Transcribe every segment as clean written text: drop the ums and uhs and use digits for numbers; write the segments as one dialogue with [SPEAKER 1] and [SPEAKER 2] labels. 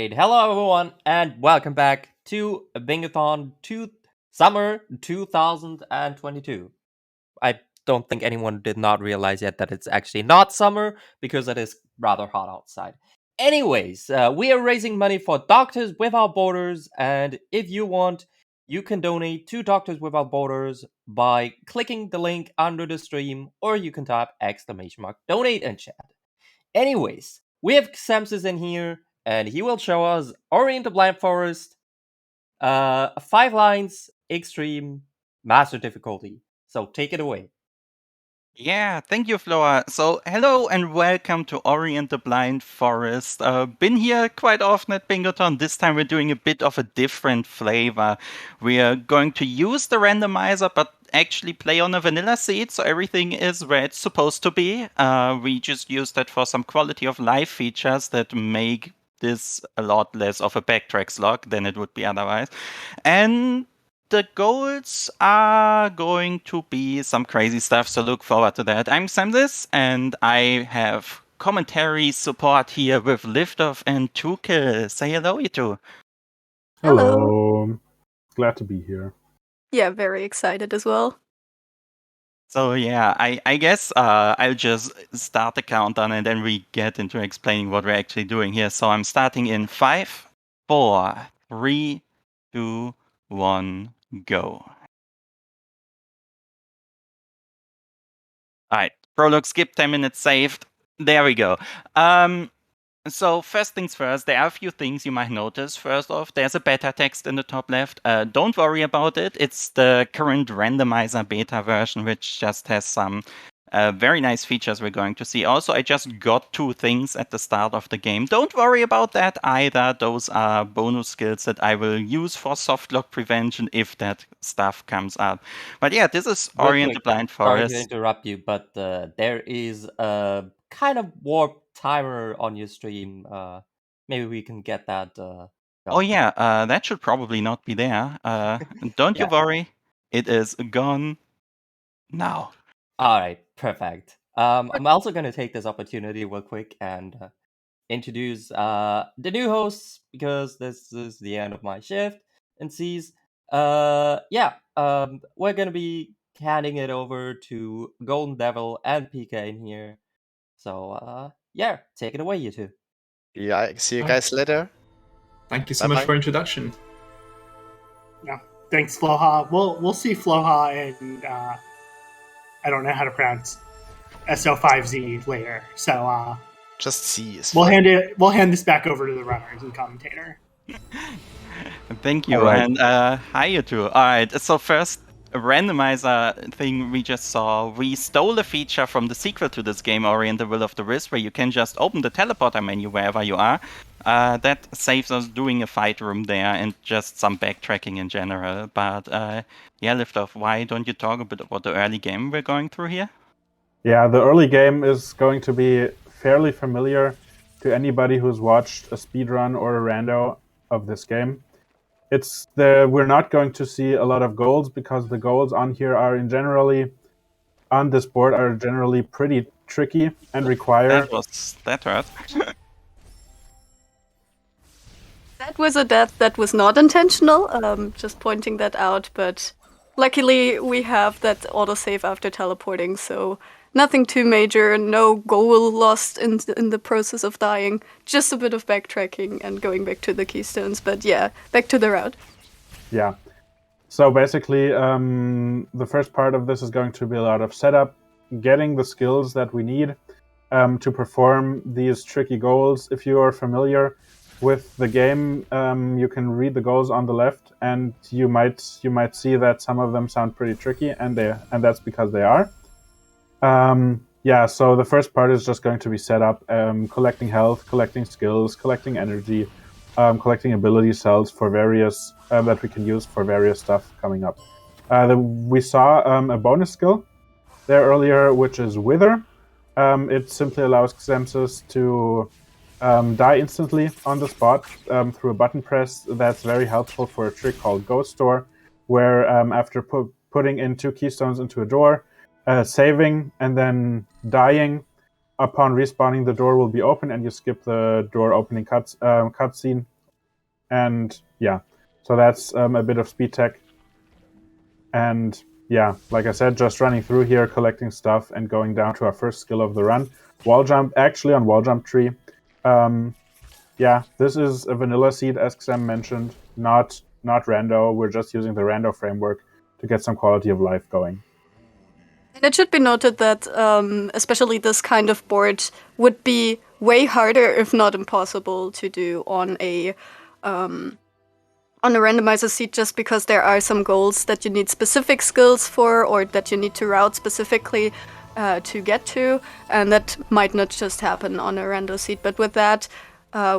[SPEAKER 1] Alright, hello everyone, and welcome back to Bingothon Summer 2022. I don't think anyone did not realize yet that it's actually not summer, because it is rather hot outside. Anyways, we are raising money for Doctors Without Borders, and if you want, you can donate to Doctors Without Borders by clicking the link under the stream, or you can type !donate in chat. Anyways, we have Xemsys in here, and he will show us Orient the Blind Forest, 5 lines, extreme, master difficulty. So take it away.
[SPEAKER 2] Yeah, thank you, Flora. So, hello and welcome to Orient the Blind Forest. Been here quite often at Bingothon. This time we're doing a bit of a different flavor. We are going to use the randomizer, but actually play on a vanilla seed, so everything is where it's supposed to be. We just use that for some quality of life features that make this a lot less of a backtrack slog than it would be otherwise. And the goals are going to be some crazy stuff, so look forward to that. I'm Xemsys, and I have commentary support here with Liftoff and Tukel. Say hello, you two.
[SPEAKER 3] Hello. Glad to be here.
[SPEAKER 4] Yeah, very excited as well.
[SPEAKER 2] So yeah, I guess I'll just start the countdown and then we get into explaining what we're actually doing here. So I'm starting in 5, 4, 3, 2, 1, go. Alright, prologue skip, 10 minutes saved. There we go. So first things first, there are a few things you might notice. First off, there's a beta text in the top left. Don't worry about it. It's the current randomizer beta version, which just has some very nice features we're going to see. Also, I just got 2 things at the start of the game. Don't worry about that either. Those are bonus skills that I will use for softlock prevention if that stuff comes up. But yeah, this is Orient the Blind Forest.
[SPEAKER 1] Sorry to interrupt you, but there is a kind of warp timer on your stream. Maybe we can get that.
[SPEAKER 2] Oh yeah, that should probably not be there. Don't you worry, it is gone now.
[SPEAKER 1] Alright, perfect. I'm also going to take this opportunity real quick and introduce the new hosts, because this is the end of my shift and sees. We're going to be handing it over to Golden Devil and PK in here. So, take it away, you two.
[SPEAKER 5] Yeah, see you guys later.
[SPEAKER 6] Thank you so much for introduction.
[SPEAKER 7] Yeah, thanks, Floha. We'll see Floha and I don't know how to pronounce SO5Z later. So
[SPEAKER 5] just see.
[SPEAKER 7] We'll hand this back over to the runners and commentator.
[SPEAKER 2] Thank you, right. And hi you two. All right, so first, a randomizer thing we just saw. We stole a feature from the sequel to this game, Orient the Will of the Wisp, where you can just open the teleporter menu wherever you are. That saves us doing a fight room there and just some backtracking in general. But yeah, Liftoff, why don't you talk a bit about the early game we're going through here?
[SPEAKER 3] Yeah, the early game is going to be fairly familiar to anybody who's watched a speedrun or a rando of this game. We're not going to see a lot of goals, because the goals on here are on this board are generally pretty tricky and require...
[SPEAKER 2] That hurt.
[SPEAKER 4] That was a death that was not intentional, just pointing that out, but luckily we have that autosave after teleporting, so nothing too major, no goal lost in the process of dying, just a bit of backtracking and going back to the keystones, but yeah, back to the route.
[SPEAKER 3] Yeah, so basically the first part of this is going to be a lot of setup, getting the skills that we need to perform these tricky goals. If you are familiar with the game, you can read the goals on the left, and you might see that some of them sound pretty tricky, and that's because they are. So the first part is just going to be set up, collecting health, collecting skills, collecting energy, collecting ability cells for various that we can use for various stuff coming up. We saw a bonus skill there earlier, which is Wither. It simply allows Xemsys to die instantly on the spot through a button press. That's very helpful for a trick called Ghost Door, where after putting in 2 keystones into a door, saving and then dying, upon respawning the door will be open and you skip the door opening cutscene And yeah, so that's a bit of speed tech. And yeah, like I said, just running through here, collecting stuff, and going down to our first skill of the run. Wall jump, actually on wall jump tree. Yeah, this is a vanilla seed, as Xem mentioned, not rando. We're just using the rando framework to get some quality of life going.
[SPEAKER 4] And it should be noted that especially this kind of board would be way harder, if not impossible, to do on a randomizer seat, just because there are some goals that you need specific skills for, or that you need to route specifically to get to, and that might not just happen on a rando seat. But with that,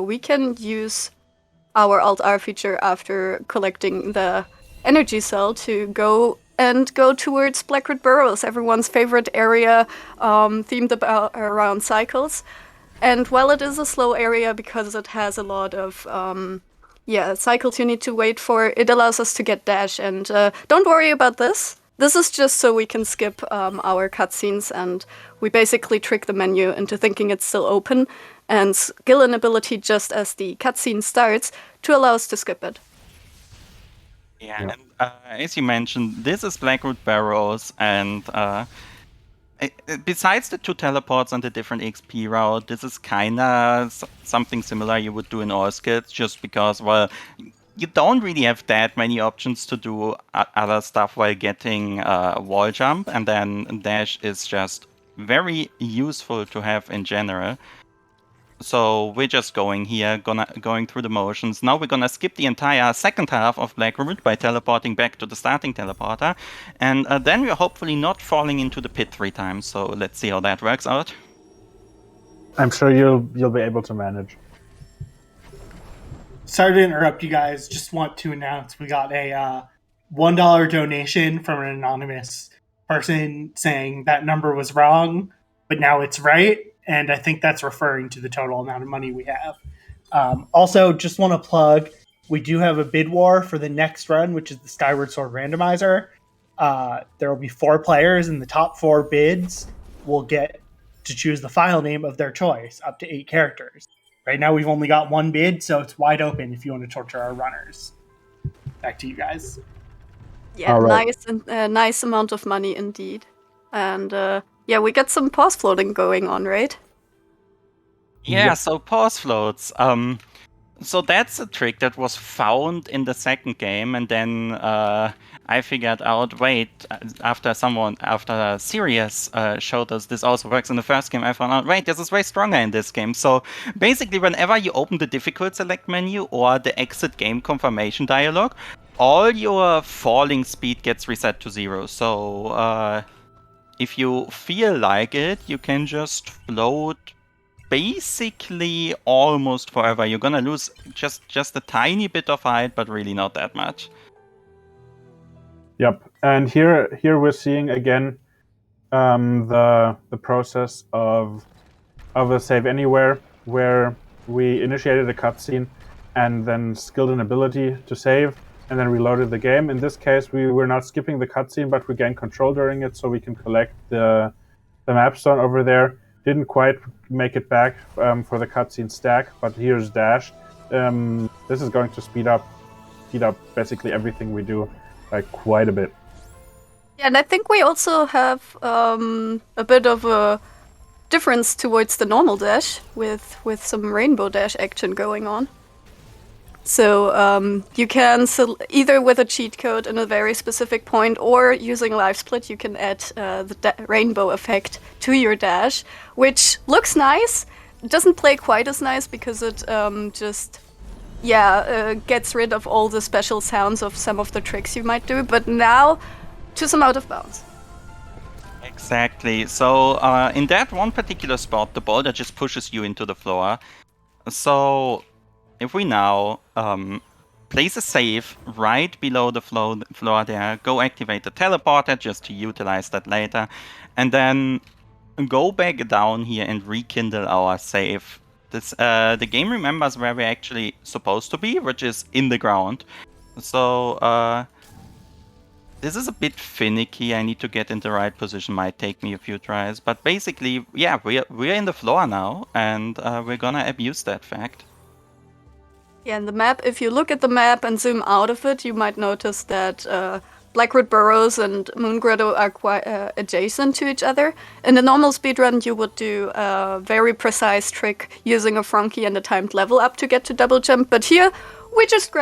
[SPEAKER 4] we can use our Alt-R feature after collecting the energy cell to go towards Blackroot Burrows, everyone's favorite area, themed around cycles. And while it is a slow area because it has a lot of cycles you need to wait for, it allows us to get dash. And don't worry about this. This is just so we can skip our cutscenes, and we basically trick the menu into thinking it's still open and skill and ability just as the cutscene starts to allow us to skip it.
[SPEAKER 2] Yeah, and as you mentioned, this is Blackroot Barrows, and besides the 2 teleports and the different XP route, this is kind of something similar you would do in all skills, just because, well, you don't really have that many options to do other stuff while getting wall jump, and then dash is just very useful to have in general. So we're just going here, going through the motions. Now we're gonna skip the entire second half of Blackroot by teleporting back to the starting teleporter, and then we're hopefully not falling into the pit 3 times. So let's see how that works out.
[SPEAKER 3] I'm sure you'll be able to manage.
[SPEAKER 7] Sorry to interrupt you guys. Just want to announce we got a $1 donation from an anonymous person saying that number was wrong, but now it's right. And I think that's referring to the total amount of money we have. Also, just want to plug, we do have a bid war for the next run, which is the Skyward Sword Randomizer. There will be 4 players, and the top 4 bids will get to choose the file name of their choice, up to 8 characters. Right now, we've only got 1 bid, so it's wide open if you want to torture our runners. Back to you guys.
[SPEAKER 4] Yeah,
[SPEAKER 3] right.
[SPEAKER 4] nice amount of money indeed. And we got some pause floating going on, right?
[SPEAKER 2] Yeah,
[SPEAKER 3] Yep.
[SPEAKER 2] so pause floats. So that's a trick that was found in the second game, and then I figured out, wait, after Sirius showed us this also works in the first game, I found out, wait, this is way stronger in this game. So basically, whenever you open the difficult select menu or the exit game confirmation dialog, all your falling speed gets reset to 0. So if you feel like it, you can just float basically almost forever. You're gonna lose just a tiny bit of height, but really not that much.
[SPEAKER 3] Yep. And here we're seeing again the process of a save anywhere, where we initiated a cutscene and then skilled an ability to save and then reloaded the game. In this case, we were not skipping the cutscene, but we gained control during it, so we can collect the map stone over there. Didn't quite make it back for the cutscene stack, but here's dash. This is going to speed up basically everything we do like quite a bit.
[SPEAKER 4] Yeah, and I think we also have a bit of a difference towards the normal dash with some rainbow dash action going on. So you can either with a cheat code in a very specific point, or using live split, you can add the rainbow effect to your dash, which looks nice. It doesn't play quite as nice because it gets rid of all the special sounds of some of the tricks you might do, but now to some out of bounds.
[SPEAKER 2] Exactly. So in that one particular spot, the boulder just pushes you into the floor. So if we now place a save right below the floor there, go activate the teleporter just to utilize that later, and then go back down here and rekindle our save. The game remembers where we're actually supposed to be, which is in the ground. So this is a bit finicky. I need to get in the right position. Might take me a few tries, but basically, yeah, we're in the floor now, and we're gonna abuse that fact.
[SPEAKER 4] Yeah, and the map, if you look at the map and zoom out of it, you might notice that Blackroot Burrows and Moon Grotto are quite adjacent to each other. In a normal speedrun, you would do a very precise trick using a Frankie and a timed level up to get to double jump, but here we just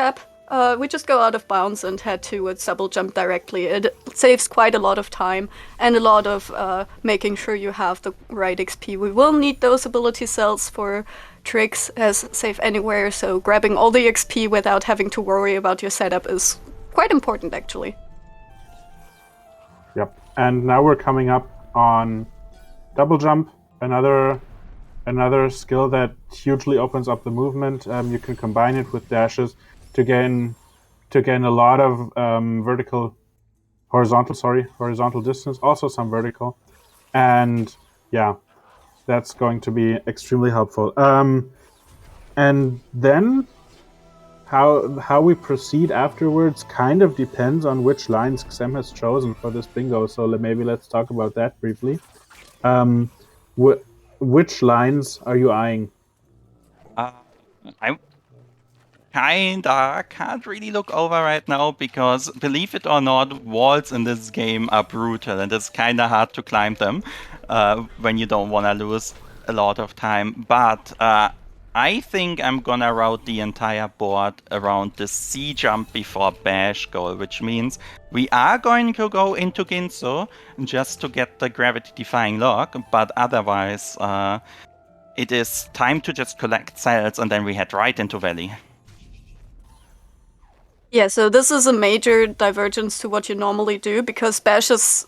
[SPEAKER 4] we just go out of bounds and head towards double jump directly. It saves quite a lot of time and a lot of making sure you have the right XP. We will need those ability cells for tricks as save anywhere, so grabbing all the XP without having to worry about your setup is quite important, actually.
[SPEAKER 3] Yep. And now we're coming up on double jump, another skill that hugely opens up the movement. You can combine it with dashes to gain a lot of horizontal distance, also some vertical, and yeah, that's going to be extremely helpful. And then how we proceed afterwards kind of depends on which lines Xem has chosen for this bingo. So maybe let's talk about that briefly. Which lines are you eyeing?
[SPEAKER 2] I can't really look over right now because, believe it or not, walls in this game are brutal and it's kind of hard to climb them when you don't want to lose a lot of time. But I think I'm gonna route the entire board around the C jump before bash goal, which means we are going to go into Ginso just to get the gravity defying lock, but otherwise it is time to just collect cells and then we head right into Valley.
[SPEAKER 4] Yeah, so this is a major divergence to what you normally do, because Bash is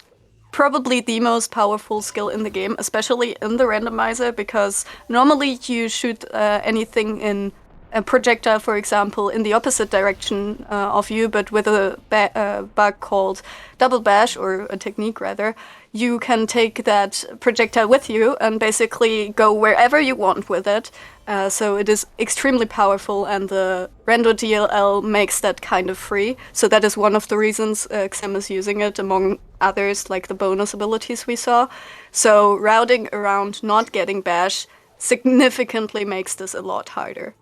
[SPEAKER 4] probably the most powerful skill in the game, especially in the randomizer, because normally you shoot anything in a projectile, for example, in the opposite direction of you, but with a bug called double bash, or a technique rather, you can take that projectile with you and basically go wherever you want with it. So it is extremely powerful, and the Rando DLL makes that kind of free. So that is one of the reasons Xem is using it, among others, like the bonus abilities we saw. So routing around not getting bash significantly makes this a lot harder.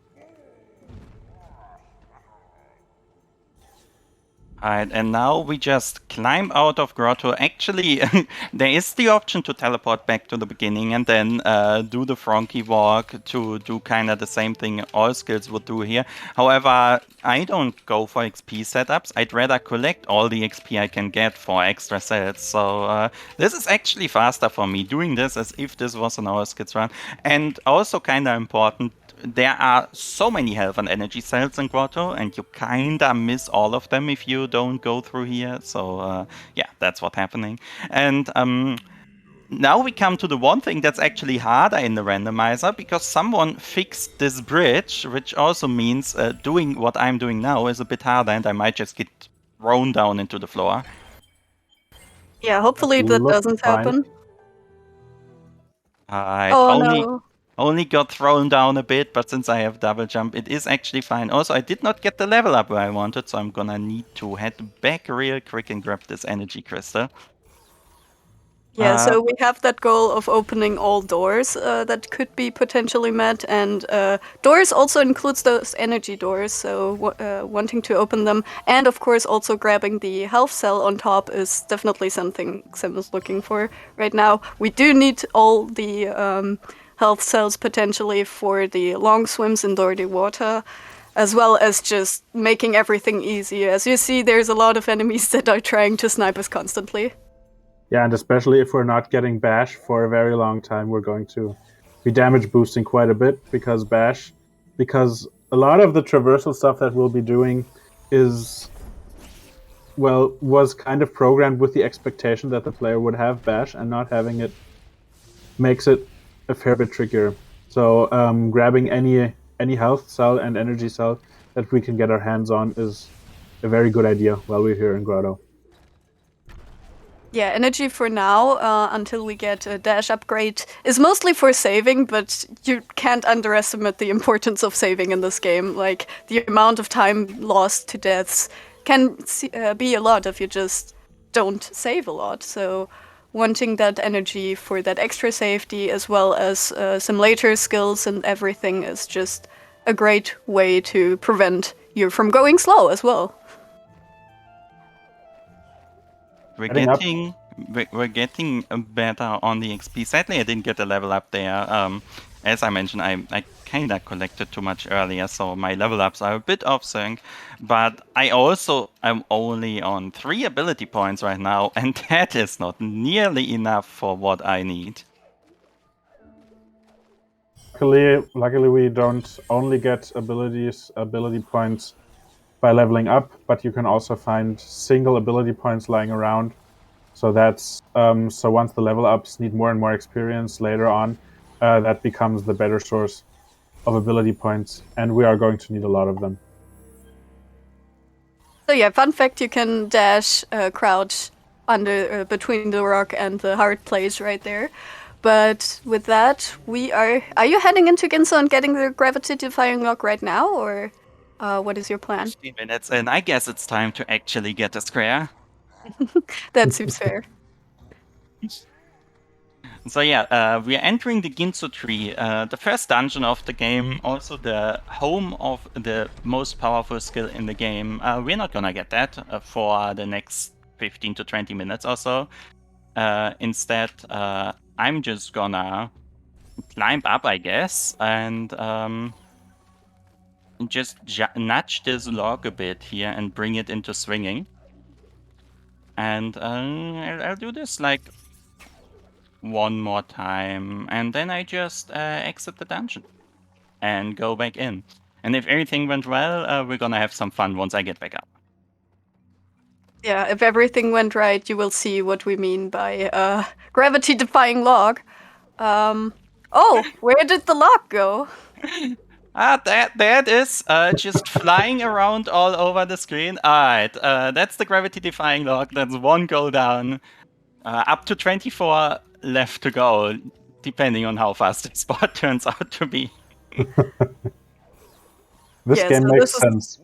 [SPEAKER 2] Alright, and now we just climb out of Grotto. Actually, there is the option to teleport back to the beginning and then do the Frankie walk to do kind of the same thing all skills would do here. However, I don't go for XP setups. I'd rather collect all the XP I can get for extra cells. So this is actually faster for me, doing this as if this was an all skills run. And also kind of important, there are so many health and energy cells in Grotto, and you kinda miss all of them if you don't go through here. So yeah, that's what's happening. And now we come to the one thing that's actually harder in the randomizer, because someone fixed this bridge, which also means doing what I'm doing now is a bit harder, and I might just get thrown down into the floor.
[SPEAKER 4] Yeah, hopefully that
[SPEAKER 3] Looks
[SPEAKER 4] doesn't
[SPEAKER 3] fine.
[SPEAKER 4] happen.
[SPEAKER 2] I
[SPEAKER 4] Oh
[SPEAKER 2] only
[SPEAKER 4] no.
[SPEAKER 2] only got thrown down a bit, but since I have double jump, it is actually fine. Also, I did not get the level up where I wanted, so I'm gonna need to head back real quick and grab this energy crystal.
[SPEAKER 4] Yeah, so we have that goal of opening all doors that could be potentially met, and doors also includes those energy doors, so wanting to open them, and of course also grabbing the health cell on top is definitely something Xem is looking for right now. We do need all the health cells potentially for the long swims in dirty water, as well as just making everything easy. As you see, there's a lot of enemies that are trying to snipe us constantly.
[SPEAKER 3] Yeah, and especially if we're not getting bash for a very long time, we're going to be damage boosting quite a bit, because a lot of the traversal stuff that we'll be doing was kind of programmed with the expectation that the player would have bash, and not having it makes it a fair bit trickier. So grabbing any health cell and energy cell that we can get our hands on is a very good idea while we're here in Grotto.
[SPEAKER 4] Yeah, energy for now, until we get a dash upgrade, is mostly for saving, but you can't underestimate the importance of saving in this game. Like, the amount of time lost to deaths can be a lot if you just don't save a lot. So wanting that energy for that extra safety, as well as some later skills and everything, is just a great way to prevent you from going slow as well.
[SPEAKER 2] We're
[SPEAKER 3] Heading up.
[SPEAKER 2] getting better on the XP. Sadly, I didn't get a level up there. As I mentioned, I kinda collected too much earlier, so my level ups are a bit off sync. But I also am only on 3 ability points right now, and that is not nearly enough for what I need.
[SPEAKER 3] Luckily, we don't only get ability points by leveling up, but you can also find single ability points lying around. So that's so once the level ups need more and more experience later on, that becomes the better source of ability points, and we are going to need a lot of them.
[SPEAKER 4] So yeah, fun fact: you can dash, crouch under between the rock and the hard place right there. But with that, Are you heading into Ginso and getting the gravity-defying lock right now, or what is your plan?
[SPEAKER 2] 15 minutes, and I guess it's time to actually get a square.
[SPEAKER 4] That seems fair.
[SPEAKER 2] So yeah, we are entering the Ginso tree, the first dungeon of the game, also the home of the most powerful skill in the game. We're not gonna get that for the next 15 to 20 minutes or so. Instead, I'm just gonna climb up, I guess, and just nudge this log a bit here and bring it into swinging. And I'll do this like one more time, and then I just exit the dungeon and go back in. And if everything went well, we're gonna have some fun once I get back up.
[SPEAKER 4] Yeah, if everything went right, you will see what we mean by gravity-defying log. Where did the log go?
[SPEAKER 2] There it is, just flying around all over the screen. Alright, that's the gravity-defying log. That's one goal down. Up to 24 left to go, depending on how fast the spot turns out to be.
[SPEAKER 3] This game makes sense.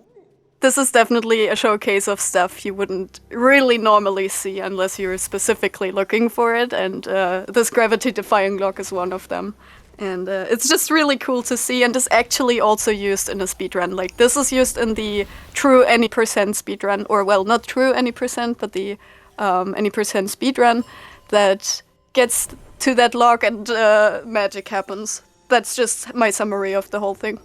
[SPEAKER 4] This is definitely a showcase of stuff you wouldn't really normally see unless you're specifically looking for it, and this gravity-defying lock is one of them. And it's just really cool to see, and is actually also used in a speedrun. Like, this is used in the true any percent speedrun, or well, not true any percent, but the any percent speedrun that gets to that lock and magic happens. That's just my summary of the whole thing.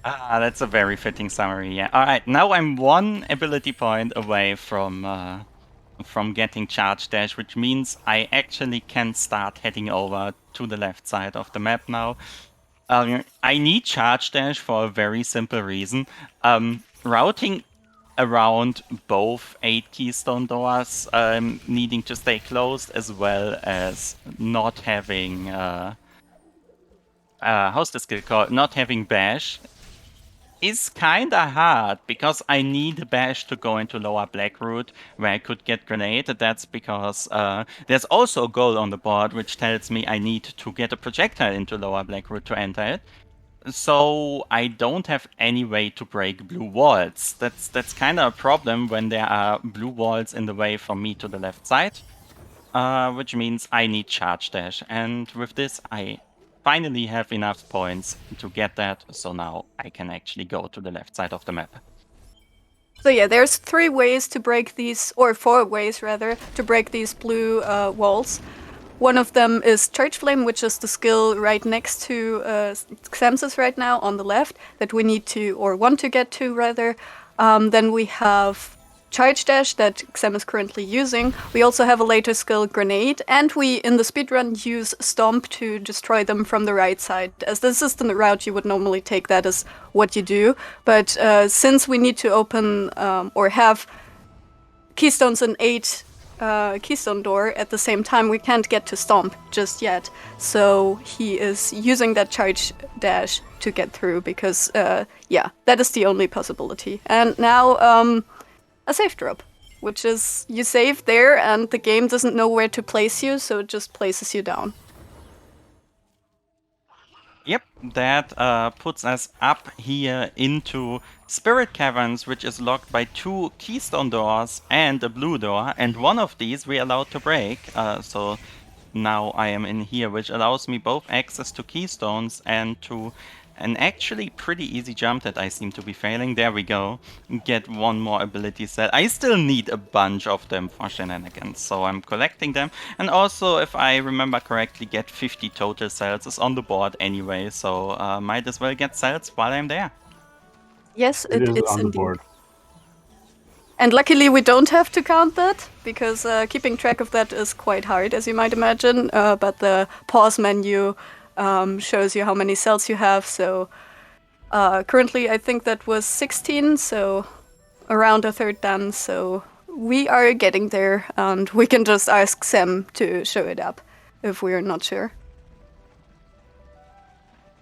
[SPEAKER 2] That's a very fitting summary, yeah. Alright, now I'm 1 ability point away from getting Charge Dash, which means I actually can start heading over to the left side of the map now. I need Charge Dash for a very simple reason. Routing around both 8 keystone doors, needing to stay closed, as well as not having... how's the skill called? Not having Bash is kinda hard, because I need Bash to go into lower Blackroot, where I could get Grenade. That's because there's also a goal on the board which tells me I need to get a projectile into lower Blackroot to enter it. So I don't have any way to break blue walls. That's kinda a problem when there are blue walls in the way from me to the left side, which means I need Charge Dash. And with this, I finally have enough points to get that, so now I can actually go to the left side of the map.
[SPEAKER 4] So yeah, there's 3 ways to break these, or 4 ways rather, to break these blue walls. One of them is Charge Flame, which is the skill right next to Xemsys right now on the left that we need to, or want to get to rather. Then we have Charge Dash that Xem is currently using. We also have a later skill, Grenade, and we, in the speedrun, use Stomp to destroy them from the right side. As this is the route, you would normally take that as what you do. But since we need to open or have keystones in 8 keystone door at the same time, we can't get to Stomp just yet. So he is using that Charge Dash to get through because, yeah, that is the only possibility. And now, a safe drop, which is you save there and the game doesn't know where to place you, so it just places you down.
[SPEAKER 2] Yep, that puts us up here into Spirit Caverns, which is locked by 2 keystone doors and a blue door, and one of these we're allowed to break. So now I am in here, which allows me both access to keystones and to an actually pretty easy jump that I seem to be failing. There we go. Get one more ability set. I still need a bunch of them for shenanigans, so I'm collecting them. And also, if I remember correctly, get 50 total cells is on the board anyway, so might as well get cells while I'm there.
[SPEAKER 4] Yes,
[SPEAKER 3] It is
[SPEAKER 4] it's
[SPEAKER 3] on the
[SPEAKER 4] indeed.
[SPEAKER 3] board.
[SPEAKER 4] And luckily, we don't have to count that, because keeping track of that is quite hard, as you might imagine. But the pause menu shows you how many cells you have. So currently, I think that was 16, so around a third done. So we are getting there, and we can just ask Sam to show it up if we're not sure.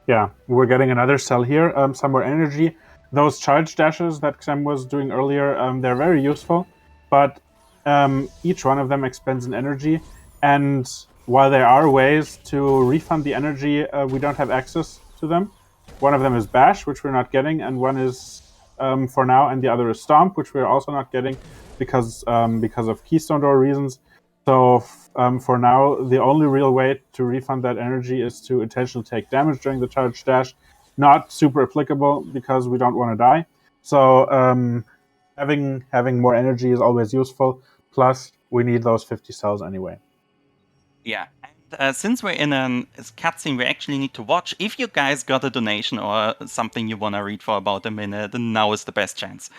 [SPEAKER 3] Yeah, we're getting another cell here, some more energy. Those charge dashes that Xem was doing earlier, they're very useful, but each one of them expends an energy, and while there are ways to refund the energy, we don't have access to them. One of them is Bash, which we're not getting, and one is for now, and the other is Stomp, which we're also not getting because of Keystone Door reasons. So for now, the only real way to refund that energy is to intentionally take damage during the charge dash. Not super applicable because we don't want to die. So having more energy is always useful. Plus, we need those 50 cells anyway.
[SPEAKER 2] Yeah. And since we're in a cutscene, we actually need to watch. If you guys got a donation or something you want to read for about a minute, then now is the best chance.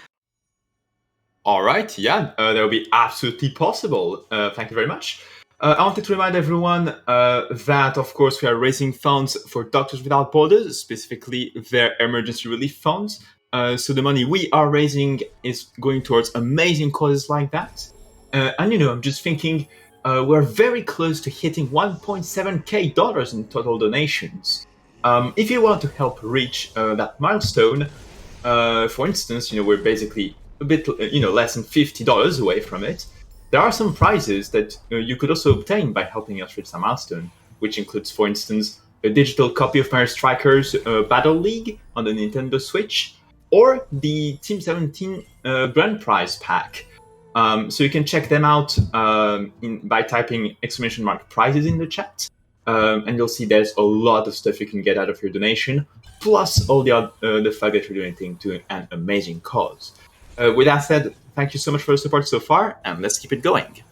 [SPEAKER 6] All right, yeah, that will be absolutely possible. Thank you very much. I wanted to remind everyone that, of course, we are raising funds for Doctors Without Borders, specifically their emergency relief funds. So the money we are raising is going towards amazing causes like that. And, I'm just thinking we're very close to hitting $1.7K in total donations. If you want to help reach that milestone, for instance, we're basically a bit, less than $50 away from it. There are some prizes that you could also obtain by helping us reach the milestone, which includes, for instance, a digital copy of Mario Strikers Battle League on the Nintendo Switch, or the Team 17 Grand Prize Pack. So you can check them out by typing !prizes in the chat, and you'll see there's a lot of stuff you can get out of your donation, plus all the fact that you're donating to an amazing cause. With that said, thank you so much for the support so far, and let's keep it going.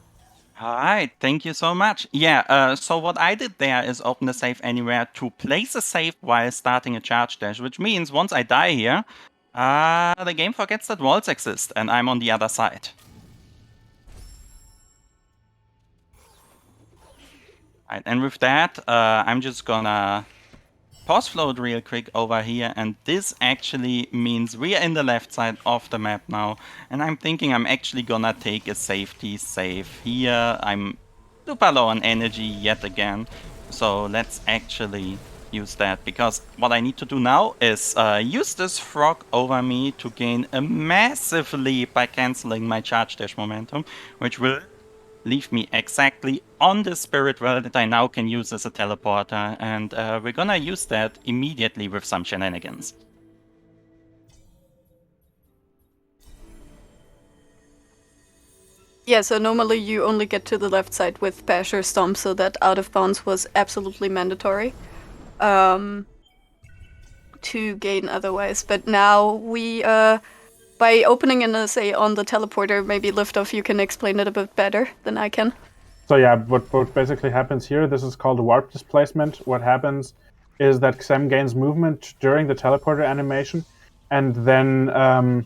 [SPEAKER 2] All right, thank you so much. Yeah, so what I did there is open the save anywhere to place a save while starting a charge dash, which means once I die here, the game forgets that walls exist, and I'm on the other side. Right, and with that, I'm just gonna pause float real quick over here, and this actually means we are in the left side of the map now, and I'm thinking I'm actually gonna take a safety save here. I'm super low on energy yet again, so let's actually use that, because what I need to do now is use this frog over me to gain a massive leap by cancelling my charge dash momentum, which will leave me exactly on the spirit well that I now can use as a teleporter, and we're gonna use that immediately with some shenanigans.
[SPEAKER 4] Yeah, so normally you only get to the left side with Bash or Stomp, so that out of bounds was absolutely mandatory to gain otherwise. But now we, by opening in, say, on the teleporter, maybe Liftoff, you can explain it a bit better than I can.
[SPEAKER 3] So yeah, what basically happens here, this is called warp displacement. What happens is that Xem gains movement during the teleporter animation, and then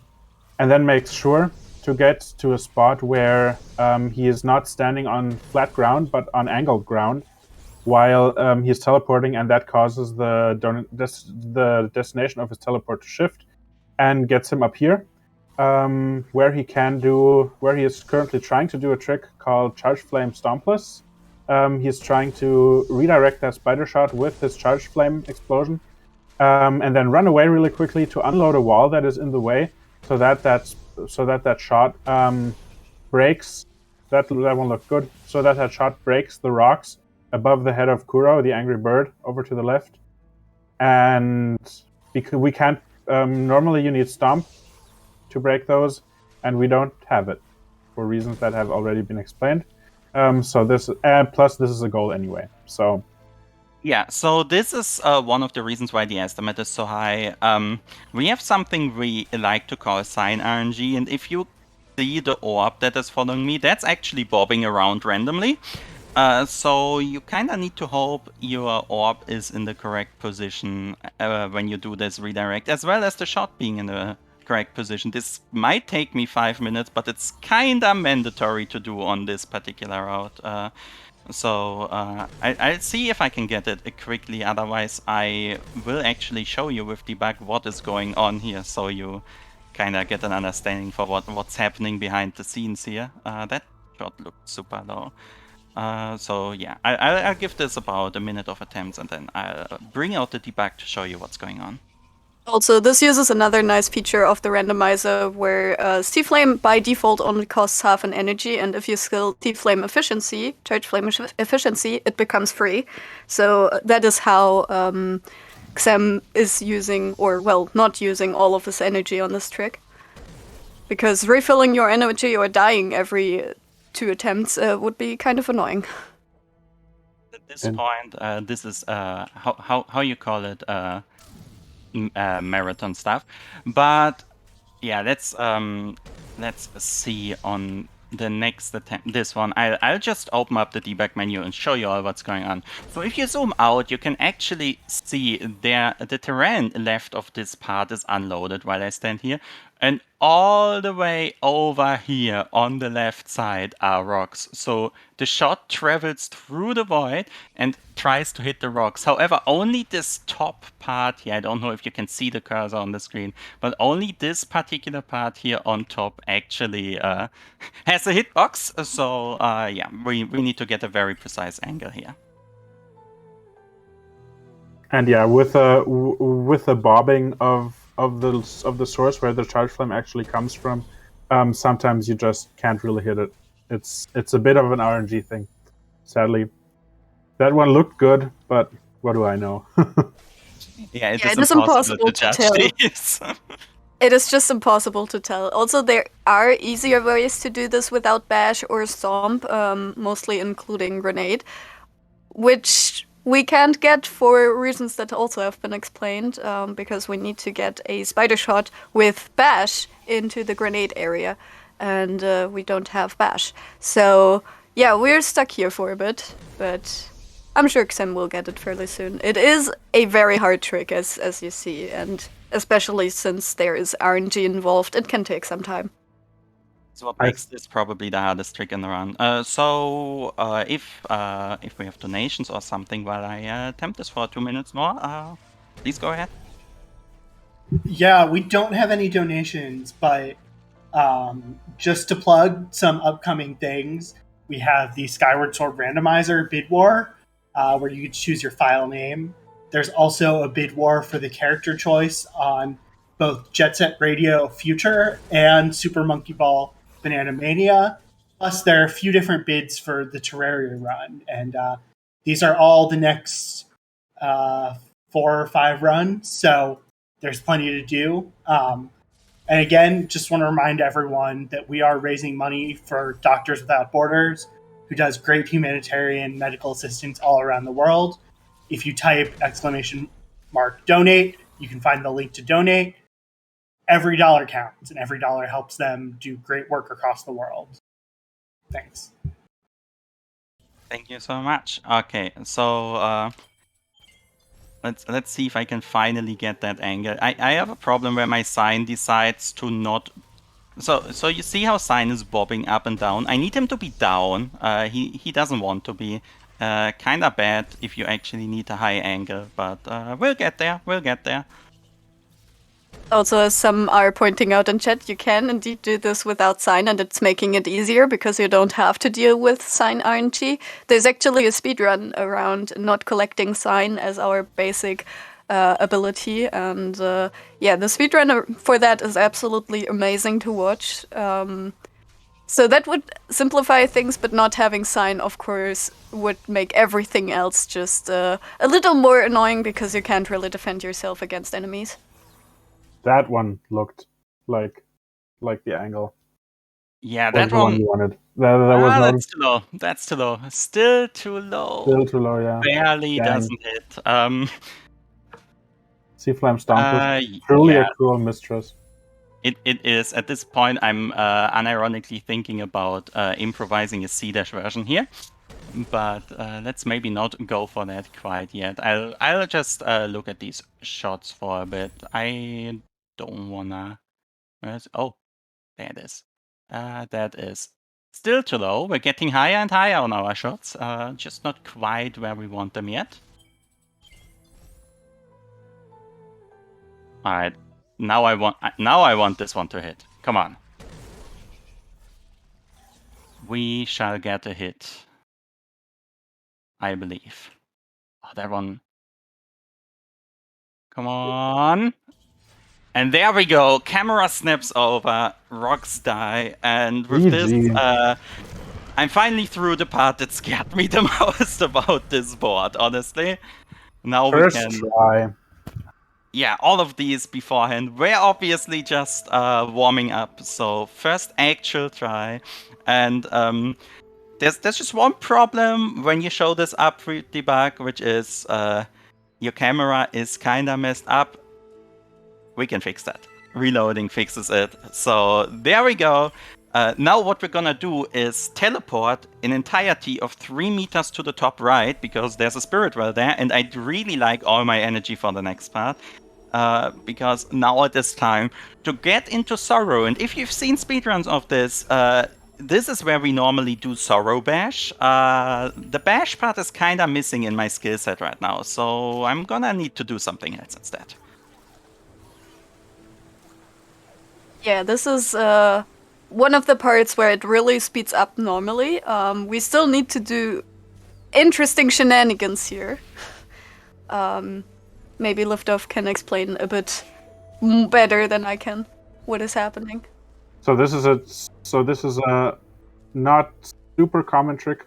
[SPEAKER 3] makes sure to get to a spot where he is not standing on flat ground but on angled ground while he's teleporting, and that causes the destination of his teleport to shift and gets him up here, where he is currently trying to do a trick called Charge Flame Stompless. He's trying to redirect that spider shot with his Charge Flame explosion, and then run away really quickly to unload a wall that is in the way, so that shot breaks. That won't look good. So that shot breaks the rocks above the head of Kuro, the angry bird, over to the left. And because we can't, normally you need Stomp to break those, and we don't have it for reasons that have already been explained. So this plus this is a goal anyway. So
[SPEAKER 2] Yeah, so this is one of the reasons why the estimate is so high. We have something we like to call sign RNG, and if you see the orb that is following me, that's actually bobbing around randomly. So you kind of need to hope your orb is in the correct position when you do this redirect, as well as the shot being in the correct position. This might take me 5 minutes, but it's kind of mandatory to do on this particular route. So I'll see if I can get it quickly, otherwise I will actually show you with debug what is going on here, so you kind of get an understanding for what's happening behind the scenes here. That shot looked super low. So yeah, I'll give this about a minute of attempts, and then I'll bring out the debug to show you what's going on.
[SPEAKER 4] Also, this uses another nice feature of the randomizer where T-Flame by default only costs half an energy, and if you skill T-Flame efficiency, charge flame efficiency, it becomes free. So that is how Xem is using, or well, not using all of his energy on this trick. Because refilling your energy or dying every 2 attempts would be kind of annoying.
[SPEAKER 2] At this point, this is how you call it, marathon stuff. But yeah, let's see on the next attempt. This one, I'll just open up the debug menu and show you all what's going on. So if you zoom out, you can actually see there the terrain left of this part is unloaded while I stand here, and all the way over here on the left side are rocks. So the shot travels through the void and tries to hit the rocks. However, only this top part here, I don't know if you can see the cursor on the screen, but only this particular part here on top actually has a hitbox. So yeah, we need to get a very precise angle here.
[SPEAKER 3] and yeah, with the bobbing of the source where the charge flame actually comes from, sometimes you just can't really hit it. It's a bit of an RNG thing, sadly. That one looked good, but what do I know?
[SPEAKER 2] Yeah, it
[SPEAKER 4] Yeah,
[SPEAKER 2] is impossible to judge
[SPEAKER 4] tell.
[SPEAKER 2] these.
[SPEAKER 4] It is just impossible to tell. Also, there are easier ways to do this without Bash or Stomp, mostly including Grenade, which we can't get for reasons that also have been explained, because we need to get a spider shot with Bash into the grenade area, and we don't have Bash. So yeah, we're stuck here for a bit, but I'm sure Xem will get it fairly soon. It is a very hard trick, as you see, and especially since there is RNG involved, it can take some time.
[SPEAKER 2] So what makes this probably the hardest trick in the run. So if we have donations or something while I attempt this for 2 minutes more, please go ahead.
[SPEAKER 7] Yeah, we don't have any donations, but just to plug some upcoming things, we have the Skyward Sword Randomizer Bid War, where you can choose your file name. There's also a bid war for the character choice on both Jet Set Radio Future and Super Monkey Ball Banana Mania. Plus, there are a few different bids for the Terraria run, and these are all the next 4 or 5 runs, so there's plenty to do. And again, just want to remind everyone that we are raising money for Doctors Without Borders, who does great humanitarian medical assistance all around the world. If you type !donate, you can find the link to donate. Every dollar counts, and every dollar helps them do great work across the world. Thanks.
[SPEAKER 2] Thank you so much. Okay, so let's see if I can finally get that angle. I have a problem where my sign decides to not. So you see how sign is bobbing up and down. I need him to be down. He doesn't want to be. Kinda bad if you actually need a high angle, but we'll get there. We'll get there.
[SPEAKER 4] Also, as some are pointing out in chat, you can indeed do this without sign, and it's making it easier because you don't have to deal with sign RNG. There's actually a speedrun around not collecting sign as our basic ability, and yeah, the speedrun for that is absolutely amazing to watch. So that would simplify things, but not having sign, of course, would make everything else just a little more annoying because you can't really defend yourself against enemies.
[SPEAKER 3] That one looked like the angle.
[SPEAKER 2] Yeah,
[SPEAKER 3] Was
[SPEAKER 2] that
[SPEAKER 3] the one
[SPEAKER 2] one.
[SPEAKER 3] you wanted. That was not
[SPEAKER 2] That's too low. That's too low. Still too low.
[SPEAKER 3] still too low, yeah.
[SPEAKER 2] Barely
[SPEAKER 3] Dang.
[SPEAKER 2] doesn't hit.
[SPEAKER 3] Sea Flame Stompus.
[SPEAKER 2] Yeah.
[SPEAKER 3] Truly a cruel mistress.
[SPEAKER 2] It is. At this point, I'm unironically thinking about improvising a C-dash version here. But let's maybe not go for that quite yet. I'll just look at these shots for a bit. I don't wanna... Oh, there it is. That is still too low. We're getting higher and higher on our shots. Just not quite where we want them yet. All right. Now I want this one to hit. Come on. We shall get a hit. I believe. Oh, that one. Come on. And there we go. Camera snaps over. Rocks die. And with this,
[SPEAKER 3] GG.
[SPEAKER 2] I'm finally through the part that scared me the most about this board, honestly. Now
[SPEAKER 3] First
[SPEAKER 2] we can...
[SPEAKER 3] try.
[SPEAKER 2] Yeah, all of these beforehand were obviously just warming up. So first actual try. And there's just one problem when you show this up for debug, which is your camera is kind of messed up. We can fix that. Reloading fixes it. So there we go. Now what we're gonna do is teleport an entirety of 3 meters to the top right, because there's a spirit well there, and I'd really like all my energy for the next part. Because now it is time to get into Sorrow. And if you've seen speedruns of this, this is where we normally do Sorrow Bash. The Bash part is kind of missing in my skill set right now, so I'm gonna need to do something else instead.
[SPEAKER 4] Yeah, this is one of the parts where it really speeds up normally. We still need to do interesting shenanigans here. Maybe Liftoff can explain a bit better than I can what is happening.
[SPEAKER 3] So this is a not super common trick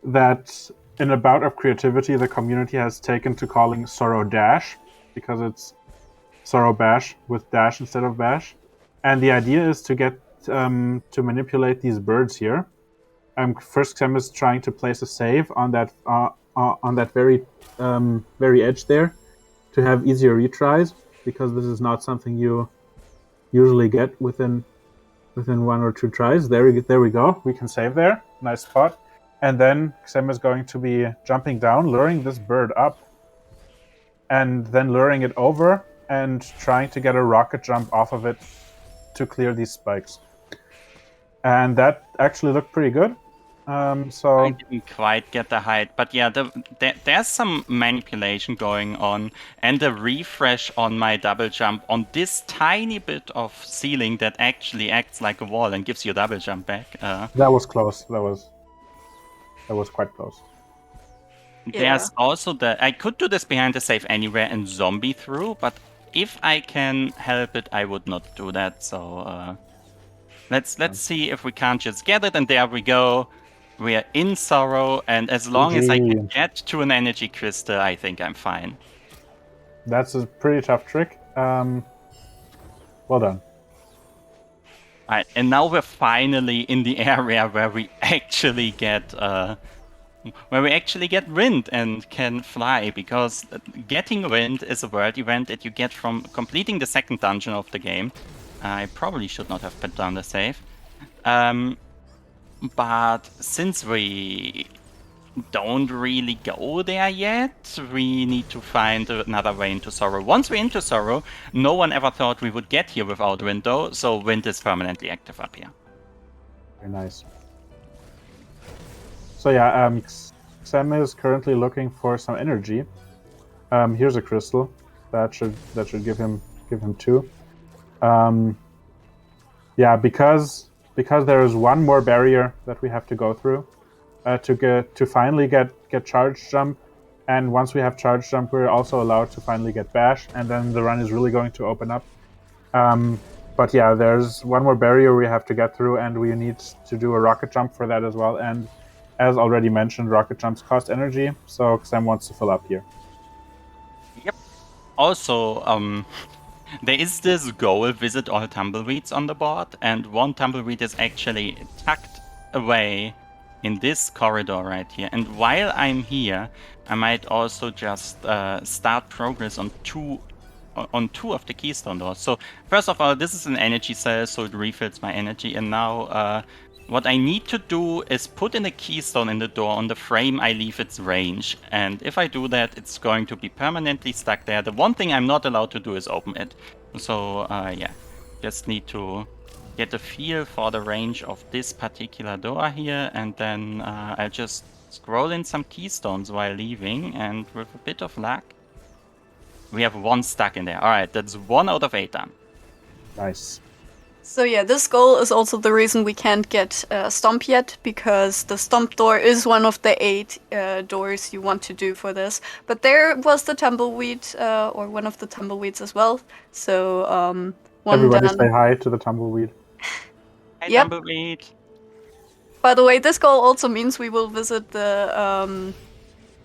[SPEAKER 3] that in a bout of creativity the community has taken to calling Sorrow Dash, because it's Sorrow Bash with dash instead of bash. And the idea is to get to manipulate these birds here. First, Xem is trying to place a save on that very edge there to have easier retries, because this is not something you usually get within 1 or 2 tries. There we go. We can save there. Nice spot. And then Xem is going to be jumping down, luring this bird up, and then luring it over and trying to get a rocket jump off of it to clear these spikes. And that actually looked pretty good. So
[SPEAKER 2] I didn't quite get the height, but yeah, there's some manipulation going on, and a refresh on my double jump on this tiny bit of ceiling that actually acts like a wall and gives you a double jump back.
[SPEAKER 3] that was close. That was quite close.
[SPEAKER 2] There's also I could do this behind the save anywhere and zombie through, but if I can help it, I would not do that. So let's see if we can't just get it, and there we go. We are in Sorrow, and as long as I can get to an energy crystal, I think I'm fine.
[SPEAKER 3] That's a pretty tough trick. Well done.
[SPEAKER 2] Alright, and now we're finally in the area where we actually get wind and can fly, because getting wind is a world event that you get from completing the second dungeon of the game. I probably should not have put down the save. But since we don't really go there yet, we need to find another way into Sorrow. Once we're into Sorrow, no one ever thought we would get here without wind, though, so wind is permanently active up here.
[SPEAKER 3] Very nice. So yeah, Xem is currently looking for some energy. Here's a crystal that should give him 2. Yeah, because there is one more barrier that we have to go through to finally get charge jump, and once we have charge jump, we're also allowed to finally get bash, and then the run is really going to open up. But yeah, there's one more barrier we have to get through, and we need to do a rocket jump for that as well. And as already mentioned, rocket jumps cost energy, so Xem wants to fill up here.
[SPEAKER 2] Yep. Also, There is this goal, visit all tumbleweeds on the board, and one tumbleweed is actually tucked away in this corridor right here. And while I'm here, I might also just start progress on two of the keystone doors. So first of all, this is an energy cell, so it refills my energy. And now what I need to do is put in a keystone in the door. On the frame, I leave its range. And if I do that, it's going to be permanently stuck there. The one thing I'm not allowed to do is open it. So yeah, just need to get a feel for the range of this particular door here. And then I'll just scroll in some keystones while leaving. And with a bit of luck, we have one stuck in there. Alright, that's 1 out of 8 done.
[SPEAKER 3] Nice.
[SPEAKER 4] So yeah, this goal is also the reason we can't get Stomp yet, because the Stomp door is one of the 8 doors you want to do for this. But there was the tumbleweed, or one of the tumbleweeds as well. So one
[SPEAKER 3] Everybody
[SPEAKER 4] done.
[SPEAKER 3] say hi to the tumbleweed.
[SPEAKER 2] Hey,
[SPEAKER 4] Yep.
[SPEAKER 2] tumbleweed.
[SPEAKER 4] By the way, this goal also means we will visit the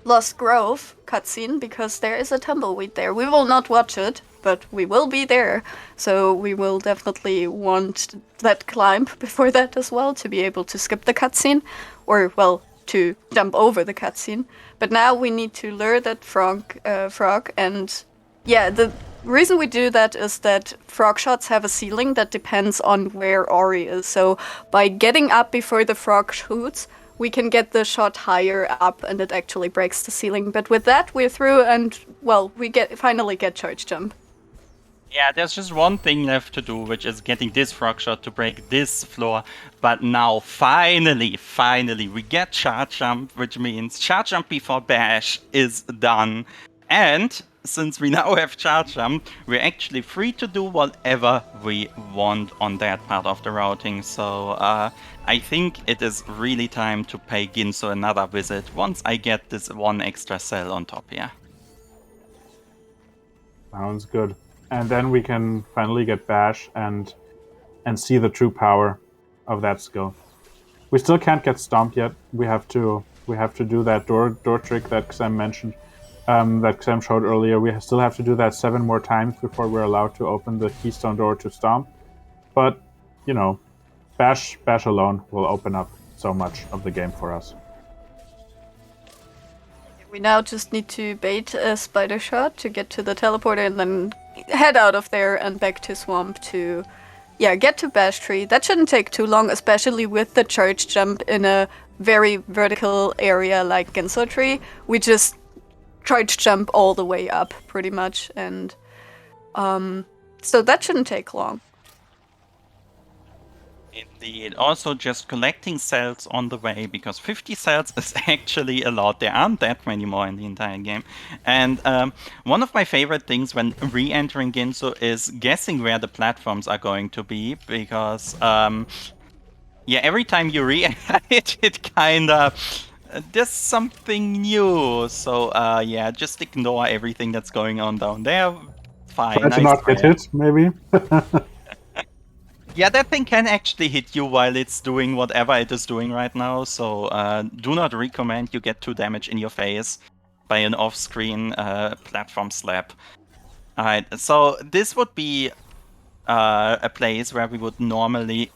[SPEAKER 4] Lost Grove cutscene, because there is a tumbleweed there. We will not watch it, but we will be there. So we will definitely want that climb before that as well, to be able to skip the cutscene, or, well, to jump over the cutscene. But now we need to lure that frog, and yeah, the reason we do that is that frog shots have a ceiling that depends on where Ori is. So by getting up before the frog shoots, we can get the shot higher up, and it actually breaks the ceiling. But with that, we're through, and, well, we finally get charge jump.
[SPEAKER 2] Yeah, there's just one thing left to do, which is getting this frog shot to break this floor. But now, finally, we get charge jump, which means charge jump before bash is done. And since we now have charge jump, we're actually free to do whatever we want on that part of the routing. So I think it is really time to pay Ginso another visit once I get this one extra cell on top here.
[SPEAKER 3] Sounds good. And then we can finally get Bash and see the true power of that skill. We still can't get Stomp yet. We have to do that door trick that Xem mentioned, that Xem showed earlier. We still have to do that 7 more times before we're allowed to open the keystone door to Stomp. But, you know, Bash alone will open up so much of the game for us.
[SPEAKER 4] We now just need to bait a spider shot to get to the teleporter, and then head out of there and back to Swamp to, yeah, get to Bash Tree. That shouldn't take too long, especially with the charge jump in a very vertical area like Ginso Tree. We just charge jump all the way up, pretty much, and so that shouldn't take long.
[SPEAKER 2] Indeed. Also, just collecting cells on the way, because 50 cells is actually a lot. There aren't that many more in the entire game. And one of my favorite things when re-entering Ginso is guessing where the platforms are going to be, because yeah, every time you re-enter it kind of there's something new. So yeah, just ignore everything that's going on down there. Fine.
[SPEAKER 3] Try to not get hit, maybe.
[SPEAKER 2] Yeah, that thing can actually hit you while it's doing whatever it is doing right now, so do not recommend you get 2 damage in your face by an off-screen platform slap. Alright, so this would be a place where we would normally...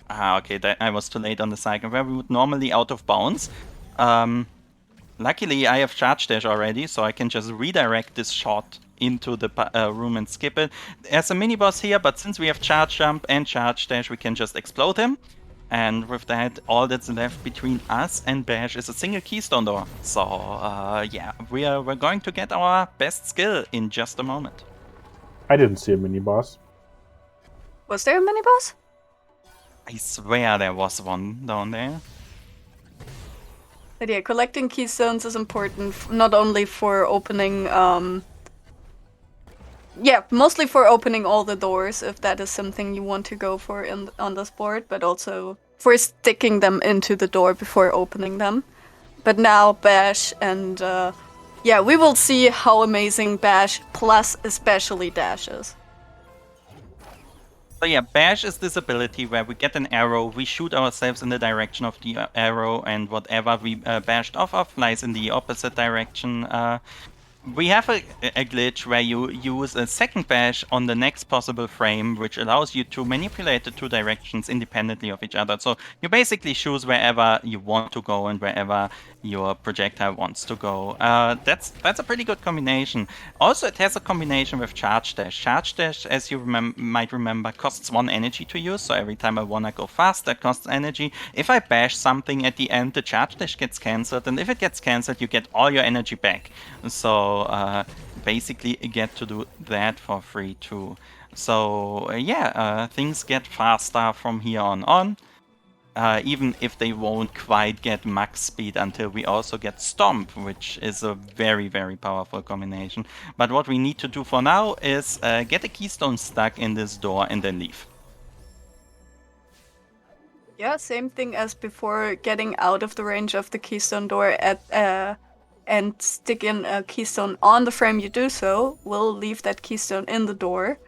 [SPEAKER 2] okay, I was too late on the cycle. Where we would normally out of bounds. Luckily, I have Charge Dash already, so I can just redirect this shot into the room and skip it. There's a mini-boss here, but since we have Charge Jump and Charge Dash, we can just explode him. And with that, all that's left between us and Bash is a single keystone door. So, yeah, we're going to get our best skill in just a moment.
[SPEAKER 3] I didn't see a mini-boss.
[SPEAKER 4] Was there a mini-boss?
[SPEAKER 2] I swear there was one down there.
[SPEAKER 4] But yeah, collecting keystones is important, not only for opening... yeah, mostly for opening all the doors, if that is something you want to go for on this board, but also for sticking them into the door before opening them. But now Bash, and yeah, we will see how amazing Bash plus especially Dash is.
[SPEAKER 2] So yeah, Bash is this ability where we get an arrow, we shoot ourselves in the direction of the arrow, and whatever we bashed off of flies in the opposite direction. we have a glitch where you use a second bash on the next possible frame, which allows you to manipulate the two directions independently of each other. So you basically choose wherever you want to go and wherever your projectile wants to go. That's a pretty good combination. Also, it has a combination with Charge Dash. Charge Dash, as you might remember, costs 1 energy to use. So every time I want to go fast, that costs energy. If I bash something at the end, the Charge Dash gets cancelled. And if it gets cancelled, you get all your energy back. So basically get to do that for free too. So things get faster from here on. Even if they won't quite get max speed until we also get Stomp, which is a very, very powerful combination. But what we need to do for now is get a keystone stuck in this door and then leave.
[SPEAKER 4] Yeah, same thing as before, getting out of the range of the keystone door and stick in a keystone on the frame you do so, will leave that keystone in the door.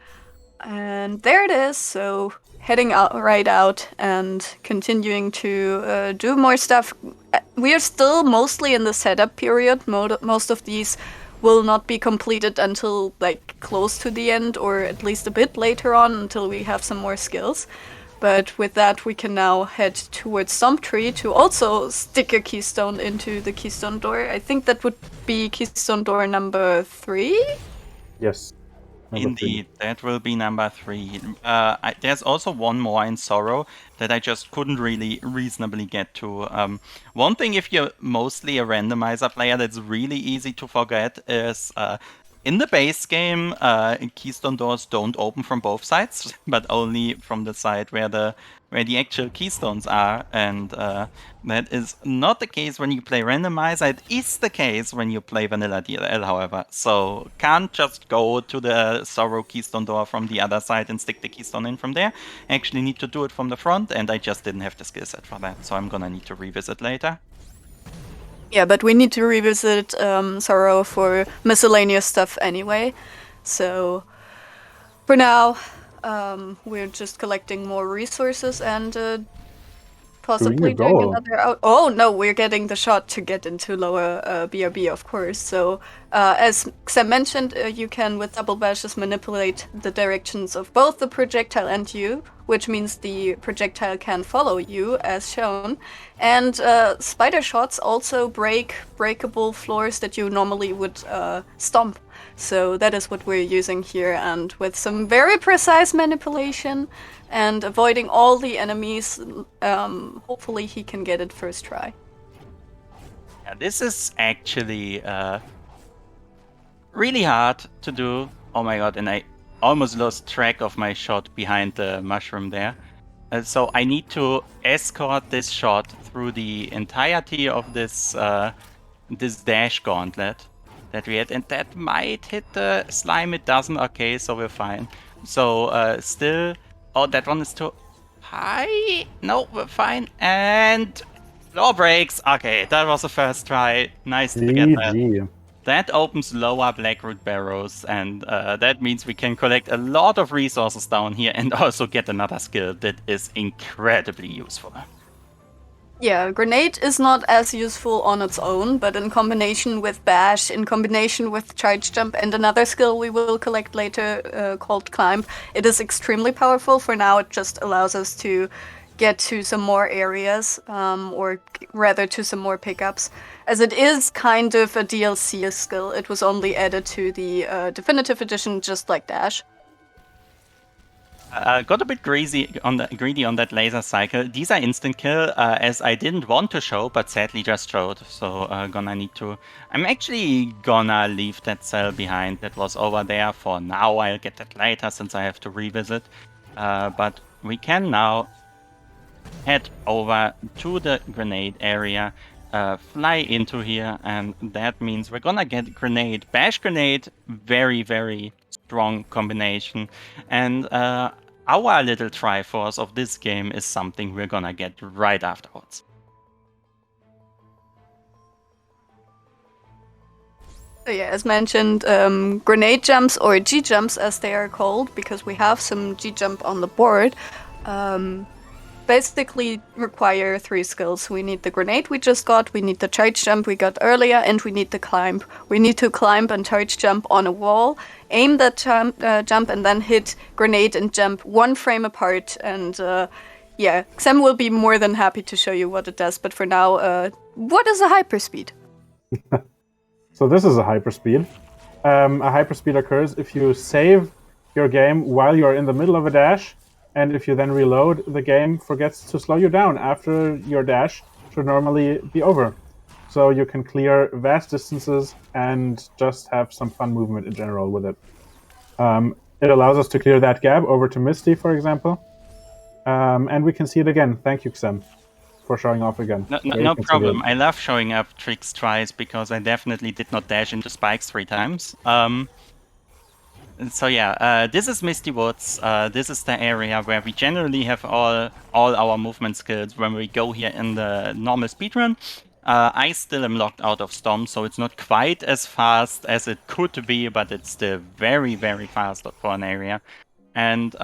[SPEAKER 4] And there it is, so heading right out and continuing to do more stuff. We are still mostly in the setup period. Most of these will not be completed until like close to the end, or at least a bit later on until we have some more skills. But with that, we can now head towards Stomp Tree to also stick a keystone into the keystone door. I think that would be keystone door number 3?
[SPEAKER 3] Yes.
[SPEAKER 2] Indeed, that will be number 3. There's also one more in Sorrow that I just couldn't really reasonably get to. One thing, if you're mostly a randomizer player, that's really easy to forget is in the base game, keystone doors don't open from both sides, but only from the side where the actual keystones are, and that is not the case when you play randomizer. It is the case when you play vanilla DLL, however. So can't just go to the Sorrow keystone door from the other side and stick the keystone in from there. Actually need to do it from the front, and I just didn't have the skill set for that, so I'm gonna need to revisit later.
[SPEAKER 4] Yeah, but we need to revisit Sorrow for miscellaneous stuff anyway. So for now, we're just collecting more resources and possibly doing another out. Oh no, we're getting the shot to get into lower BRB, of course. So as Xem mentioned, you can with double bashes manipulate the directions of both the projectile and you, which means the projectile can follow you as shown. And spider shots also break breakable floors that you normally would stomp. So that is what we're using here, and with some very precise manipulation and avoiding all the enemies, hopefully he can get it first try.
[SPEAKER 2] Yeah, this is actually really hard to do. Oh my god, and I almost lost track of my shot behind the mushroom there. So I need to escort this shot through the entirety of this this dash gauntlet that we had, and that might hit the slime. It doesn't. Okay, so we're fine. So still, oh, that one is too high. No, we're fine. And floor breaks. Okay, that was the first try. Nice to get that. That opens lower Blackroot Barrows, and that means we can collect a lot of resources down here and also get another skill that is incredibly useful.
[SPEAKER 4] Yeah, Grenade is not as useful on its own, but in combination with Bash, in combination with Charge Jump and another skill we will collect later called Climb, it is extremely powerful. For now, it just allows us to get to some more areas, or rather to some more pickups, as it is kind of a DLC skill. It was only added to the Definitive Edition, just like Dash.
[SPEAKER 2] Got a bit greedy on that laser cycle. These are instant kill, as I didn't want to show, but sadly just showed. So gonna need to. I'm actually gonna leave that cell behind that was over there for now. I'll get that later since I have to revisit. But we can now head over to the grenade area, fly into here, and that means we're gonna get grenade, bash grenade, very, very strong combination, and our little Triforce of this game is something we're gonna get right afterwards.
[SPEAKER 4] So yeah, as mentioned, grenade jumps, or G-jumps as they are called, because we have some G-jump on the board, basically require 3 skills. We need the grenade we just got, we need the charge jump we got earlier, and we need the climb. We need to climb and charge jump on a wall, aim that jump, and then hit grenade and jump 1 frame apart. And yeah, Xem will be more than happy to show you what it does. But for now, what is a hyperspeed?
[SPEAKER 3] So this is a hyperspeed. A hyperspeed occurs if you save your game while you're in the middle of a dash, and if you then reload, the game forgets to slow you down after your dash should normally be over. So you can clear vast distances and just have some fun movement in general with it. It allows us to clear that gap over to Misty, for example. And we can see it again. Thank you, Xem, for showing off again.
[SPEAKER 2] No problem. I love showing up tricks twice because I definitely did not dash into spikes 3 times. So yeah, this is Misty Woods. This is the area where we generally have all our movement skills when we go here in the normal speedrun. I still am locked out of Storm, so it's not quite as fast as it could be, but it's still very, very fast for an area. And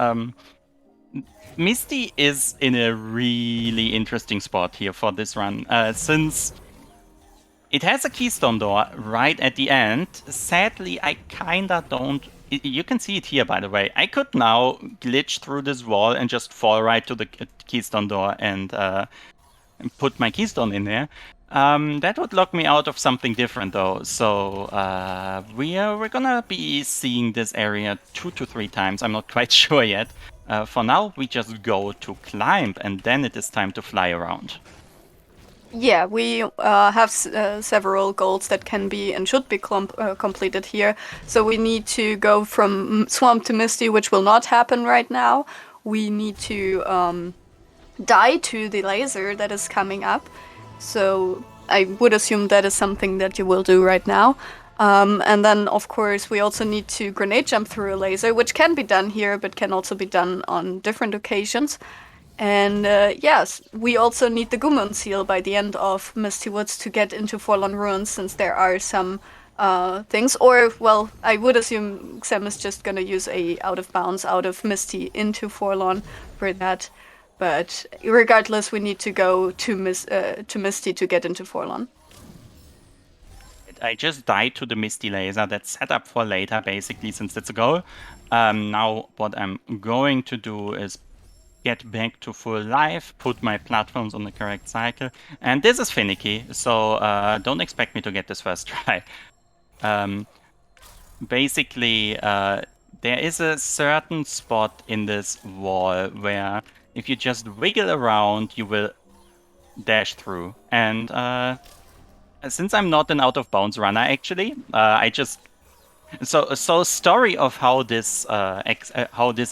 [SPEAKER 2] Misty is in a really interesting spot here for this run, since it has a keystone door right at the end. Sadly, I kinda don't... You can see it here, by the way. I could now glitch through this wall and just fall right to the keystone door and put my keystone in there. That would lock me out of something different, though. So we're gonna be seeing this area 2 to 3 times. I'm not quite sure yet. For now, we just go to climb, and then it is time to fly around.
[SPEAKER 4] Yeah, we have several goals that can be and should be completed here. So we need to go from Swamp to Misty, which will not happen right now. We need to die to the laser that is coming up. So I would assume that is something that you will do right now. And then, of course, we also need to grenade jump through a laser, which can be done here, but can also be done on different occasions. And yes, we also need the Gumon seal by the end of Misty Woods to get into Forlorn Ruins, since there are some things. Or, well, I would assume Xem is just going to use a out of bounds out of Misty into Forlorn for that. But regardless, we need to go to Misty to get into Forlorn.
[SPEAKER 2] I just died to the Misty laser. That's set up for later, basically, since it's a goal. Now, what I'm going to do is get back to full life, put my platforms on the correct cycle. And this is finicky, so don't expect me to get this first try. Basically, there is a certain spot in this wall where if you just wiggle around, you will dash through. And since I'm not an out-of-bounds runner, actually, I just... So story of how this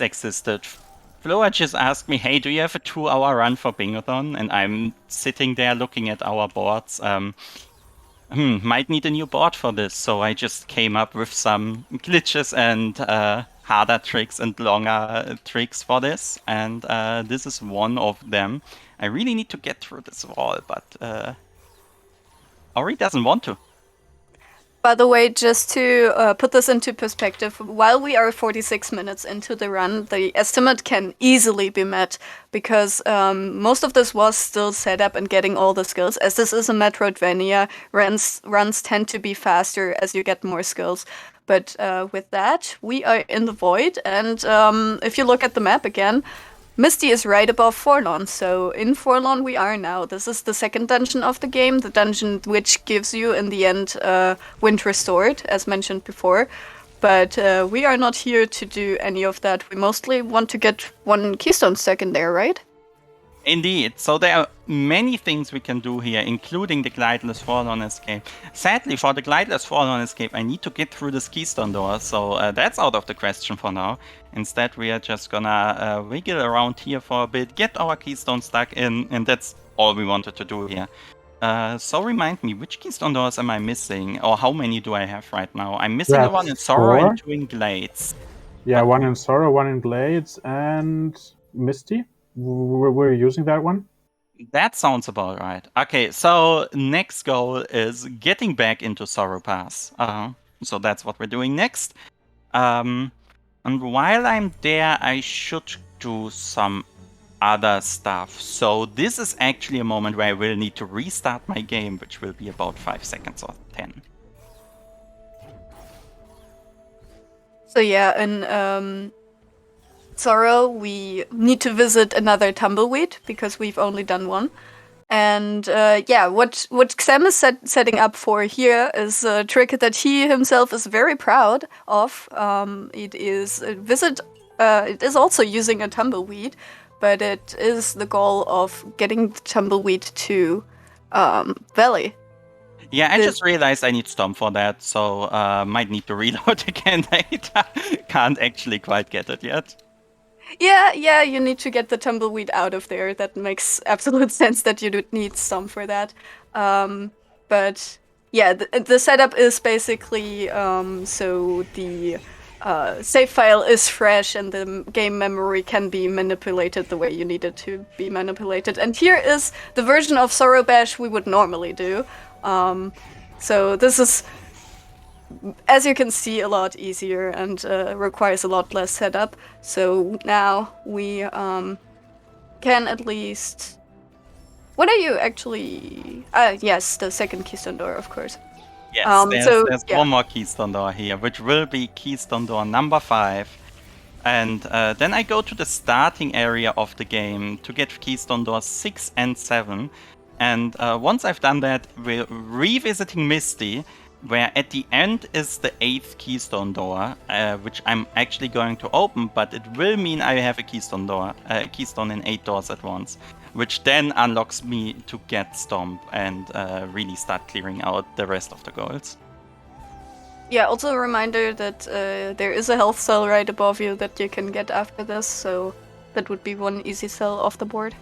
[SPEAKER 2] existed. Floa just asked me, hey, do you have a 2-hour run for Bingothon? And I'm sitting there looking at our boards. Might need a new board for this. So I just came up with some glitches and harder tricks and longer tricks for this. And this is one of them. I really need to get through this wall, but Ori doesn't want to.
[SPEAKER 4] By the way, just to put this into perspective, while we are 46 minutes into the run, the estimate can easily be met because most of this was still set up and getting all the skills. As this is a Metroidvania, runs tend to be faster as you get more skills. But with that, we are in the void, and if you look at the map again, Misty is right above Forlorn, so in Forlorn we are now. This is the second dungeon of the game, the dungeon which gives you, in the end, Wind Restored, as mentioned before. But we are not here to do any of that. We mostly want to get 1 keystone stack in there, right?
[SPEAKER 2] Indeed. So there are many things we can do here, including the glideless Forlorn escape. Sadly, for the glideless Forlorn escape, I need to get through this keystone door, so that's out of the question for now. Instead, we are just gonna wiggle around here for a bit, get our keystone stuck in, and that's all we wanted to do here. So remind me, which keystone doors am I missing, or how many do I have right now? I'm missing the one in Sorrow
[SPEAKER 3] 4.
[SPEAKER 2] and 2 in Glades.
[SPEAKER 3] Yeah, 1 in Sorrow, 1 in Glades, and Misty. Were you using that one?
[SPEAKER 2] That sounds about right. Okay, so next goal is getting back into Sorrow Pass. So that's what we're doing next. And while I'm there, I should do some other stuff. So this is actually a moment where I will need to restart my game, which will be about 5 seconds or 10.
[SPEAKER 4] So yeah, in Sorrow, we need to visit another tumbleweed because we've only done one. And yeah, what Xem is setting up for here is a trick that he himself is very proud of. It is a visit. It is also using a tumbleweed, but it is the goal of getting the tumbleweed to Valley.
[SPEAKER 2] Yeah, I
[SPEAKER 4] The-
[SPEAKER 2] just realized I need Storm for that, so might need to reload again later. Can't actually quite get it yet.
[SPEAKER 4] Yeah, you need to get the tumbleweed out of there. That makes absolute sense that you would need some for that. But yeah, the setup is basically so the save file is fresh and the game memory can be manipulated the way you need it to be manipulated. And here is the version of Sorrow Bash we would normally do. So this is, as you can see, a lot easier and requires a lot less setup. So now we can at least... What are you actually... yes, the second keystone door, of course.
[SPEAKER 2] Yes, there's
[SPEAKER 4] yeah.
[SPEAKER 2] one more keystone door here, which will be keystone door number 5. And then I go to the starting area of the game to get keystone doors 6 and 7. And once I've done that, we're revisiting Misty, where at the end is the 8th keystone door, which I'm actually going to open, but it will mean I have a keystone in 8 doors at once, which then unlocks me to get Stomp and really start clearing out the rest of the goals.
[SPEAKER 4] Yeah, also a reminder that there is a health cell right above you that you can get after this, so that would be one easy cell off the board.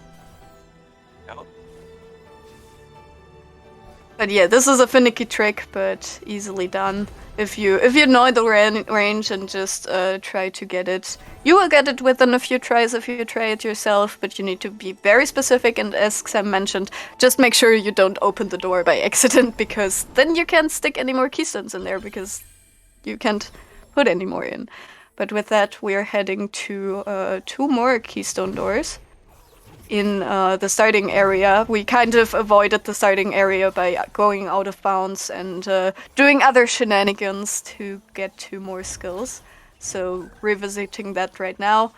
[SPEAKER 4] But yeah, this is a finicky trick, but easily done. If you know the range and just try to get it, you will get it within a few tries if you try it yourself, but you need to be very specific, and as Xem mentioned, just make sure you don't open the door by accident, because then you can't stick any more keystones in there, because you can't put any more in. But with that, we are heading to 2 more keystone doors. In the starting area, we kind of avoided the starting area by going out of bounds and doing other shenanigans to get 2 more skills. So revisiting that right now,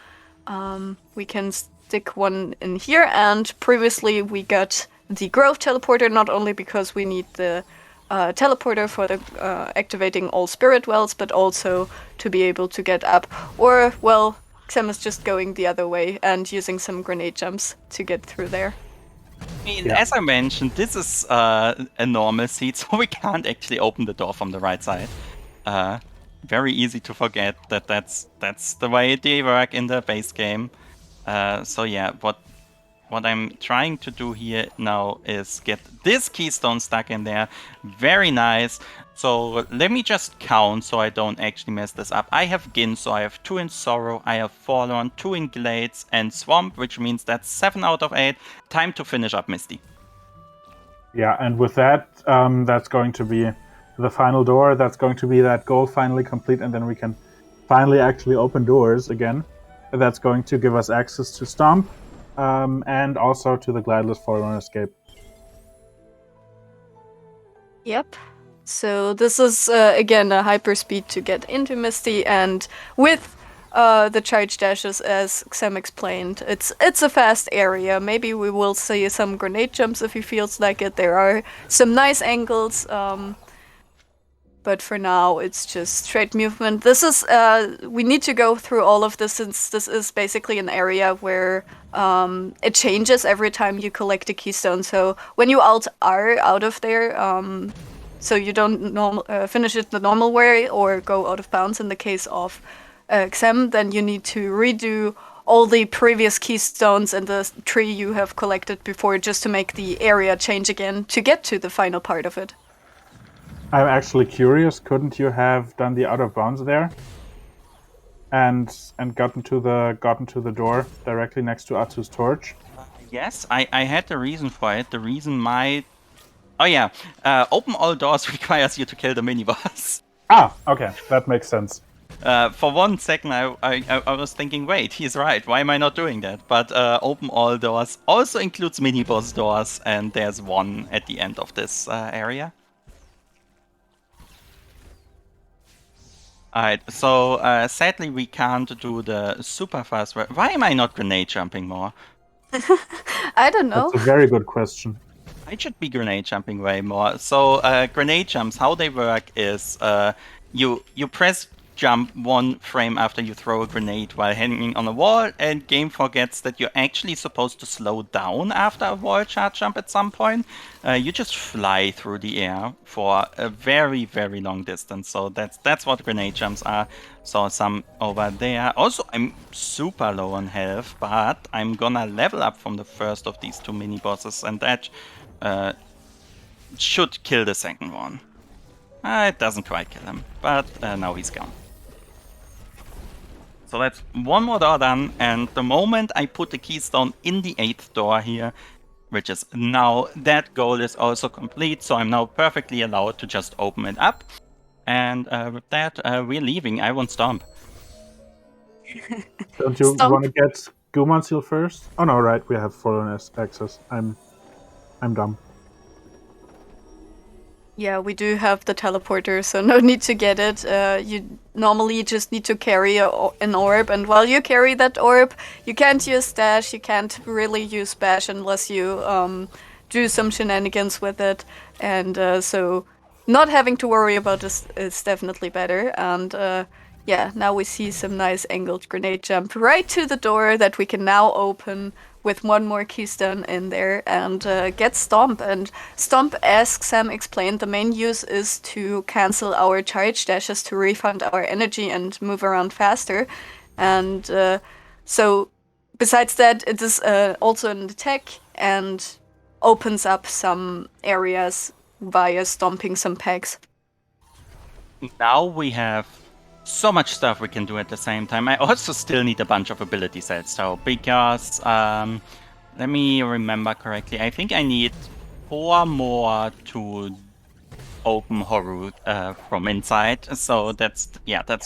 [SPEAKER 4] we can stick one in here. And previously we got the growth teleporter, not only because we need the teleporter for the activating all spirit wells, but also to be able to get up, or well, Xem is just going the other way and using some grenade jumps to get through there.
[SPEAKER 2] I mean, as I mentioned, this is a normal seat, so we can't actually open the door from the right side. Very easy to forget that that's the way they work in the base game. So yeah, what I'm trying to do here now is get this keystone stuck in there. Very nice. So let me just count so I don't actually mess this up. I have Gin, so I have 2 in Sorrow, I have Forlorn, 2 in Glades, and Swamp, which means that's 7 out of 8. Time to finish up Misty.
[SPEAKER 3] Yeah, and with that, that's going to be the final door. That's going to be that goal finally complete, and then we can finally actually open doors again. That's going to give us access to Stomp, and also to the Glideless Forerunner Escape.
[SPEAKER 4] Yep. So this is, again, a hyperspeed to get into Misty, and with the charge dashes, as Xem explained, it's a fast area. Maybe we will see some grenade jumps if he feels like it. There are some nice angles, but for now it's just straight movement. This is, we need to go through all of this since this is basically an area where it changes every time you collect a keystone. So when you Alt R out of there, so you don't finish it the normal way or go out of bounds in the case of Xem, then you need to redo all the previous keystones in the tree you have collected before, just to make the area change again to get to the final part of it.
[SPEAKER 3] I'm actually curious, couldn't you have done the out of bounds there? And gotten to the door directly next to Atsu's torch?
[SPEAKER 2] Yes, I had the reason for it. The reason might... Oh yeah, open all doors requires you to kill the mini-boss.
[SPEAKER 3] Ah, okay, that makes sense.
[SPEAKER 2] For 1 second, I was thinking, wait, he's right. Why am I not doing that? But open all doors also includes mini boss doors, and there's one at the end of this area. Alright, so sadly we can't do the super fast. Why am I not grenade jumping more?
[SPEAKER 4] I don't know.
[SPEAKER 3] That's a very good question.
[SPEAKER 2] I should be grenade jumping way more. So grenade jumps, how they work is you press jump 1 frame after you throw a grenade while hanging on a wall, and game forgets that you're actually supposed to slow down after a wall charge jump at some point. You just fly through the air for a very, very long distance. So that's what grenade jumps are. So some over there. Also, I'm super low on health, but I'm gonna level up from the first of these 2 mini bosses, and that should kill the second one. It doesn't quite kill him, but now he's gone. So that's 1 more door done, and the moment I put the keystone in the 8th door here, which is now, that goal is also complete, so I'm now perfectly allowed to just open it up. And with that, we're leaving. I won't stomp.
[SPEAKER 3] Don't you
[SPEAKER 4] Stomp.
[SPEAKER 3] want to get Guman Seal first? Oh no, right, we have fallen access. I'm dumb.
[SPEAKER 4] Yeah, we do have the teleporter, so no need to get it. You normally just need to carry an orb, and while you carry that orb, you can't use dash, you can't really use bash unless you do some shenanigans with it. And so not having to worry about this is definitely better. And yeah, now we see some nice angled grenade jump right to the door that we can now open with 1 more keystone in there and get Stomp. And Stomp, as Sam explained, the main use is to cancel our charge dashes to refund our energy and move around faster. And so besides that, it is also an attack and opens up some areas via stomping some pegs.
[SPEAKER 2] Now we have so much stuff we can do at the same time. I also still need a bunch of ability sets though, because let me remember correctly. I think I need 4 more to open Horu from inside. So that's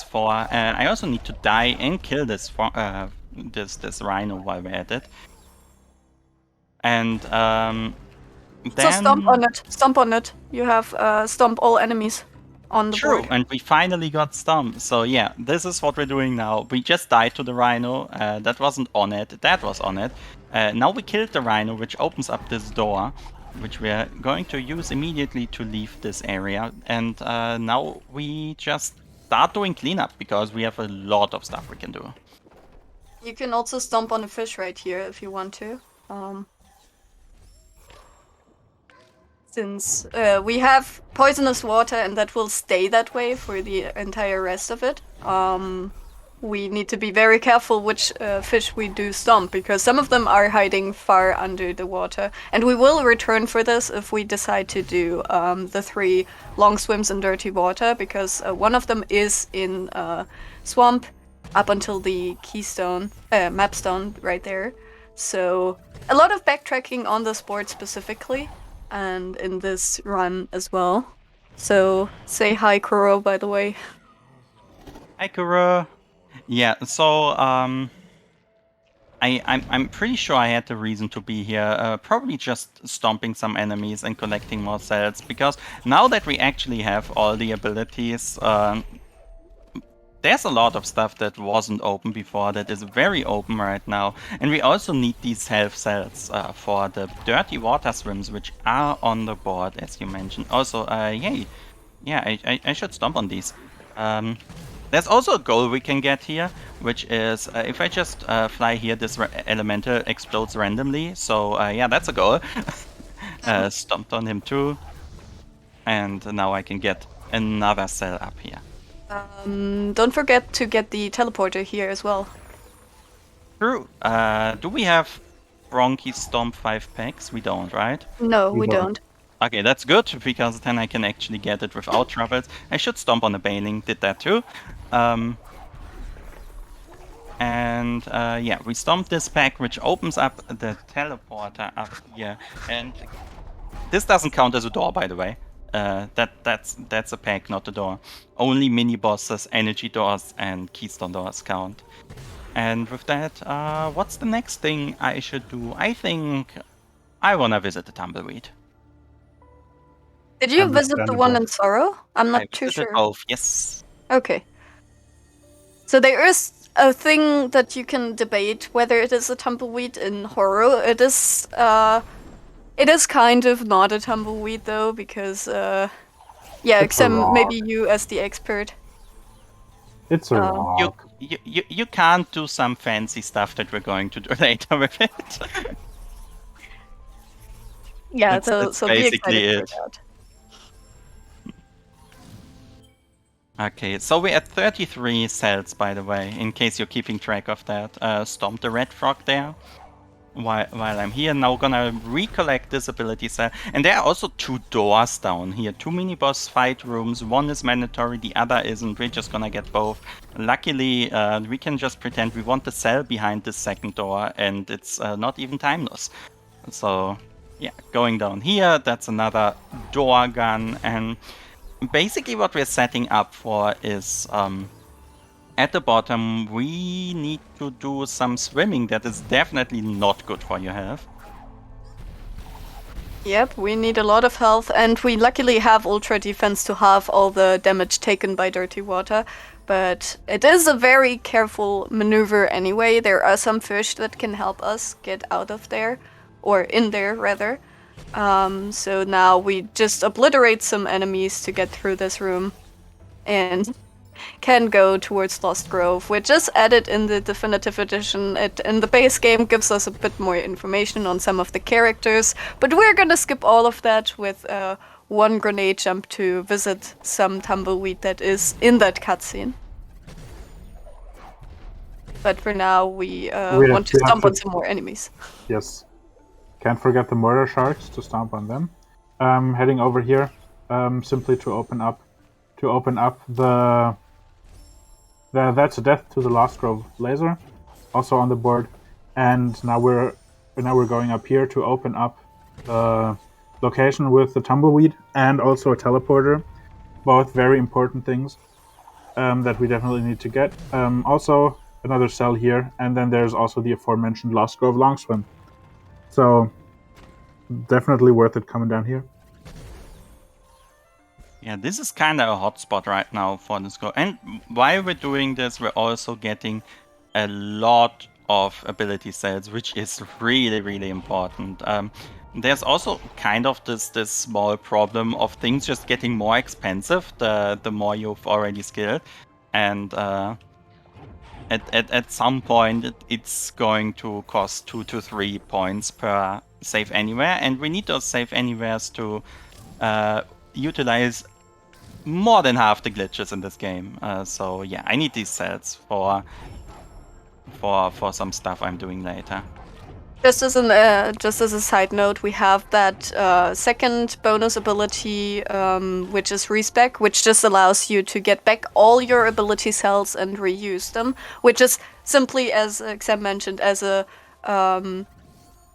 [SPEAKER 2] 4. And I also need to die and kill this this rhino while we're at it. And then
[SPEAKER 4] So stomp on it. Stomp on it. You have stomp all enemies on the
[SPEAKER 2] True,
[SPEAKER 4] board.
[SPEAKER 2] and we finally got Stomp. So yeah, this is what we're doing now. We just died to the rhino. That wasn't on it. That was on it. Now we killed the rhino, which opens up this door, which we are going to use immediately to leave this area. And now we just start doing cleanup, because we have a lot of stuff we can do.
[SPEAKER 4] You can also stomp on a fish right here if you want to. Since we have poisonous water and that will stay that way for the entire rest of it, we need to be very careful which fish we do stomp, because some of them are hiding far under the water. And we will return for this if we decide to do the 3 long swims in dirty water, because one of them is in swamp up until the keystone, mapstone right there. So a lot of backtracking on this board specifically, and in this run as well. So say hi, Kuro, by the way.
[SPEAKER 2] Hi, Kuro. Yeah, so I'm pretty sure I had the reason to be here. Probably just stomping some enemies and collecting more cells, because now that we actually have all the abilities, there's a lot of stuff that wasn't open before that is very open right now. And we also need these health cells for the dirty water swims, which are on the board, as you mentioned. Also, yay. Yeah, I should stomp on these. There's also a goal we can get here, which is if I just fly here, this elemental explodes randomly. So yeah, that's a goal. Stomped on him too. And now I can get another cell up here.
[SPEAKER 4] Don't forget to get the teleporter here as well.
[SPEAKER 2] True. Do we have Bronchi Stomp 5 packs? We don't, right?
[SPEAKER 4] No, we
[SPEAKER 3] We don't.
[SPEAKER 4] don't.
[SPEAKER 2] Okay, that's good, because then I can actually get it without troubles. I should stomp on the Bailing, did that too. And yeah, we stomp this pack, which opens up the teleporter up here. And this doesn't count as a door, by the way. That's a pack, not a door. Only mini bosses, energy doors, and keystone doors count. And with that, what's the next thing I should do? I think I wanna visit the tumbleweed.
[SPEAKER 4] Did you visit the one in Sorrow? I'm not
[SPEAKER 2] I
[SPEAKER 4] too
[SPEAKER 2] visited
[SPEAKER 4] sure.
[SPEAKER 2] both, yes.
[SPEAKER 4] Okay. So there is a thing that you can debate whether it is a tumbleweed in Horror. It is kind of not a tumbleweed though, because yeah,
[SPEAKER 3] It's a
[SPEAKER 4] Xem, maybe
[SPEAKER 3] rock.
[SPEAKER 4] you as the expert.
[SPEAKER 3] It's a
[SPEAKER 2] You,
[SPEAKER 3] rock.
[SPEAKER 2] you can't do some fancy stuff that we're going to do later with it.
[SPEAKER 4] Yeah,
[SPEAKER 2] That's
[SPEAKER 4] so be
[SPEAKER 2] basically
[SPEAKER 4] excited
[SPEAKER 2] it.
[SPEAKER 4] for that.
[SPEAKER 2] Okay, so we're at 33 cells, by the way, in case you're keeping track of that. Stomp the red frog there. While I'm here, now gonna recollect this ability cell. And there are also 2 doors down here. 2 mini-boss fight rooms. One is mandatory, the other isn't. We're just gonna get both. Luckily, we can just pretend we want the cell behind this second door, and it's not even timeless. So, yeah, going down here, that's another door gun. And basically what we're setting up for is... at the bottom, we need to do some swimming that is definitely not good for your health.
[SPEAKER 4] Yep, we need a lot of health, and we luckily have Ultra Defense to halve all the damage taken by dirty water. But it is a very careful maneuver anyway. There are some fish that can help us get out of there, or in there rather. So now we just obliterate some enemies to get through this room, and can go towards Lost Grove, which is added in the definitive edition. It in the base game gives us a bit more information on some of the characters, but we're gonna skip all of that with one grenade jump to visit some tumbleweed that is in that cutscene. But for now, we want to stomp on some more enemies.
[SPEAKER 3] Yes. Can't forget the murder sharks to stomp on them. Heading over here, simply to open up the that's a death to the Lost Grove laser, also on the board. And now we're going up here to open up the location with the tumbleweed and also a teleporter. Both very important things that we definitely need to get. Also another cell here, and then there's also the aforementioned Lost Grove long swim. So definitely worth it coming down here.
[SPEAKER 2] Yeah, this is kind of a hotspot right now for this go. And while we're doing this, we're also getting a lot of ability cells, which is really, really important. There's also kind of this small problem of things just getting more expensive the more you've already skilled. And at some point, it's going to cost 2 to 3 points per save anywhere. And we need those save anywheres to utilize more than half the glitches in this game. So yeah, I need these cells for some stuff I'm doing later.
[SPEAKER 4] Just as a side note, we have that second bonus ability, which is respec, which just allows you to get back all your ability cells and reuse them, which is simply, as Xem mentioned, as a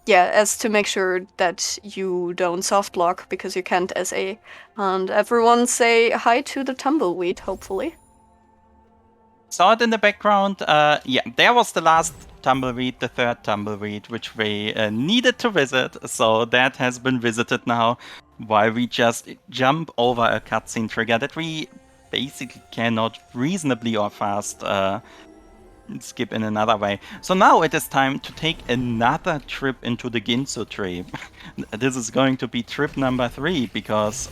[SPEAKER 4] as to make sure that you don't soft lock because you can't SA. And everyone say hi to the tumbleweed, hopefully.
[SPEAKER 2] Saw it in the background. Yeah, there was the last tumbleweed, the third tumbleweed, which we needed to visit. So that has been visited now, while we just jump over a cutscene trigger that we basically cannot reasonably or fast skip in another way. So now it is time to take another trip into the Ginsu tree. This is going to be trip number 3 because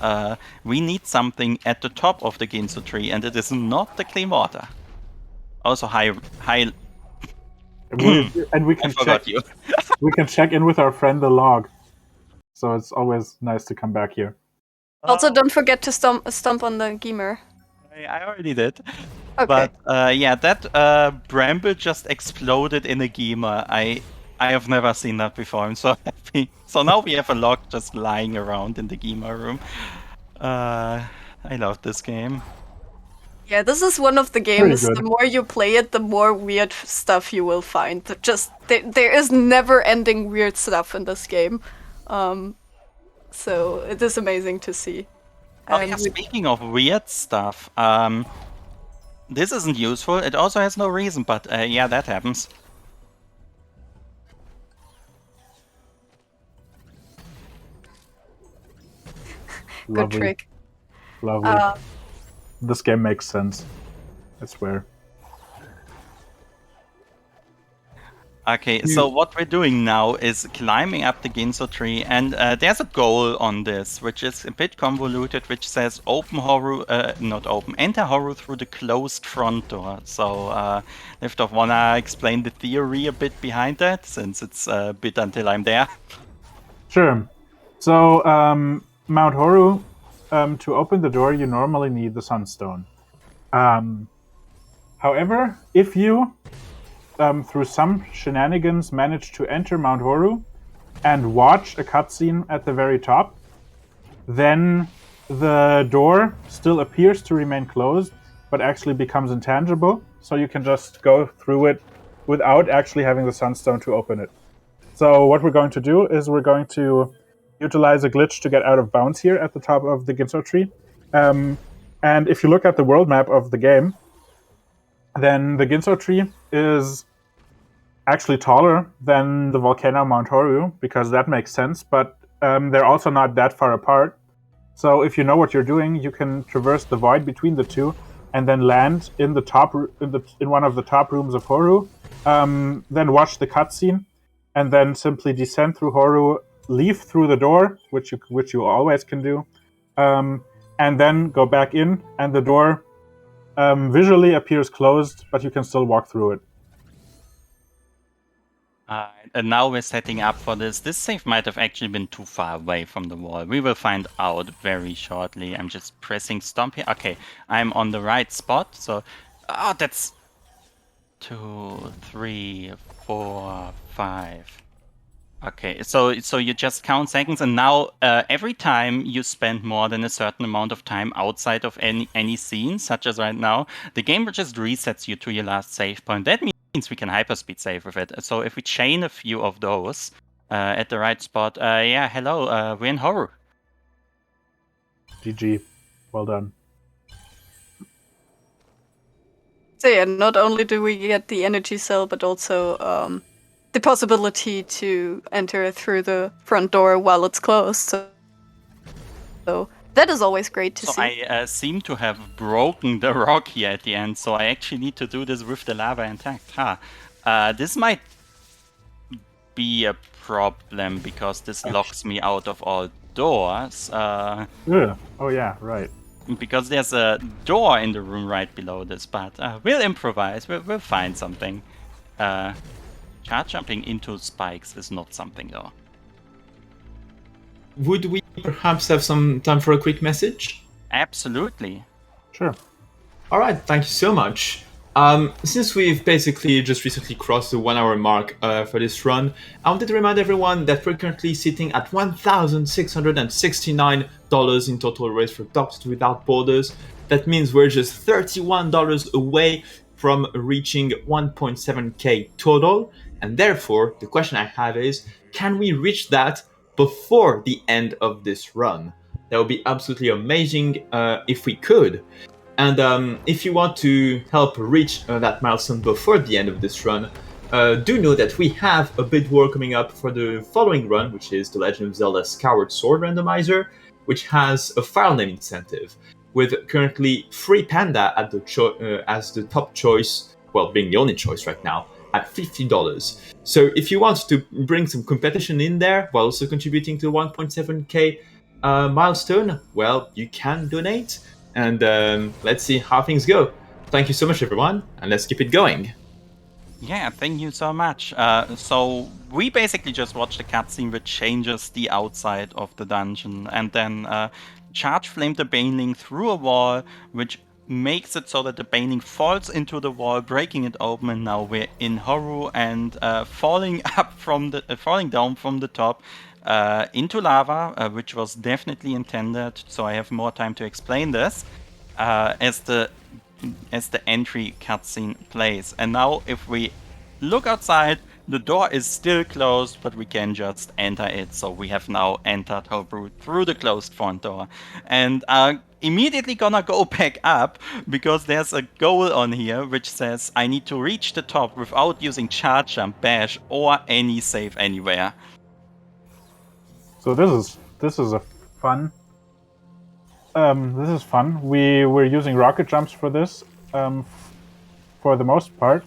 [SPEAKER 2] we need something at the top of the Ginsu tree, and it is not the clean water. Also, high.
[SPEAKER 3] And we can check. We can check in with our friend the log. So it's always nice to come back here.
[SPEAKER 4] Also, don't forget to stomp on the Geimer.
[SPEAKER 2] I already did.
[SPEAKER 4] Okay.
[SPEAKER 2] But yeah, that bramble just exploded in a Gema. I have never seen that before. I'm so happy. So now we have a log just lying around in the Gema room. I love this game.
[SPEAKER 4] Yeah, this is one of the games, the more you play it, the more weird stuff you will find. Just there is never-ending weird stuff in this game. So it is amazing to see.
[SPEAKER 2] Oh yeah, speaking of weird stuff, this isn't useful. It also has no reason, but yeah, that happens.
[SPEAKER 4] Good
[SPEAKER 3] Lovely.
[SPEAKER 4] trick.
[SPEAKER 3] Lovely. This game makes sense. I swear.
[SPEAKER 2] Okay, so what we're doing now is climbing up the Ginso tree, and there's a goal on this, which is a bit convoluted, which says open Horu, not open, enter Horu through the closed front door. So, Liftoff, wanna explain the theory a bit behind that, since it's a bit until I'm there?
[SPEAKER 3] Sure. So, Mount Horu, to open the door, you normally need the Sunstone. However, if you, through some shenanigans, manage to enter Mount Horu and watch a cutscene at the very top, then the door still appears to remain closed, but actually becomes intangible, so you can just go through it without actually having the Sunstone to open it. So what we're going to do is we're going to utilize a glitch to get out of bounds here at the top of the Ginso tree. And if you look at the world map of the game, then the Ginso tree is actually taller than the volcano Mount Horu, because that makes sense, but they're also not that far apart. So if you know what you're doing, you can traverse the void between the two and then land in the top in one of the top rooms of Horu, then watch the cutscene, and then simply descend through Horu, leave through the door, which you always can do, and then go back in, and the door visually appears closed, but you can still walk through it.
[SPEAKER 2] And now we're setting up for this. This save might have actually been too far away from the wall. We will find out very shortly. I'm just pressing stomp here. Okay, I'm on the right spot. So, oh, that's 2, 3, 4, 5. Okay, so you just count seconds, and now every time you spend more than a certain amount of time outside of any scene, such as right now, the game just resets you to your last save point. That means we can hyperspeed save with it. So if we chain a few of those at the right spot, yeah, hello, we're in Horu.
[SPEAKER 3] GG. Well done.
[SPEAKER 4] So yeah, not only do we get the energy cell, but also the possibility to enter through the front door while it's closed. So that is always great to see.
[SPEAKER 2] I seem to have broken the rock here at the end, so I actually need to do this with the lava intact. This might be a problem because this locks me out of all doors.
[SPEAKER 3] Yeah. Oh yeah, right.
[SPEAKER 2] Because there's a door in the room right below this, but we'll improvise. We'll find something. Charge jumping into spikes is not something, though.
[SPEAKER 6] Would we perhaps have some time for a quick message?
[SPEAKER 2] Absolutely.
[SPEAKER 3] Sure.
[SPEAKER 6] All right, thank you so much. Since we've basically just recently crossed the 1 hour mark for this run, I wanted to remind everyone that we're currently sitting at $1,669 in total raise for Doctors Without Borders. That means we're just $31 away from reaching 1.7k total, and therefore the question I have is, can we reach that before the end of this run? That would be absolutely amazing if we could. And if you want to help reach that milestone before the end of this run, do know that we have a bid war coming up for the following run, which is the Legend of Zelda Skyward Sword Randomizer, which has a file name incentive, with currently Free Panda at as the top choice, well, being the only choice right now, at $50. So if you want to bring some competition in there while also contributing to the 1.7k milestone, well, you can donate, and let's see how things go. Thank you so much, everyone, and let's keep it going.
[SPEAKER 2] Yeah, thank you so much. So we basically just watched a cutscene which changes the outside of the dungeon, and then charge flame the baneling through a wall, which makes it so that the baneling falls into the wall, breaking it open, and now we're in Horu and falling down from the top into lava, which was definitely intended. So I have more time to explain this as the entry cutscene plays. And now if we look outside, The door is still closed, but we can just enter it. So we have now entered Hobru through the closed front door. And are immediately gonna go back up because there's a goal on here which says I need to reach the top without using charge jump, bash, or any save anywhere.
[SPEAKER 3] So this is a fun. This is fun. We're using rocket jumps for this, for the most part,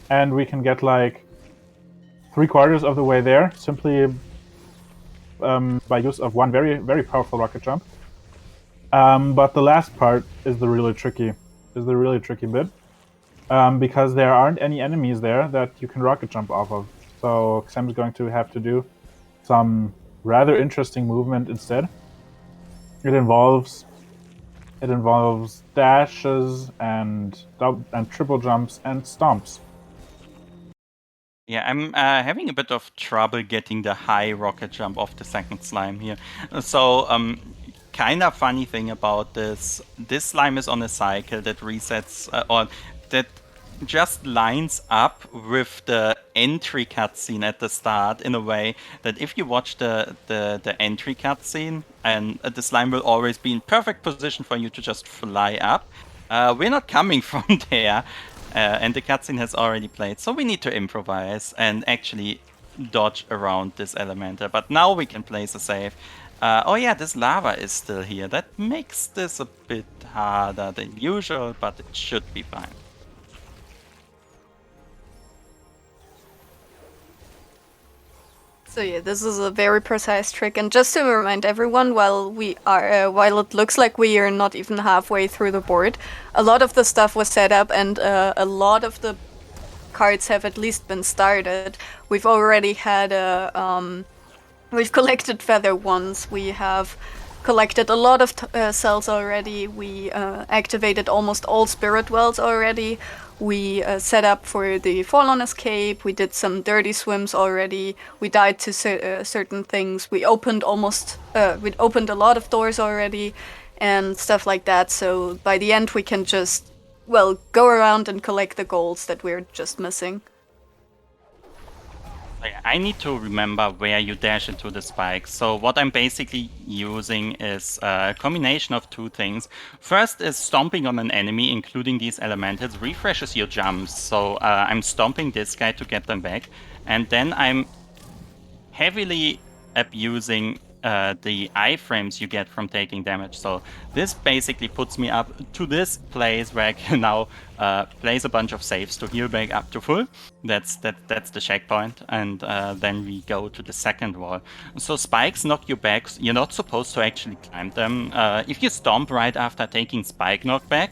[SPEAKER 3] and we can get like 3/4 of the way there simply by use of one very very powerful rocket jump. But the last part is the really tricky bit, because there aren't any enemies there that you can rocket jump off of. So Xem is going to have to do some rather interesting movement instead. It involves dashes and triple jumps and stomps.
[SPEAKER 2] Yeah, I'm having a bit of trouble getting the high rocket jump off the second slime here. So, kind of funny thing about this slime is on a cycle that resets, or that just lines up with the entry cutscene at the start in a way that if you watch the entry cutscene, and the slime will always be in perfect position for you to just fly up. We're not coming from there. And the cutscene has already played, so we need to improvise and actually dodge around this elemental. But now we can place a save. Oh yeah, this lava is still here. That makes this a bit harder than usual, but it should be fine.
[SPEAKER 4] So yeah, this is a very precise trick, and just to remind everyone, while it looks like we are not even halfway through the board, a lot of the stuff was set up, and a lot of the cards have at least been started. We've already had we've collected feather ones. We have collected a lot of cells already. We activated almost all spirit wells already. We set up for the Fallen Escape. We did some dirty swims already. We died to certain things. We opened a lot of doors already and stuff like that. So by the end, we can just, go around and collect the golds that we're just missing.
[SPEAKER 2] I need to remember where you dash into the spikes. So what I'm basically using is a combination of two things. First is stomping on an enemy, including these elementals, refreshes your jumps. So I'm stomping this guy to get them back. And then I'm heavily abusing the iframes you get from taking damage. So this basically puts me up to this place where I can now place a bunch of saves to heal back up to full. That's the checkpoint, and then we go to the second wall. So spikes knock you back. You're not supposed to actually climb them. If you stomp right after taking spike knockback,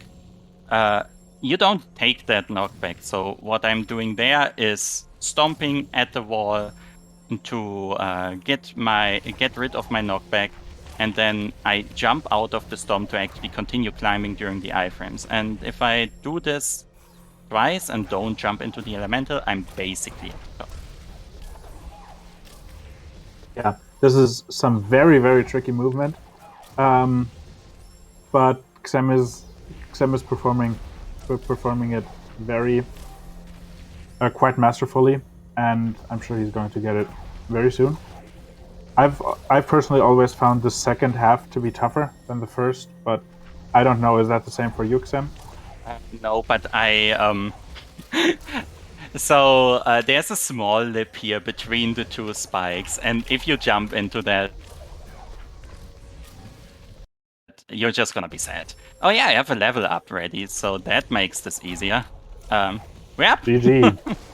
[SPEAKER 2] you don't take that knockback. So what I'm doing there is stomping at the wall to get rid of my knockback, and then I jump out of the storm to actually continue climbing during the iframes. And if I do this twice and don't jump into the elemental, I'm basically at the top.
[SPEAKER 3] Yeah, this is some very very tricky movement, but Xem is performing it very quite masterfully, and I'm sure he's going to get it very soon. I've personally always found the second half to be tougher than the first, but I don't know. Is that the same for you, Xem?
[SPEAKER 2] No, but I so there's a small lip here between the two spikes, and if you jump into that, you're just gonna be sad. Oh yeah, I have a level up ready, so that makes this easier. Yep.
[SPEAKER 3] GG.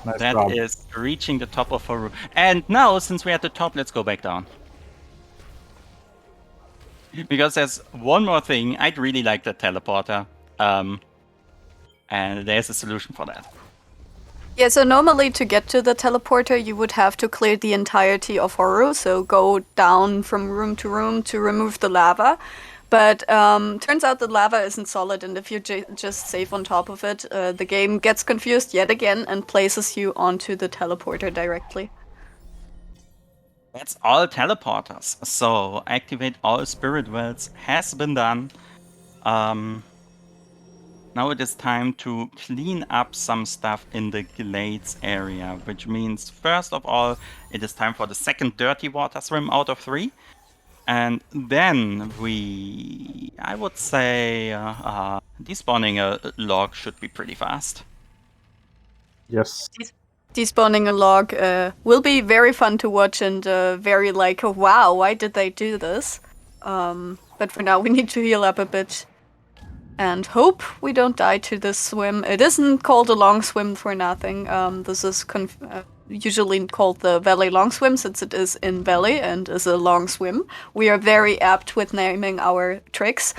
[SPEAKER 3] Nice
[SPEAKER 2] That
[SPEAKER 3] job.
[SPEAKER 2] is reaching the top of our room. And now, since we're at the top, let's go back down. Because there's one more thing. I'd really like the teleporter. And there's a solution for that.
[SPEAKER 4] Yeah, so normally to get to the teleporter, you would have to clear the entirety of Horu, so go down from room to remove the lava. But turns out the lava isn't solid, and if you just save on top of it, the game gets confused yet again and places you onto the teleporter directly.
[SPEAKER 2] That's all teleporters. So activate all spirit wells has been done. Now it is time to clean up some stuff in the glades area, which means, first of all, it is time for the second dirty water swim out of 3. And then I would say, despawning a log should be pretty fast.
[SPEAKER 3] Yes.
[SPEAKER 4] Despawning a log will be very fun to watch and very like, oh, wow, why did they do this? But for now, we need to heal up a bit and hope we don't die to this swim. It isn't called a long swim for nothing. This is usually called the valley long swim since it is in valley and is a long swim. We are very apt with naming our tricks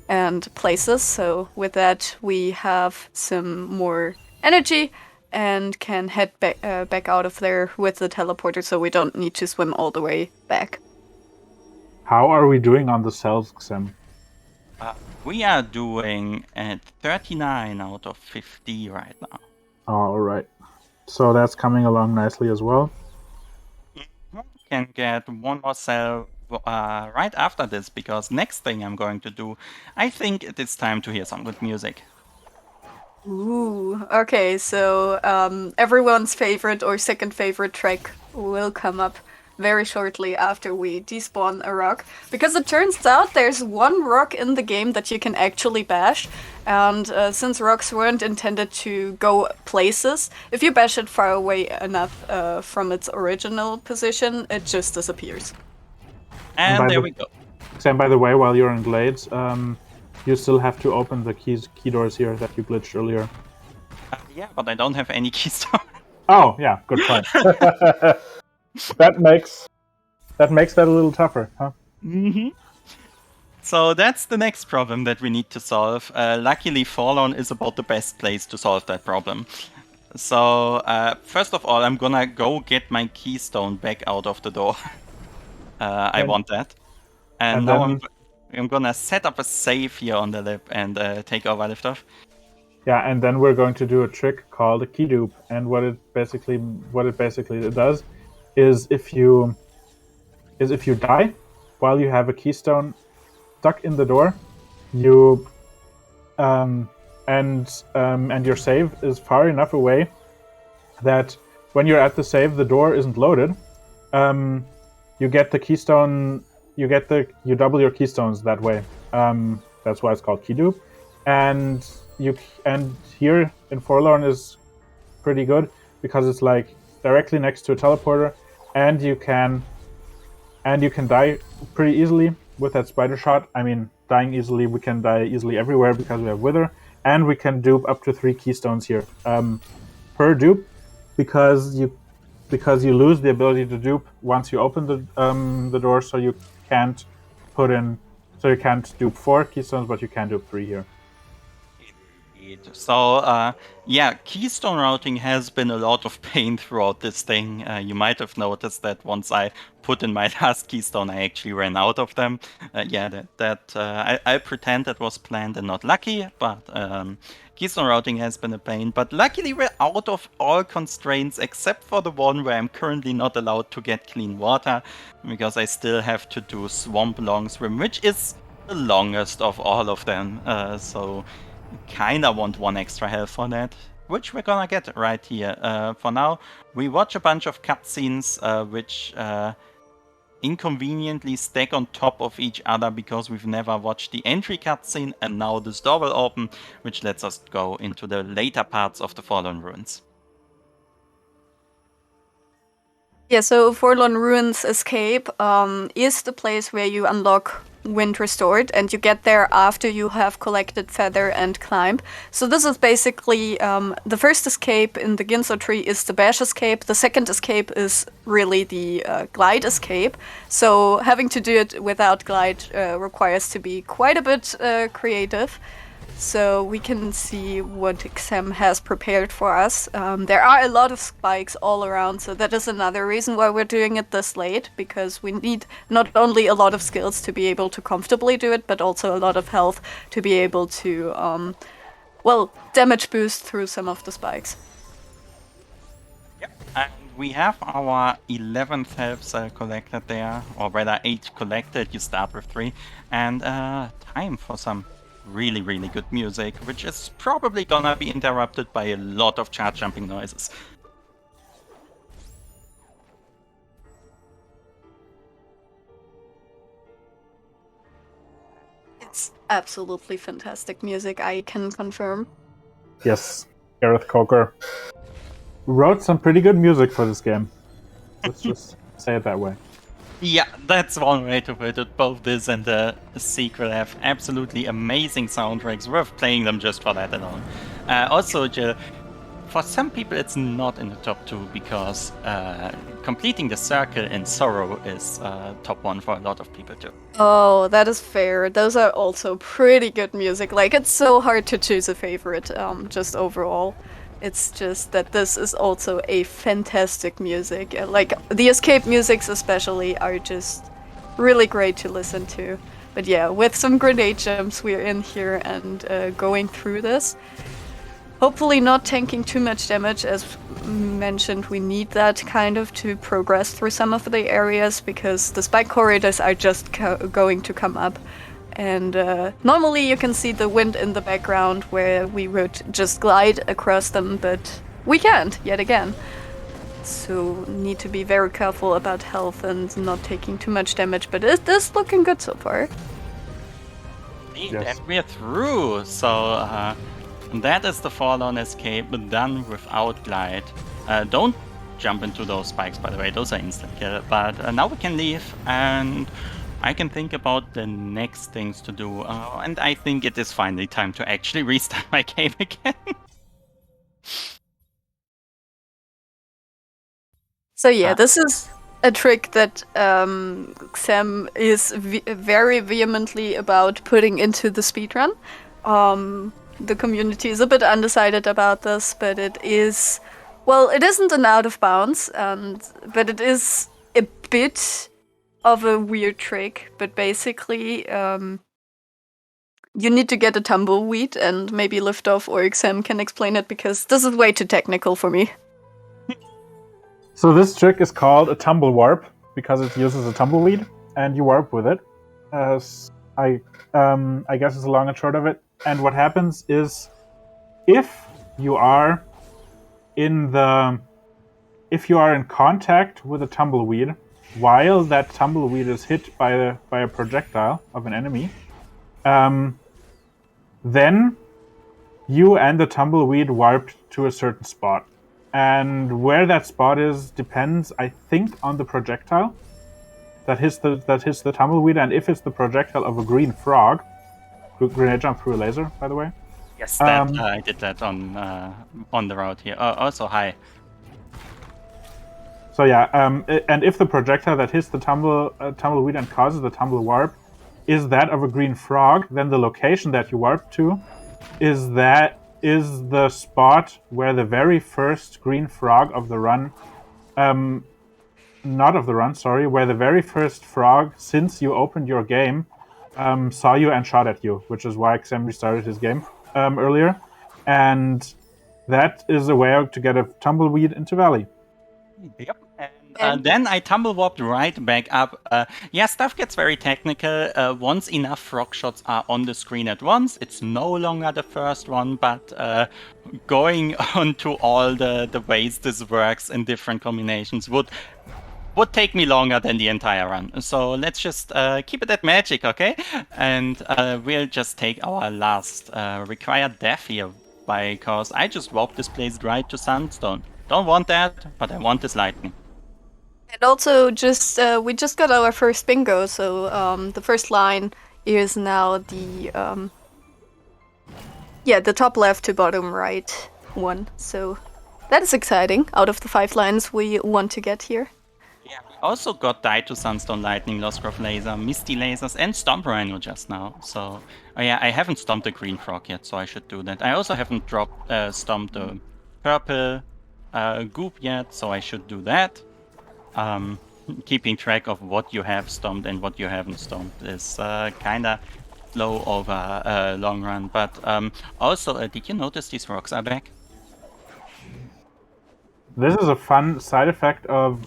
[SPEAKER 4] and places, so with that we have some more energy and can head back out of there with the teleporter, so we don't need to swim all the way back.
[SPEAKER 3] How are we doing on the cells, Xem?
[SPEAKER 2] We are doing at 39 out of 50 right now.
[SPEAKER 3] All right. So that's coming along nicely as well.
[SPEAKER 2] Can get one more cell right after this, because next thing I'm going to do, I think it is time to hear some good music.
[SPEAKER 4] Ooh, okay, so everyone's favorite or second favorite track will come up very shortly after we despawn a rock, because it turns out there's one rock in the game that you can actually bash, and since rocks weren't intended to go places, if you bash it far away enough from its original position, it just disappears.
[SPEAKER 2] And there we go.
[SPEAKER 3] Xem, by the way, while you're in Glades, you still have to open the key doors here that you glitched earlier.
[SPEAKER 2] Yeah, but I don't have any keystone.
[SPEAKER 3] Oh, yeah, good point. That makes that a little tougher, huh?
[SPEAKER 2] Mm-hmm. So that's the next problem that we need to solve. Luckily, Forlorn is about the best place to solve that problem. So first of all, I'm gonna go get my keystone back out of the door. I want that. And now
[SPEAKER 3] then,
[SPEAKER 2] I'm gonna set up a save here on the lip and take over liftoff.
[SPEAKER 3] Yeah, and then we're going to do a trick called a key dupe. And what it basically does is if you die while you have a keystone stuck in the door, you and your save is far enough away that when you're at the save, the door isn't loaded. You get the keystone. You double your keystones that way. That's why it's called key dupe. And here in Forlorn is pretty good because it's like directly next to a teleporter, and you can die pretty easily with that spider shot. I mean, dying easily, we can die easily everywhere because we have Wither, and we can dupe up to 3 keystones here per dupe, because you lose the ability to dupe once you open the door, so you can't dupe 4 keystones, but you can dupe 3 here.
[SPEAKER 2] So, keystone routing has been a lot of pain throughout this thing. You might have noticed that once I put in my last keystone, I actually ran out of them. I pretend that was planned and not lucky, but keystone routing has been a pain. But luckily, we're out of all constraints except for the one where I'm currently not allowed to get clean water, because I still have to do Swamp Long Swim, which is the longest of all of them. So kinda want 1 extra health for that, which we're gonna get right here. For now, we watch a bunch of cutscenes which inconveniently stack on top of each other because we've never watched the entry cutscene, and now this door will open, which lets us go into the later parts of the Forlorn Ruins.
[SPEAKER 4] Yeah, so Forlorn Ruins Escape is the place where you unlock Wind Restored, and you get there after you have collected Feather and Climb. So this is basically the first escape in the Ginso tree is the Bash escape. The second escape is really the Glide escape. So having to do it without Glide requires to be quite a bit creative. So we can see what Xem has prepared for us. There are a lot of spikes all around, so that is another reason why we're doing it this late, because we need not only a lot of skills to be able to comfortably do it, but also a lot of health to be able to, damage boost through some of the spikes.
[SPEAKER 2] Yep, and we have our 11th health collected there, or rather 8 collected, you start with 3, and time for some really, really good music, which is probably gonna be interrupted by a lot of chart jumping noises.
[SPEAKER 4] It's absolutely fantastic music, I can confirm.
[SPEAKER 3] Yes, Gareth Coker wrote some pretty good music for this game. Let's just say it that way.
[SPEAKER 2] Yeah, that's one way to put it. Both this and the sequel have absolutely amazing soundtracks, worth playing them just for that alone. Also, Jill, for some people it's not in the top 2 because completing the circle in Sorrow is top 1 for a lot of people too.
[SPEAKER 4] Oh, that is fair. Those are also pretty good music. Like, it's so hard to choose a favorite, just overall. It's just that this is also a fantastic music. Like, the escape musics especially are just really great to listen to. But yeah, with some grenade jumps, we're in here and going through this. Hopefully not tanking too much damage. As mentioned, we need that kind of to progress through some of the areas because the spike corridors are just going to come up. And normally you can see the wind in the background where we would just glide across them, but we can't, yet again. So need to be very careful about health and not taking too much damage, but it is looking good so far.
[SPEAKER 2] Yes. And we're through, so that is the Forlorn Escape done without glide. Don't jump into those spikes, by the way, those are instant kill, but now we can leave and I can think about the next things to do, and I think it is finally time to actually restart my game again.
[SPEAKER 4] So yeah, this is a trick that Xem is very vehemently about putting into the speedrun. The community is a bit undecided about this, but it is... Well, it isn't an out of bounds, but it is a bit of a weird trick, but basically you need to get a tumbleweed and maybe lift off, or Xem can explain it because this is way too technical for me.
[SPEAKER 3] So this trick is called a tumble warp because it uses a tumbleweed and you warp with it. I guess is the long and short of it. And what happens is if you are in contact with a tumbleweed while that tumbleweed is hit by a projectile of an enemy, then you and the tumbleweed warp to a certain spot. And where that spot is depends, I think, on the projectile that hits the tumbleweed. And if it's the projectile of a green frog, grenade jump through a laser, by the way.
[SPEAKER 2] Yes, I did that on the route here. Also, hi.
[SPEAKER 3] So yeah, and if the projectile that hits the tumbleweed and causes the tumble warp is that of a green frog, then the location that you warp to is the spot where the very first green frog of the run, where the very first frog since you opened your game saw you and shot at you, which is why Xem restarted his game earlier, and that is a way to get a tumbleweed into Valley.
[SPEAKER 2] Yep. And then I tumble warped right back up. Yeah, stuff gets very technical. Once enough frog shots are on the screen at once, it's no longer the first one, but going on to all the ways this works in different combinations would take me longer than the entire run. So let's just keep it at magic, okay? And we'll just take our last required death here, because I just warped this place right to Sandstone. Don't want that, but I want this lightning.
[SPEAKER 4] And also, we just got our first bingo, so the first line is now the top left to bottom right one. So that is exciting. Out of the 5 lines we want to get here.
[SPEAKER 2] Yeah, we also got Die to Sunstone Lightning, Lost Grove Laser, Misty Lasers, and Stomp Rhino just now. So, yeah, I haven't stomped a green frog yet, so I should do that. I also haven't stomped a purple goop yet, so I should do that. Keeping track of what you have stomped and what you haven't stomped is kinda slow over a long run. But also, did you notice these rocks are back?
[SPEAKER 3] This is a fun side effect of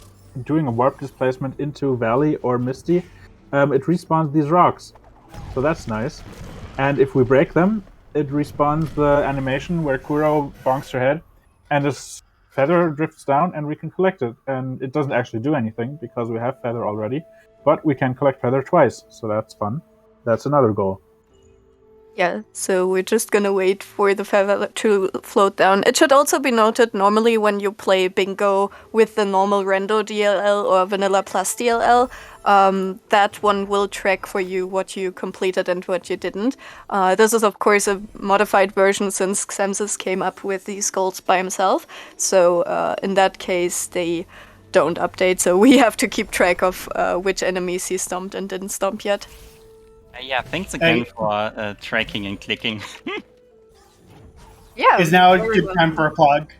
[SPEAKER 3] doing a warp displacement into Valley or Misty. It respawns these rocks, so that's nice. And if we break them, it respawns the animation where Kuro bonks her head, and this feather drifts down, and we can collect it. And it doesn't actually do anything because we have feather already, but we can collect feather twice, so that's fun. That's another goal.
[SPEAKER 4] Yeah, so we're just gonna wait for the feather to float down. It should also be noted, normally when you play bingo with the normal rando DLL or vanilla plus DLL, that one will track for you what you completed and what you didn't. This is of course a modified version since Xemsys came up with these goals by himself, so in that case they don't update, so we have to keep track of which enemies he stomped and didn't stomp yet.
[SPEAKER 2] Yeah, thanks again for tracking and clicking.
[SPEAKER 4] Yeah.
[SPEAKER 7] Is now a
[SPEAKER 4] very
[SPEAKER 7] good
[SPEAKER 4] well.
[SPEAKER 7] time for a plug?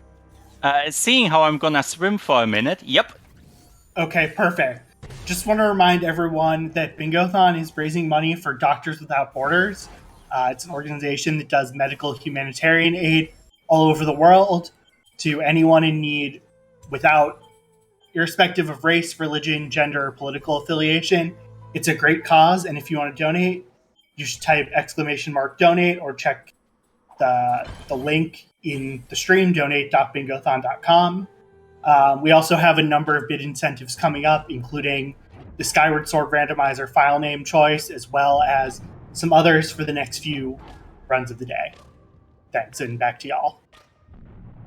[SPEAKER 2] Seeing how I'm gonna swim for a minute, yep.
[SPEAKER 7] Okay, perfect. Just want to remind everyone that Bingothon is raising money for Doctors Without Borders. It's an organization that does medical humanitarian aid all over the world to anyone in need without, irrespective of race, religion, gender, or political affiliation. It's a great cause, and if you want to donate, you should type !donate or check the link in the stream, donate.bingothon.com. We also have a number of bid incentives coming up, including the Skyward Sword randomizer file name choice, as well as some others for the next few runs of the day. Thanks, and back to y'all.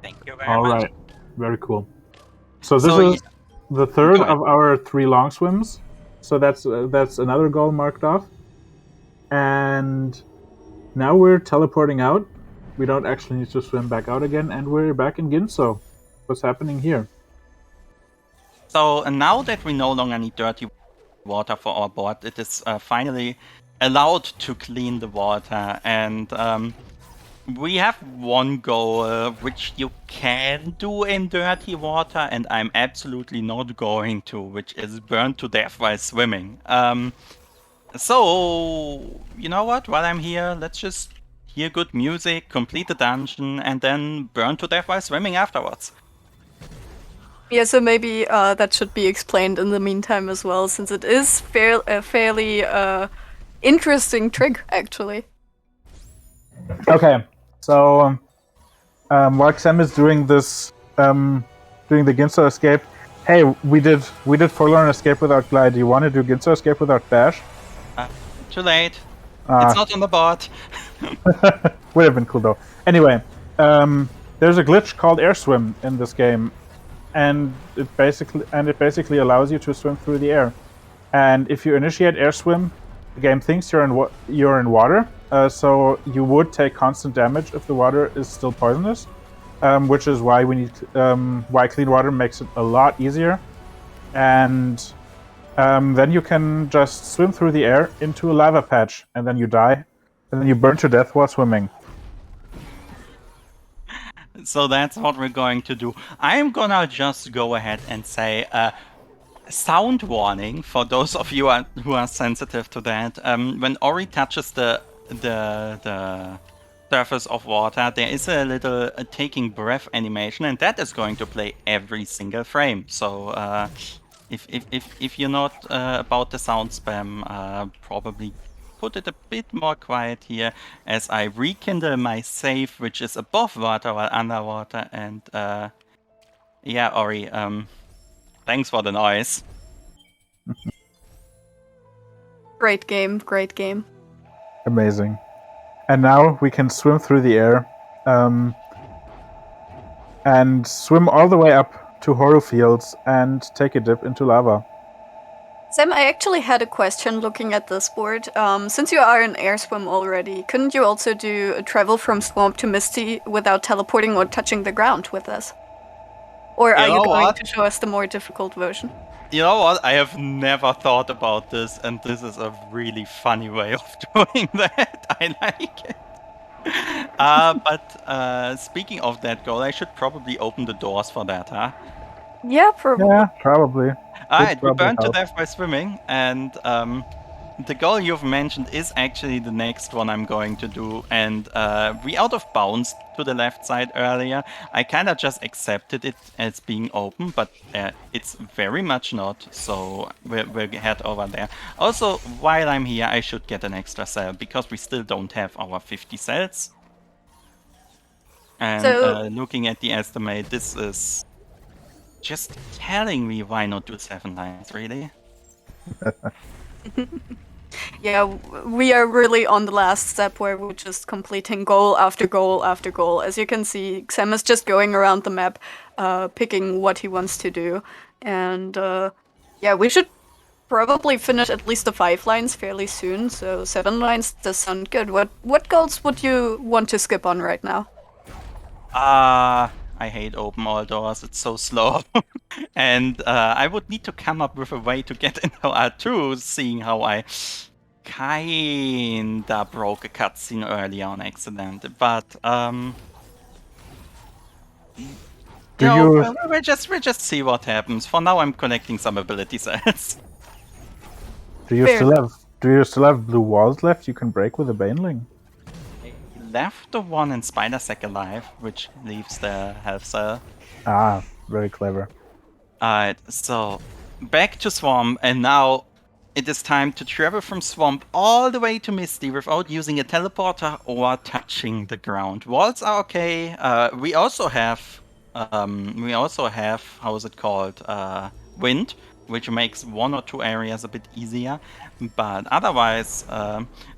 [SPEAKER 2] Thank you very
[SPEAKER 3] All
[SPEAKER 2] much.
[SPEAKER 3] right, very cool. So this
[SPEAKER 2] So,
[SPEAKER 3] is the third
[SPEAKER 2] go ahead.
[SPEAKER 3] of our 3 long swims. So that's another goal marked off. And now we're teleporting out. We don't actually need to swim back out again, and we're back in Ginso. What's happening here?
[SPEAKER 2] So now that we no longer need dirty water for our board, it is finally allowed to clean the water, and we have one goal which you can do in dirty water, and I'm absolutely not going to, which is burn to death while swimming. So you know what? While I'm here, let's just hear good music, complete the dungeon, and then burn to death while swimming afterwards.
[SPEAKER 4] Yeah, so maybe that should be explained in the meantime as well, since it is a fairly interesting trick, actually.
[SPEAKER 3] Okay, so while Xem is doing this, doing the Ginso escape, hey, we did Forlorn Escape without Glide. Do you want to do Ginso Escape without Dash?
[SPEAKER 2] Too late. It's not on the board.
[SPEAKER 3] Would have been cool though. Anyway, there's a glitch called Air Swim in this game, and it basically allows you to swim through the air. And if you initiate Air Swim, the game thinks you're in water, so you would take constant damage if the water is still poisonous, which is why we need why clean water makes it a lot easier. And then you can just swim through the air into a lava patch, and then you die, and then you burn to death while swimming.
[SPEAKER 2] So that's what we're going to do. I'm gonna just go ahead and say sound warning for those of you who are sensitive to that. When Ori touches the surface of water, there is a little taking breath animation, and that is going to play every single frame. So if you're not about the sound spam, probably put it a bit more quiet here as I rekindle my save, which is above water while underwater. And yeah, Ori, thanks for the noise.
[SPEAKER 4] Great game, great game.
[SPEAKER 3] Amazing. And now we can swim through the air, and swim all the way up to Horror Fields and take a dip into lava.
[SPEAKER 4] Sam, I actually had a question looking at this board. Since you are in air swim already, couldn't you also do a travel from Swamp to Misty without teleporting or touching the ground with this? Or are you going to show us the more difficult version?
[SPEAKER 2] You know what? I have never thought about this, and this is a really funny way of doing that. I like it. But speaking of that goal, I should probably open the doors for that, huh?
[SPEAKER 4] Yeah, probably.
[SPEAKER 3] Yeah, probably.
[SPEAKER 2] Alright, we
[SPEAKER 3] probably
[SPEAKER 2] burn to
[SPEAKER 3] help.
[SPEAKER 2] death by swimming, and the goal you've mentioned is actually the next one I'm going to do, and we out of bounds to the left side earlier. I kind of just accepted it as being open, but it's very much not, so we'll head over there. Also, while I'm here, I should get an extra cell, because we still don't have our 50 cells. And
[SPEAKER 4] So-
[SPEAKER 2] looking at the estimate, this is just telling me why not do 7 lines, really?
[SPEAKER 4] Yeah, we are really on the last step where we're just completing goal after goal after goal. As you can see, Xem is just going around the map, picking what he wants to do. And yeah, we should probably finish at least the 5 lines fairly soon. So 7 lines does sound good. What goals would you want to skip on right now?
[SPEAKER 2] I hate open all doors, it's so slow. And I would need to come up with a way to get into R2, seeing how I kinda broke a cutscene earlier on accident. But we'll just see what happens. For now, I'm collecting some ability sets.
[SPEAKER 3] Do you
[SPEAKER 4] Fair.
[SPEAKER 3] still have blue walls left you can break with a baneling?
[SPEAKER 2] Left the one in Spider Sack alive, which leaves the health cell.
[SPEAKER 3] Ah, very clever.
[SPEAKER 2] Alright, so back to Swamp, and now it is time to travel from Swamp all the way to Misty without using a teleporter or touching the ground. Walls are okay. We also have how is it called? Wind, which makes 1 or 2 areas a bit easier. But otherwise,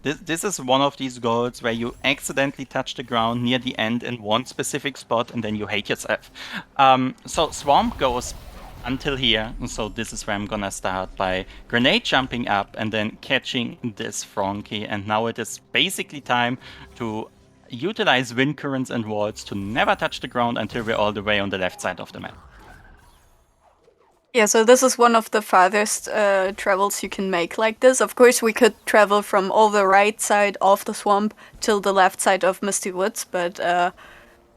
[SPEAKER 2] this is one of these goals where you accidentally touch the ground near the end in one specific spot, and then you hate yourself. So Swamp goes until here, so this is where I'm gonna start by grenade jumping up and then catching this Fronky, and now it is basically time to utilize wind currents and walls to never touch the ground until we're all the way on the left side of the map.
[SPEAKER 4] Yeah, so this is one of the farthest travels you can make like this. Of course, we could travel from all the right side of the swamp till the left side of Misty Woods, but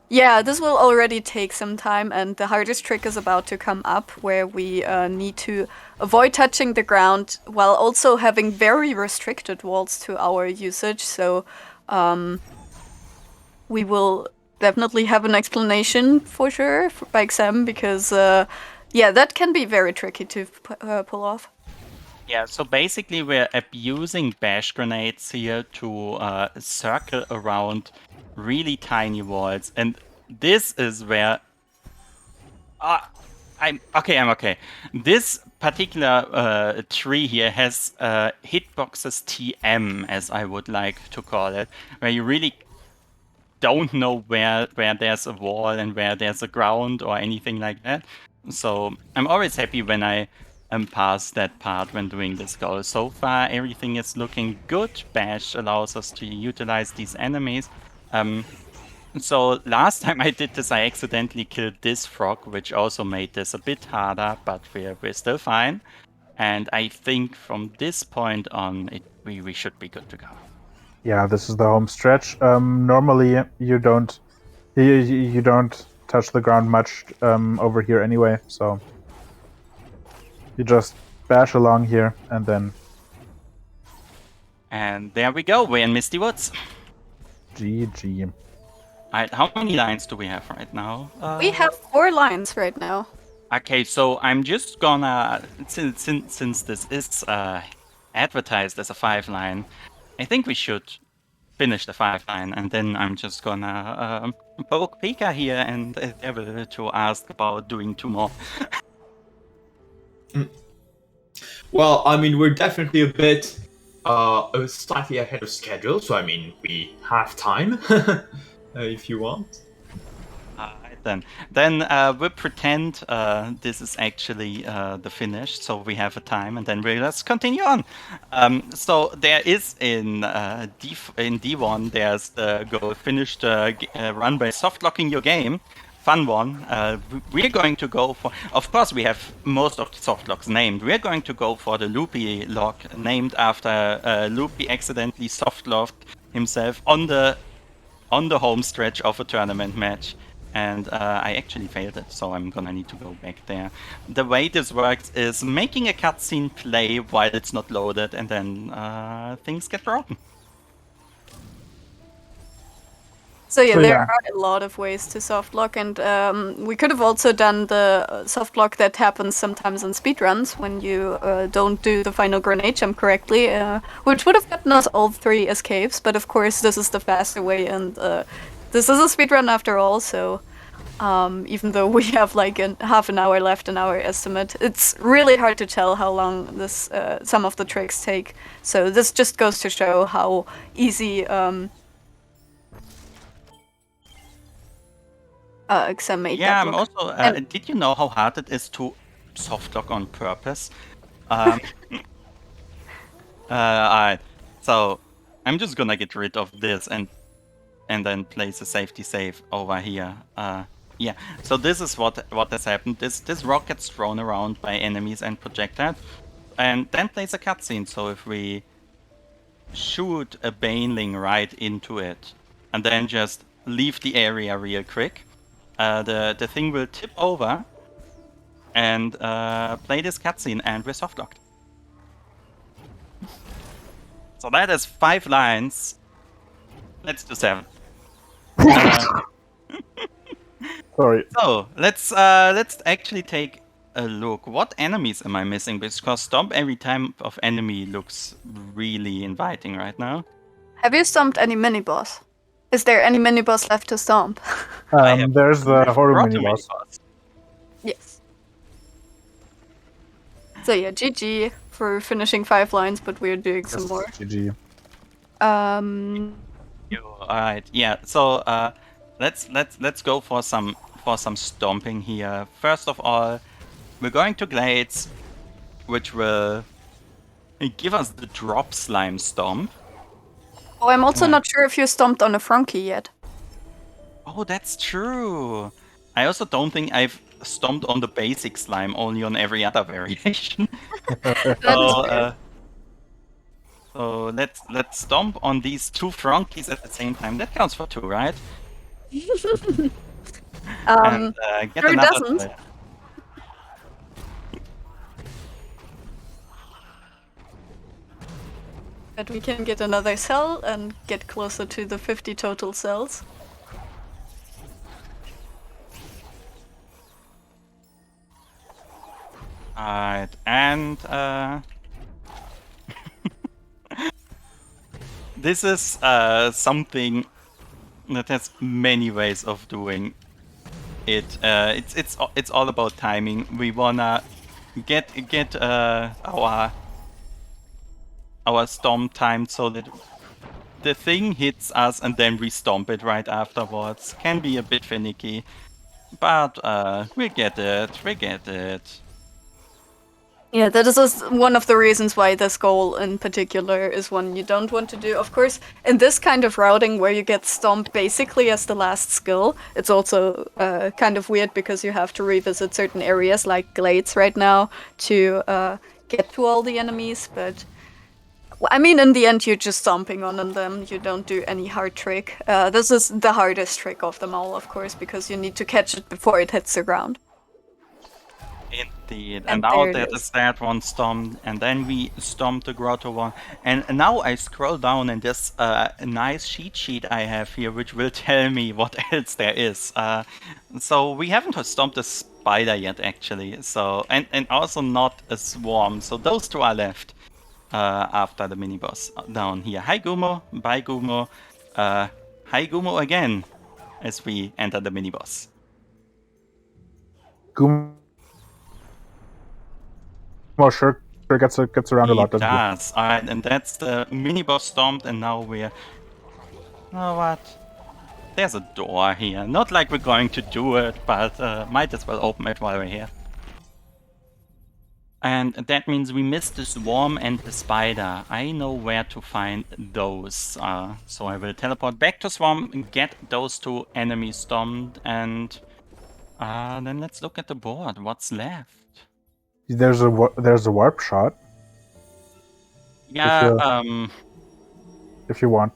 [SPEAKER 4] yeah, this will already take some time, and the hardest trick is about to come up, where we need to avoid touching the ground while also having very restricted walls to our usage. So we will definitely have an explanation for sure by Xem, because yeah, that can be very tricky to pull off.
[SPEAKER 2] Yeah, so basically we're abusing bash grenades here to circle around really tiny walls, and this is where I'm okay. This particular tree here has hitboxes TM, as I would like to call it, where you really don't know where there's a wall and where there's a ground or anything like that. So I'm always happy when I am past that part when doing this goal. So far, everything is looking good. Bash allows us to utilize these enemies. So last time I did this, I accidentally killed this frog, which also made this a bit harder, but we're still fine. And I think from this point on, we should be good to go.
[SPEAKER 3] Yeah, this is the home stretch. Normally you don't touch the ground much over here anyway, so you just bash along here and then
[SPEAKER 2] And there we go, we're in Misty Woods.
[SPEAKER 3] GG.
[SPEAKER 2] Alright, how many lines do we have right now?
[SPEAKER 4] We have 4 lines right now.
[SPEAKER 2] Okay, so I'm just gonna, since this is advertised as a 5-line, I think we should finish the 5-line, and then I'm just gonna poke Pika here and endeavor to ask about doing 2 more.
[SPEAKER 6] Well, I mean, we're definitely a bit slightly ahead of schedule, so I mean, we have time if you want.
[SPEAKER 2] Alright then we'll pretend this is actually the finish, so we have a time, and then let's continue on. So there is in D1, there's the goal, finish the run by soft locking your game. Fun one. We're going to go for, of course we have most of the soft locks named. We're going to go for the Loopy lock, named after Loopy accidentally soft locked himself on the home stretch of a tournament match. And I actually failed it, so I'm gonna need to go back there. The way this works is making a cutscene play while it's not loaded, and then things get broken.
[SPEAKER 4] So yeah,
[SPEAKER 3] So,
[SPEAKER 4] there
[SPEAKER 3] yeah.
[SPEAKER 4] are a lot of ways to softlock, and we could have also done the softlock that happens sometimes in speedruns when you don't do the final grenade jump correctly, which would have gotten us all 3 escapes. But of course, this is the faster way, and this is a speedrun after all. So even though we have like half an hour left in our estimate, it's really hard to tell how long this some of the tricks take. So this just goes to show how easy. Xem made
[SPEAKER 2] Yeah,
[SPEAKER 4] that
[SPEAKER 2] I'm
[SPEAKER 4] look.
[SPEAKER 2] also.
[SPEAKER 4] And-
[SPEAKER 2] Did you know how hard it is to softlock on purpose? Alright. So I'm just gonna get rid of this and then place a safety save over here. Yeah. So this is what has happened. This rock gets thrown around by enemies and projectiles, and then plays a cutscene. So if we shoot a baneling right into it, and then just leave the area real quick, the thing will tip over and play this cutscene, and we're softlocked. So that is 5 lines. Let's do 7.
[SPEAKER 3] Sorry.
[SPEAKER 2] So let's actually take a look. What enemies am I missing? Because stomp every time of enemy looks really inviting right now.
[SPEAKER 4] Have you stomped any mini boss? Is there any mini boss left to stomp?
[SPEAKER 2] I have
[SPEAKER 3] There's the horror
[SPEAKER 2] brought a
[SPEAKER 3] mini boss.
[SPEAKER 2] mini-boss.
[SPEAKER 4] Yes. So yeah, GG for finishing 5 lines, but we're doing some more.
[SPEAKER 3] GG.
[SPEAKER 2] Alright, yeah. So let's go for some stomping here. First of all, we're going to Glades, which will give us the drop slime stomp.
[SPEAKER 4] Oh, I'm also not sure if you stomped on a Frankie yet.
[SPEAKER 2] Oh, that's true. I also don't think I've stomped on the basic slime, only on every other variation. So let's stomp on these 2 Frankies at the same time. That counts for 2, right? And get
[SPEAKER 4] sure
[SPEAKER 2] another.
[SPEAKER 4] doesn't. But we can get another cell and get closer to the 50 total cells.
[SPEAKER 2] Alright, and this is something that has many ways of doing it. It's all about timing. We wanna get our stomp timed so that the thing hits us and then we stomp it right afterwards. Can be a bit finicky, but we get it.
[SPEAKER 4] Yeah, that is one of the reasons why this goal in particular is one you don't want to do. Of course, in this kind of routing where you get stomped basically as the last skill, it's also kind of weird because you have to revisit certain areas like Glades right now to get to all the enemies, but I mean, in the end, you're just stomping on them. You don't do any hard trick. This is the hardest trick of them all, of course, because you need to catch it before it hits the ground.
[SPEAKER 2] Indeed,
[SPEAKER 4] And
[SPEAKER 2] and now
[SPEAKER 4] there it
[SPEAKER 2] that
[SPEAKER 4] is.
[SPEAKER 2] is that one stomped, and then we stomped the grotto one. And now I scroll down and there's a nice cheat sheet I have here, which will tell me what else there is. So we haven't stomped a spider yet, actually. So and also not a swarm. So those 2 are left after the mini boss down here. Hi Gumo, bye Gumo, hi Gumo again, as we enter the mini boss.
[SPEAKER 3] Gumo sure gets around a lot, doesn't he?
[SPEAKER 2] Does. Alright, and that's the mini boss stomped, and now we're. Oh, what? There's a door here. Not like we're going to do it, but might as well open it while we're here. And that means we missed the swarm and the spider. I know where to find those. So I will teleport back to swarm and get those 2 enemies stomped, and then let's look at the board. What's left?
[SPEAKER 3] There's a warp shot
[SPEAKER 2] Yeah,
[SPEAKER 3] if you want.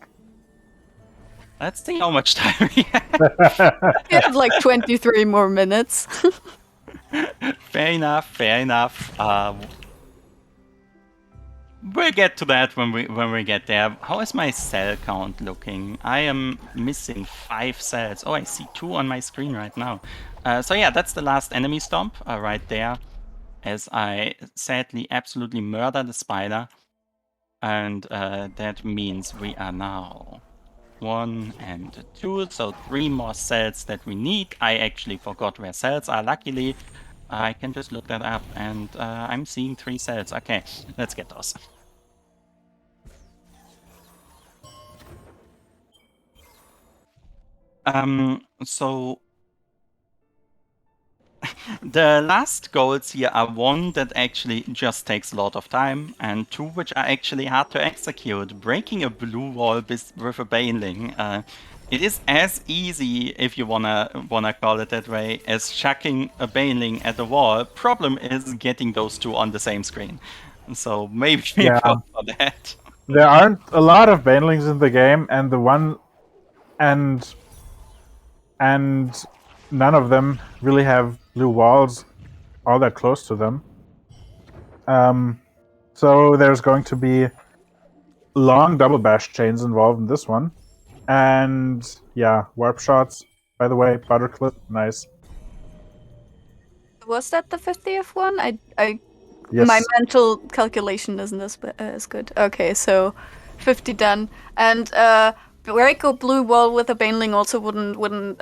[SPEAKER 2] Let's see how much time we have.
[SPEAKER 4] We have like 23 more minutes.
[SPEAKER 2] Fair enough. Fair enough. We'll get to that when we get there. How is my cell count looking? I am missing 5 cells. Oh, I see 2 on my screen right now. So yeah, that's the last enemy stomp right there. As I sadly absolutely murder the spider. And that means we are now 1 and 2, so 3 more cells that we need. I actually forgot where cells are. Luckily, I can just look that up, and I'm seeing 3 cells. Okay, let's get those. So the last goals here are 1 that actually just takes a lot of time, and 2 which are actually hard to execute. Breaking a blue wall with a baneling. It is as easy, if you wanna call it that way, as chucking a baneling at the wall. Problem is getting those 2 on the same screen. So maybe
[SPEAKER 3] Yeah.
[SPEAKER 2] for that.
[SPEAKER 3] There aren't a lot of banelings in the game, and and none of them really have blue walls all that close to them. So there's going to be long double bash chains involved in this one. And yeah, warp shots. By the way, butterclip, nice.
[SPEAKER 4] Was that the 50th one?
[SPEAKER 3] Yes.
[SPEAKER 4] My mental calculation isn't as good. Okay, so 50 done. And break a blue wall with a baneling also wouldn't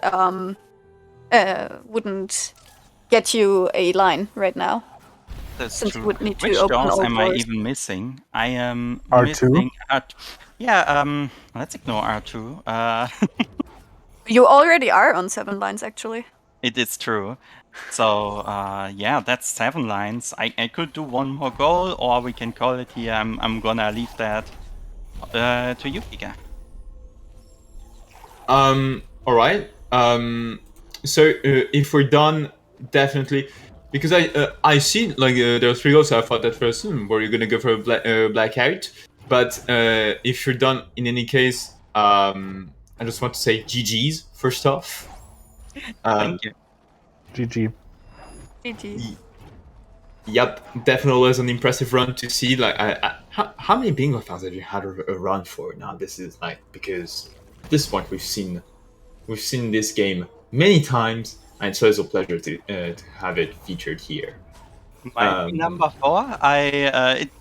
[SPEAKER 4] get you a line right now.
[SPEAKER 2] That's
[SPEAKER 4] Since
[SPEAKER 2] true.
[SPEAKER 4] you would need to
[SPEAKER 2] Which
[SPEAKER 4] open
[SPEAKER 2] doors
[SPEAKER 4] all
[SPEAKER 2] am I
[SPEAKER 4] doors.
[SPEAKER 2] even missing? I am
[SPEAKER 3] R2?
[SPEAKER 2] missing yeah, let's ignore R2.
[SPEAKER 4] You already are on 7 lines, actually.
[SPEAKER 2] It is true. So yeah, that's 7 lines. I could do 1 more goal, or we can call it here. I'm gonna leave that to you, Giga.
[SPEAKER 6] All right. So if we're done, definitely, because I see like there are 3 goals. So I thought at first, were you gonna go for a blackout? But if you're done, in any case, I just want to say GG's first off.
[SPEAKER 2] Thank you.
[SPEAKER 3] GG.
[SPEAKER 4] GG.
[SPEAKER 6] Yep, definitely was an impressive run to see. Like, how many Bingothons have you had a run for now? This is like, because at this point we've seen this game many times, and it's always a pleasure to have it featured here.
[SPEAKER 2] Might be number 4.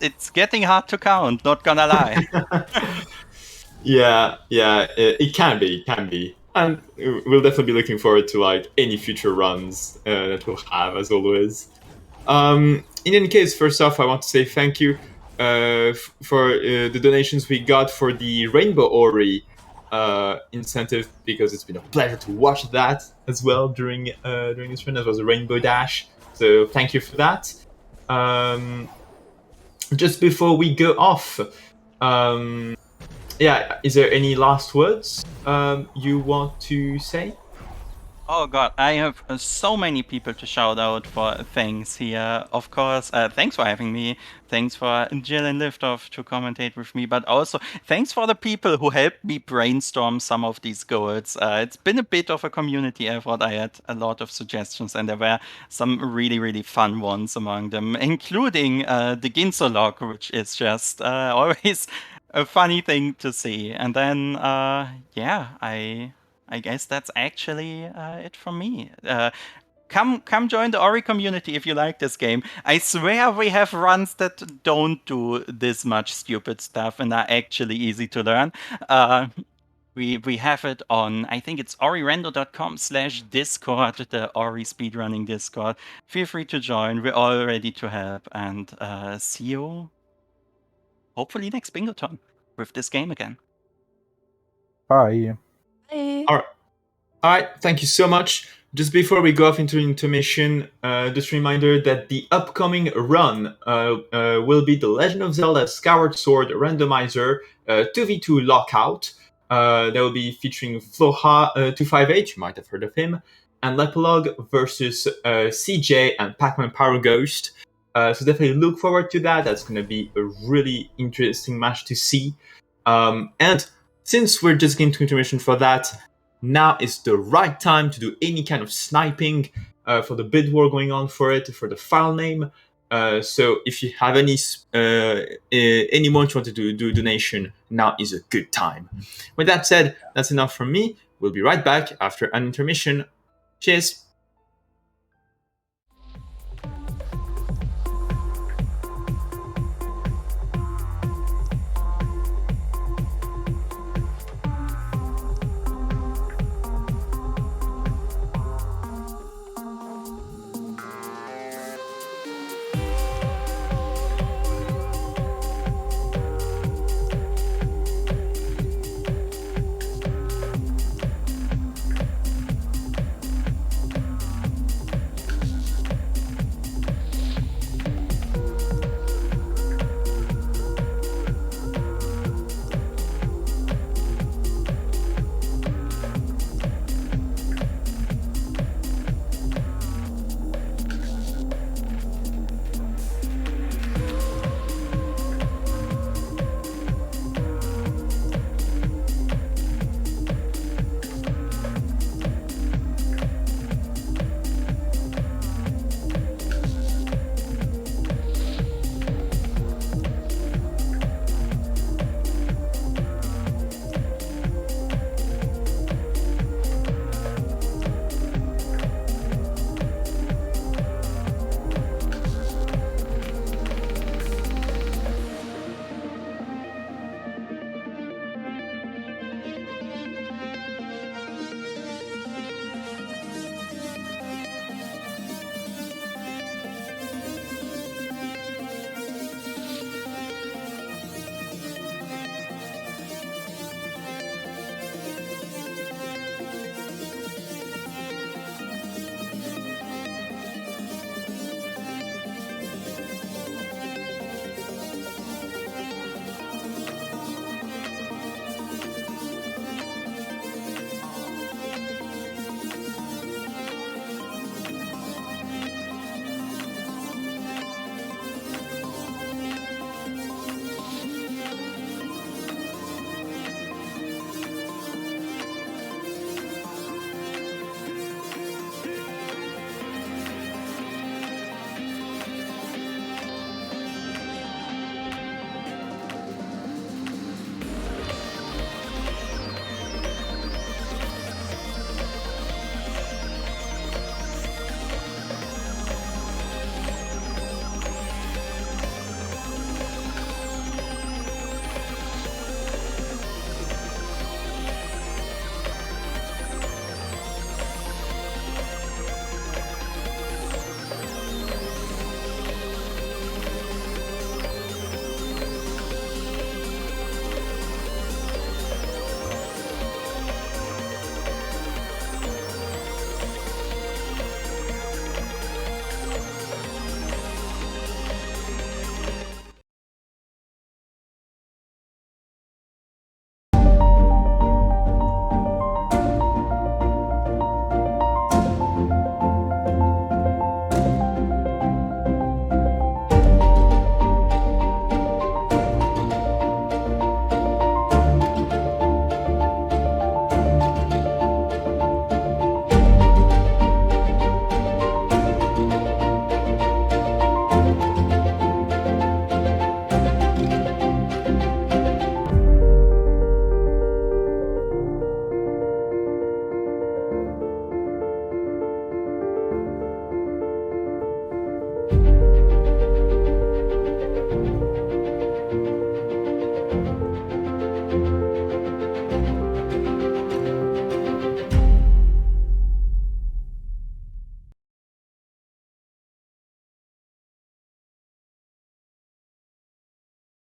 [SPEAKER 2] It's getting hard to count. Not gonna lie.
[SPEAKER 6] Yeah, it can be, and we'll definitely be looking forward to like any future runs that we'll have, as always. In any case, first off, I want to say thank you for the donations we got for the Rainbow Ori incentive, because it's been a pleasure to watch that as well during this run, as well as a Rainbow Dash. So thank you for that. Just before we go off, yeah, is there any last words you want to say?
[SPEAKER 2] Oh god, I have so many people to shout out for things here. Of course, thanks for having me. Thanks for Jill and Liftoff to commentate with me, but also thanks for the people who helped me brainstorm some of these goals. It's been a bit of a community effort. I had a lot of suggestions, and there were some really, really fun ones among them, including the Ginso log, which is just always a funny thing to see. And then, yeah, I guess that's actually it from me. Come join the Ori community if you like this game. I swear we have runs that don't do this much stupid stuff and are actually easy to learn. We have it on, I think it's orirendo.com/discord, the Ori speedrunning Discord. Feel free to join. We're all ready to help, and see you hopefully next Bingothon with this game again.
[SPEAKER 3] Bye.
[SPEAKER 4] Bye.
[SPEAKER 6] All right, thank you so much. Just before we go off into intermission, just a reminder that the upcoming run will be the Legend of Zelda Skyward Sword Randomizer 2v2 Lockout. That will be featuring Floha258, you might have heard of him, and Lepalog versus CJ and Pac-Man Power Ghost. So definitely look forward to that. That's going to be a really interesting match to see. And since we're just getting to intermission for that, now is the right time to do any kind of sniping for the bid war going on for it, for the file name. So if you have any more you want to do donation, now is a good time. With that said, that's enough from me. We'll be right back after an intermission. Cheers.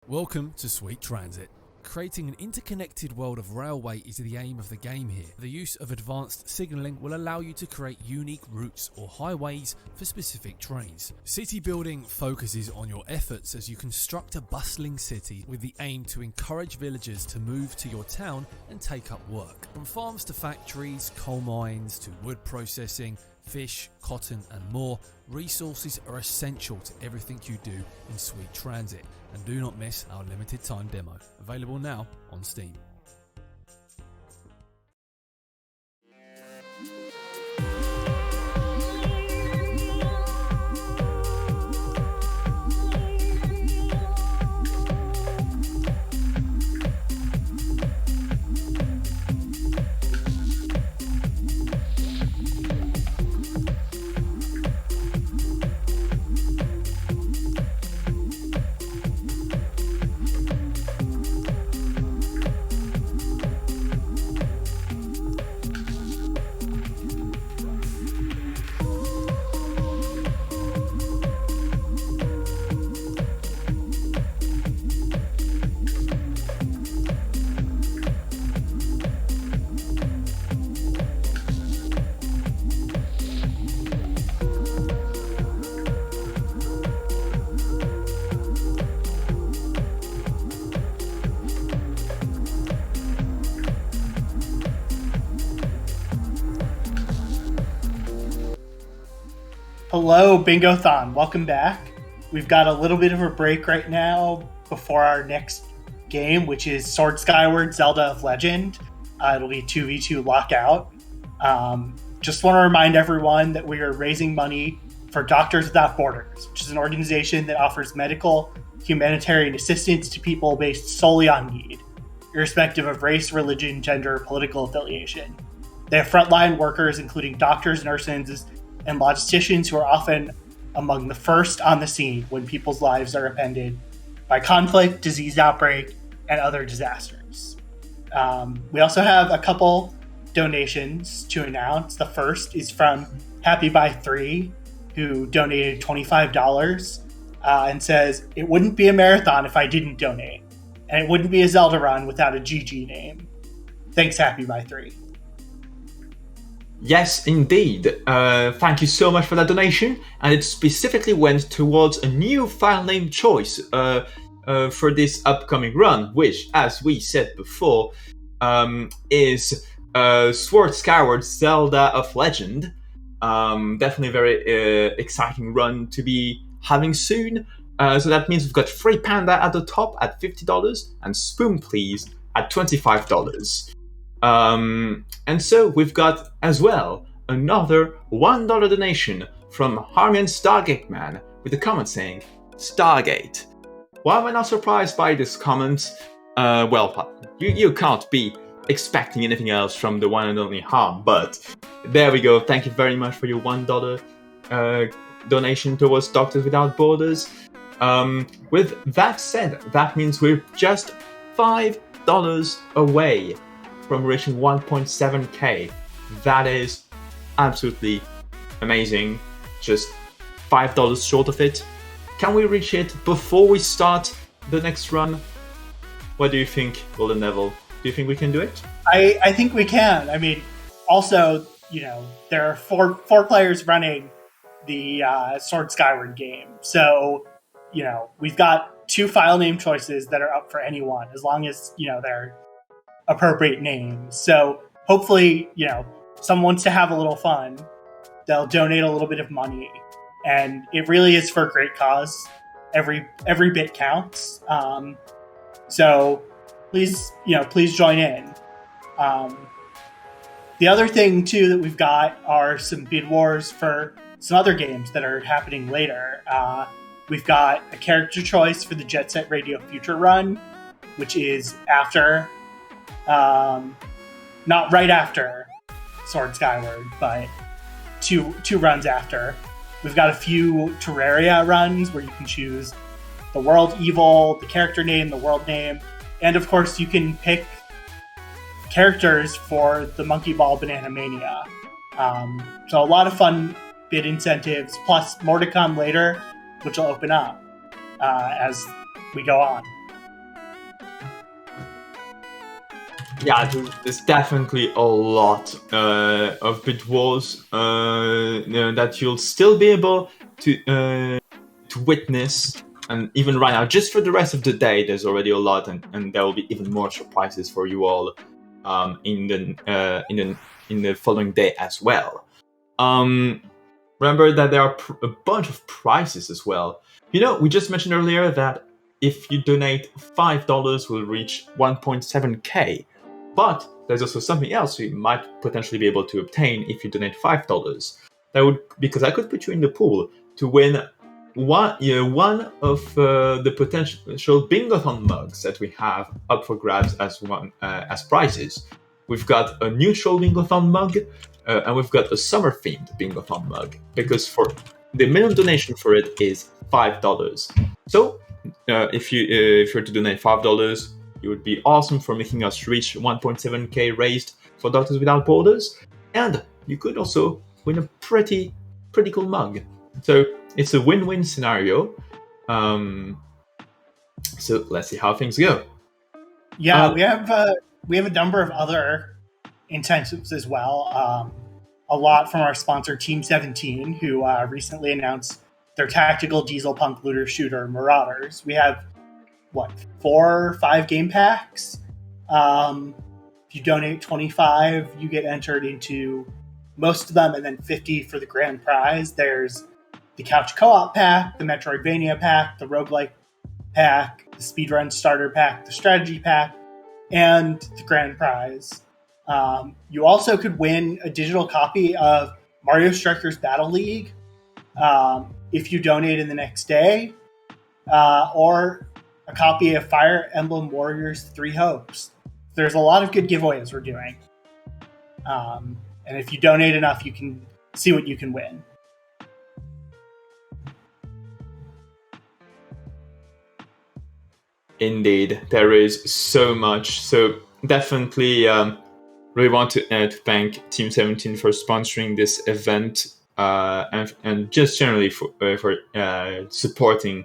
[SPEAKER 8] Welcome to Sweet Transit. Creating an interconnected world of railway is the aim of the game here. The use of advanced signalling will allow you to create unique routes or highways for specific trains. City building focuses on your efforts as you construct a bustling city with the aim to encourage villagers to move to your town and take up work. From farms to factories, coal mines to wood processing, fish, cotton and more, resources are essential to everything you do in Sweet Transit. And do not miss our limited time demo, available now on Steam.
[SPEAKER 7] Hello, Bingothon. Welcome back. We've got a little bit of a break right now before our next game, which is Sword Skyward Zelda of Legend. It'll be 2v2 lockout. Just want to remind everyone that we are raising money for Doctors Without Borders, which is an organization that offers medical humanitarian assistance to people based solely on need, irrespective of race, religion, gender, or political affiliation. They have frontline workers, including doctors, nurses, and logisticians who are often among the first on the scene when people's lives are upended by conflict, disease outbreak, and other disasters. We also have a couple donations to announce. The first is from Happy by 3, who donated $25 and says, "It wouldn't be a marathon if I didn't donate, and it wouldn't be a Zelda run without a GG name. Thanks, Happy by 3.
[SPEAKER 6] Yes, indeed. Thank you so much for that donation, and it specifically went towards a new file name choice for this upcoming run, which, as we said before, is Sword Skyward Zelda of Legend. Definitely a very exciting run to be having soon. So that means we've got Free Panda at the top at $50 and Spoon Please at $25. And so we've got as well another $1 donation from Harmian Stargate Man with a comment saying, "Stargate." Why am I not surprised by this comment? Well, you can't be expecting anything else from the one and only Harm, but there we go. Thank you very much for your $1 donation towards Doctors Without Borders. With that said, that means we're just $5 away from reaching 1.7k. That is absolutely amazing. Just $5 short of it. Can we reach it before we start the next run? What do you think, Golden Devil? Do you think we can do it?
[SPEAKER 7] I think we can. I mean, also, there are four players running the Sword Skyward game. So, we've got 2 file name choices that are up for anyone, as long as, they're appropriate names. So hopefully, someone wants to have a little fun. They'll donate a little bit of money, and it really is for a great cause. Every bit counts. So please join in. The other thing too that we've got are some bid wars for some other games that are happening later. We've got a character choice for the Jet Set Radio Future run, which is after. Not right after Sword Skyward, but two runs after. We've got a few Terraria runs where you can choose the world evil, the character name, the world name, and of course you can pick characters for the Monkey Ball Banana Mania. So a lot of fun bid incentives, plus more to come later, which will open up as we go on.
[SPEAKER 6] Yeah, there's definitely a lot of bid wars that you'll still be able to witness, and even right now, just for the rest of the day, there's already a lot, and there will be even more surprises for you all in the following day as well. Remember that there are a bunch of prizes as well. We just mentioned earlier that if you donate $5, we'll reach 1.7k. But there's also something else you might potentially be able to obtain if you donate $5. Because I could put you in the pool to win one of the potential Bingothon mugs that we have up for grabs as prizes. We've got a neutral Bingothon mug, and we've got a summer-themed Bingothon mug. Because for the minimum donation for it is $5. So if you're to donate $5. It would be awesome for making us reach 1.7k raised for Doctors Without Borders, and you could also win a pretty cool mug. So it's a win-win scenario. So let's see how things go.
[SPEAKER 7] Yeah, we have a number of other incentives as well. A lot from our sponsor Team 17, who recently announced their tactical diesel punk looter shooter Marauders. We have 4 or 5 game packs. If you donate $25, you get entered into most of them, and then $50 for the grand prize. There's the Couch Co-op pack, the Metroidvania pack, the Roguelike pack, the Speedrun Starter pack, the Strategy pack, and the Grand Prize. You also could win a digital copy of Mario Strikers Battle League if you donate in the next day, or a copy of Fire Emblem Warriors 3 Hopes. There's a lot of good giveaways we're doing. And if you donate enough, you can see what you can win.
[SPEAKER 6] Indeed, there is so much. So definitely really want to thank Team 17 for sponsoring this event and just generally for supporting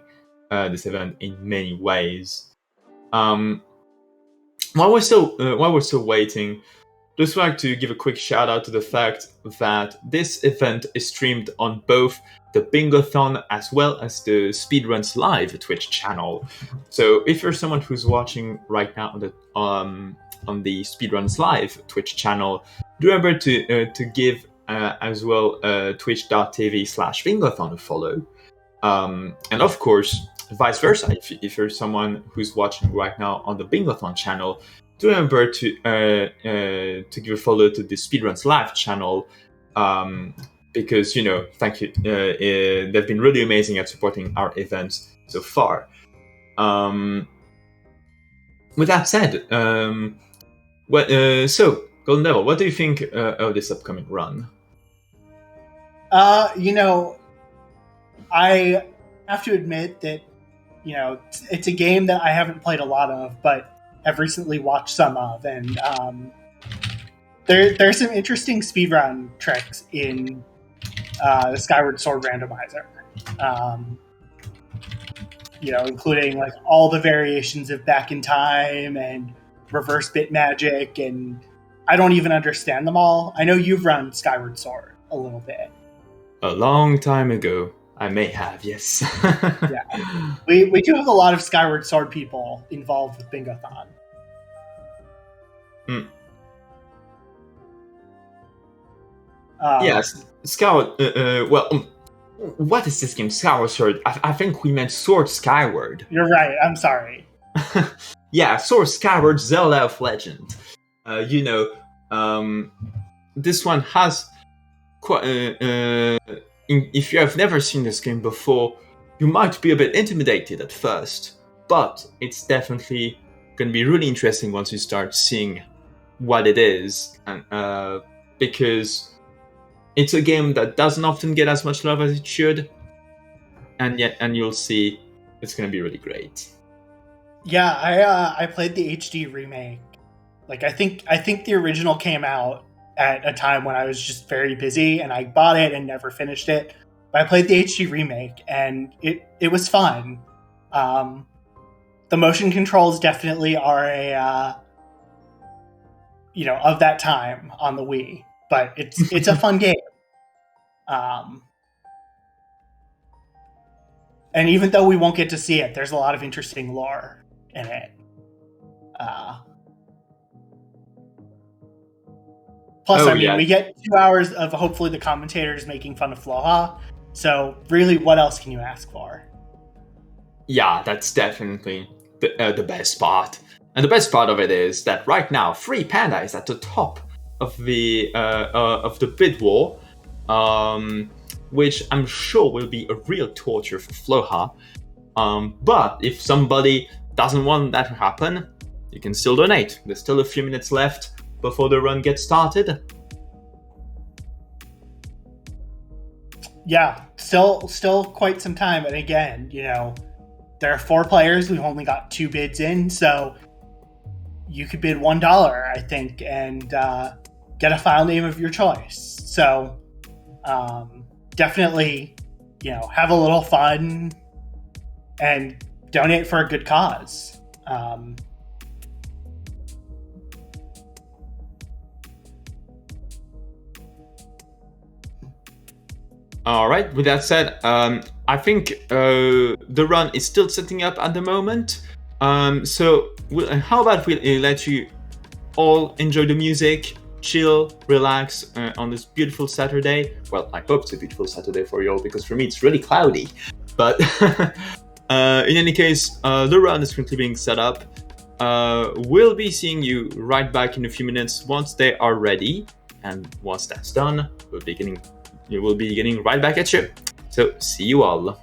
[SPEAKER 6] this event in many ways. While we're still waiting, just like to give a quick shout out to the fact that this event is streamed on both the Bingothon as well as the Speedruns Live Twitch channel. So if you're someone who's watching right now on the Speedruns Live Twitch channel, do remember to give as well twitch.tv/Bingothon a follow. And of course, vice versa, if you're someone who's watching right now on the Bingothon channel, do remember to give a follow to the Speedruns Live channel, because, thank you. They've been really amazing at supporting our events so far. With that said, so Golden Devil, what do you think of this upcoming run?
[SPEAKER 7] I have to admit that, it's a game that I haven't played a lot of, but have recently watched some of, and there's some interesting speedrun tricks in the Skyward Sword randomizer. Including like all the variations of back in time and reverse bit magic, and I don't even understand them all. I know you've run Skyward Sword a little bit.
[SPEAKER 6] A long time ago, I may have, yes.
[SPEAKER 7] Yeah, we do have a lot of Skyward Sword people involved with Bingothon.
[SPEAKER 6] Yes, Skyward. What is this game? Skyward Sword. I think we meant Sword Skyward.
[SPEAKER 7] You're right. I'm sorry.
[SPEAKER 6] Yeah, Sword Skyward, Zelda of Legend. This one has quite. If you have never seen this game before, you might be a bit intimidated at first, but it's definitely going to be really interesting once you start seeing what it is, and because it's a game that doesn't often get as much love as it should, and you'll see it's going to be really great.
[SPEAKER 7] Yeah, I played the HD remake. Like I think the original came out at a time when I was just very busy, and I bought it and never finished it. But I played the HD remake, and it was fun. The motion controls definitely are of that time on the Wii, but it's a fun game. And even though we won't get to see it, there's a lot of interesting lore in it. Plus, we get 2 hours of hopefully the commentators making fun of Floha. So really, what else can you ask for? Yeah,
[SPEAKER 6] that's definitely the best part. And the best part of it is that right now, Free Panda is at the top of the bid war, which I'm sure will be a real torture for Floha. But if somebody doesn't want that to happen, you can still donate. There's still a few minutes left before the run gets started.
[SPEAKER 7] Yeah, still quite some time. And again, there are 4 players. We've only got 2 bids in, so you could bid $1, I think, and get a file name of your choice. So definitely, have a little fun and donate for a good cause.
[SPEAKER 6] All right. With that said, I think the run is still setting up at the moment. So how about we let you all enjoy the music, chill, relax on this beautiful Saturday. Well, I hope it's a beautiful Saturday for you all, because for me it's really cloudy. But in any case, the run is currently being set up. We'll be seeing you right back in a few minutes once they are ready. And once that's done, we'll be getting right back at you. So see you all.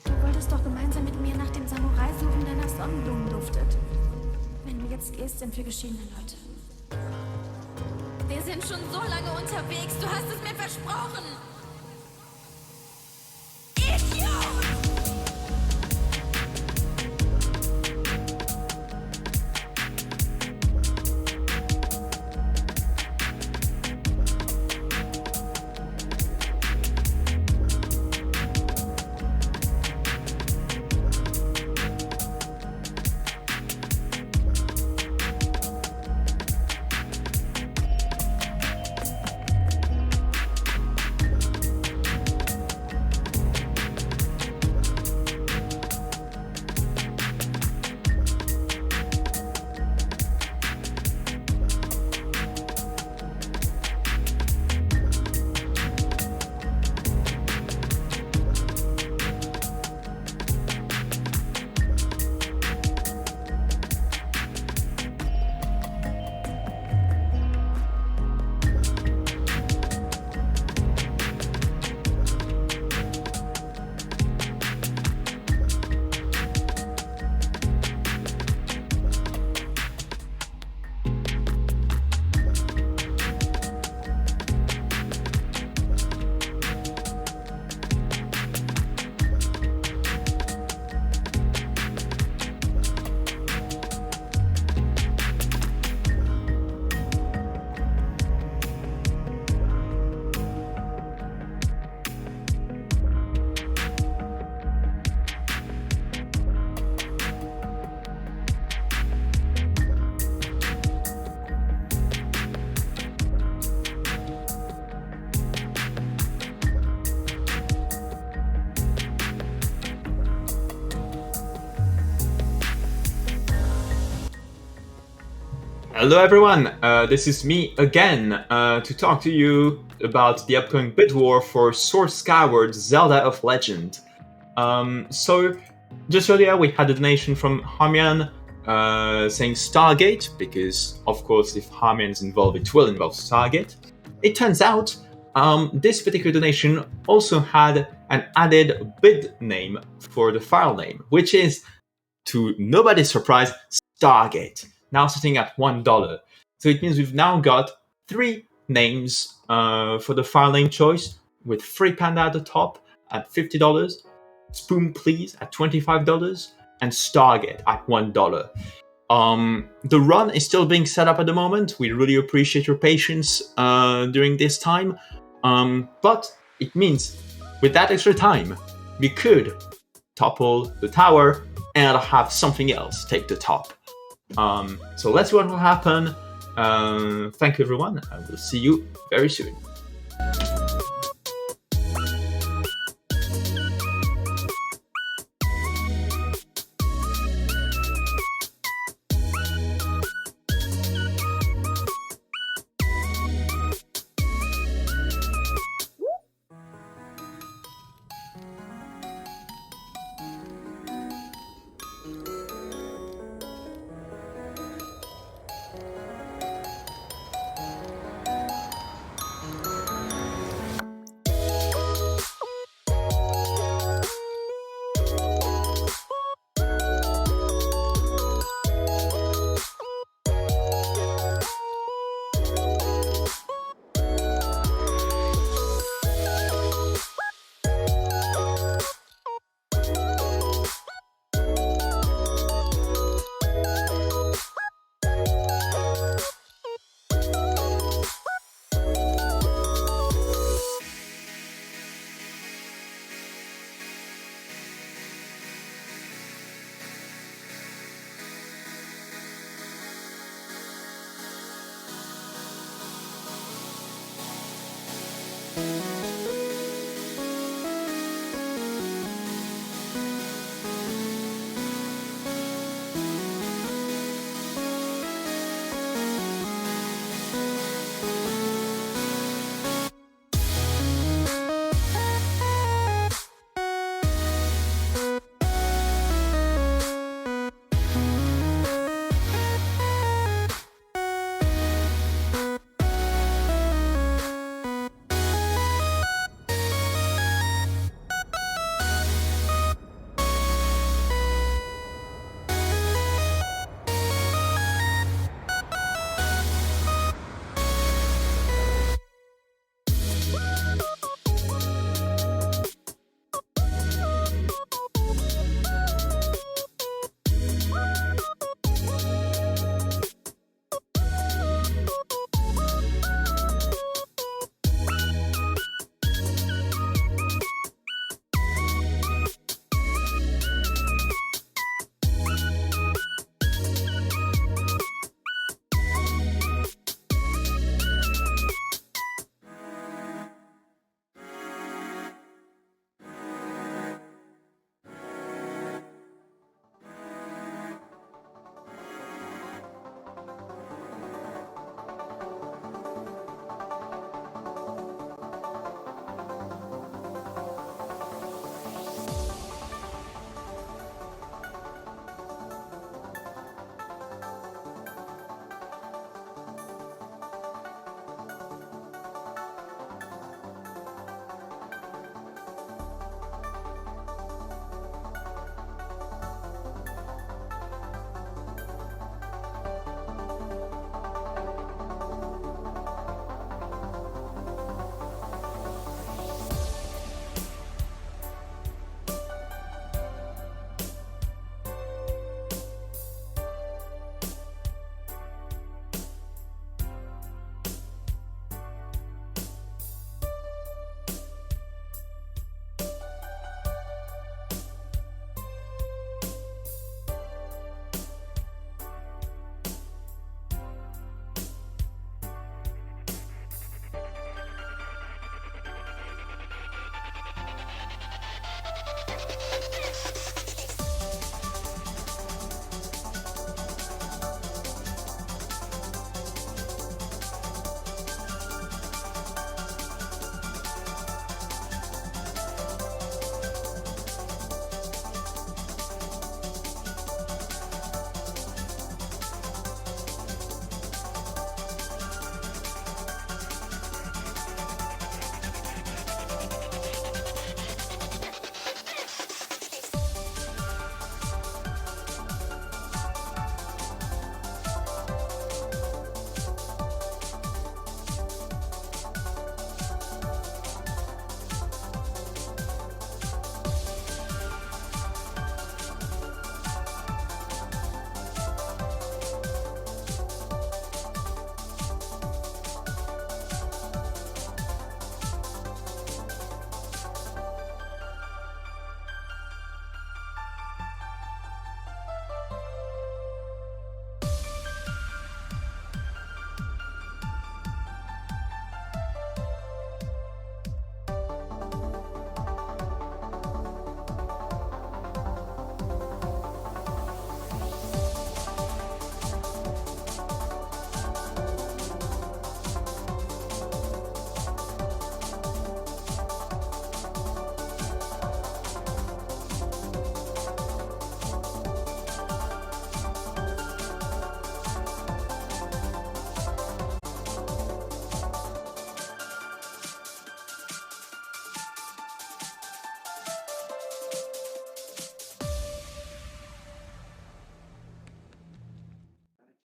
[SPEAKER 9] Du wolltest doch gemeinsam mit mir nach dem Samurai suchen, der nach Sonnenblumen duftet. Wenn du jetzt gehst, sind wir geschiedene Leute. Wir sind schon so lange unterwegs. Du hast es mir versprochen. Idiot!
[SPEAKER 6] Hello everyone, this is me again to talk to you about the upcoming bid war for Sword Skyward Zelda of Legend. So, just earlier we had a donation from Hamian saying Stargate, because of course if Hamian is involved it will involve Stargate. It turns out this particular donation also had an added bid name for the file name, which is, to nobody's surprise, Stargate. Now sitting at $1. So it means we've now got 3 names for the file name choice, with Free Panda at the top at $50, Spoon Please at $25, and Stargate at $1. The run is still being set up at the moment. We really appreciate your patience during this time. But it means with that extra time, we could topple the tower and have something else take the top. So let's see what will happen. Thank you everyone, and we'll see you very soon.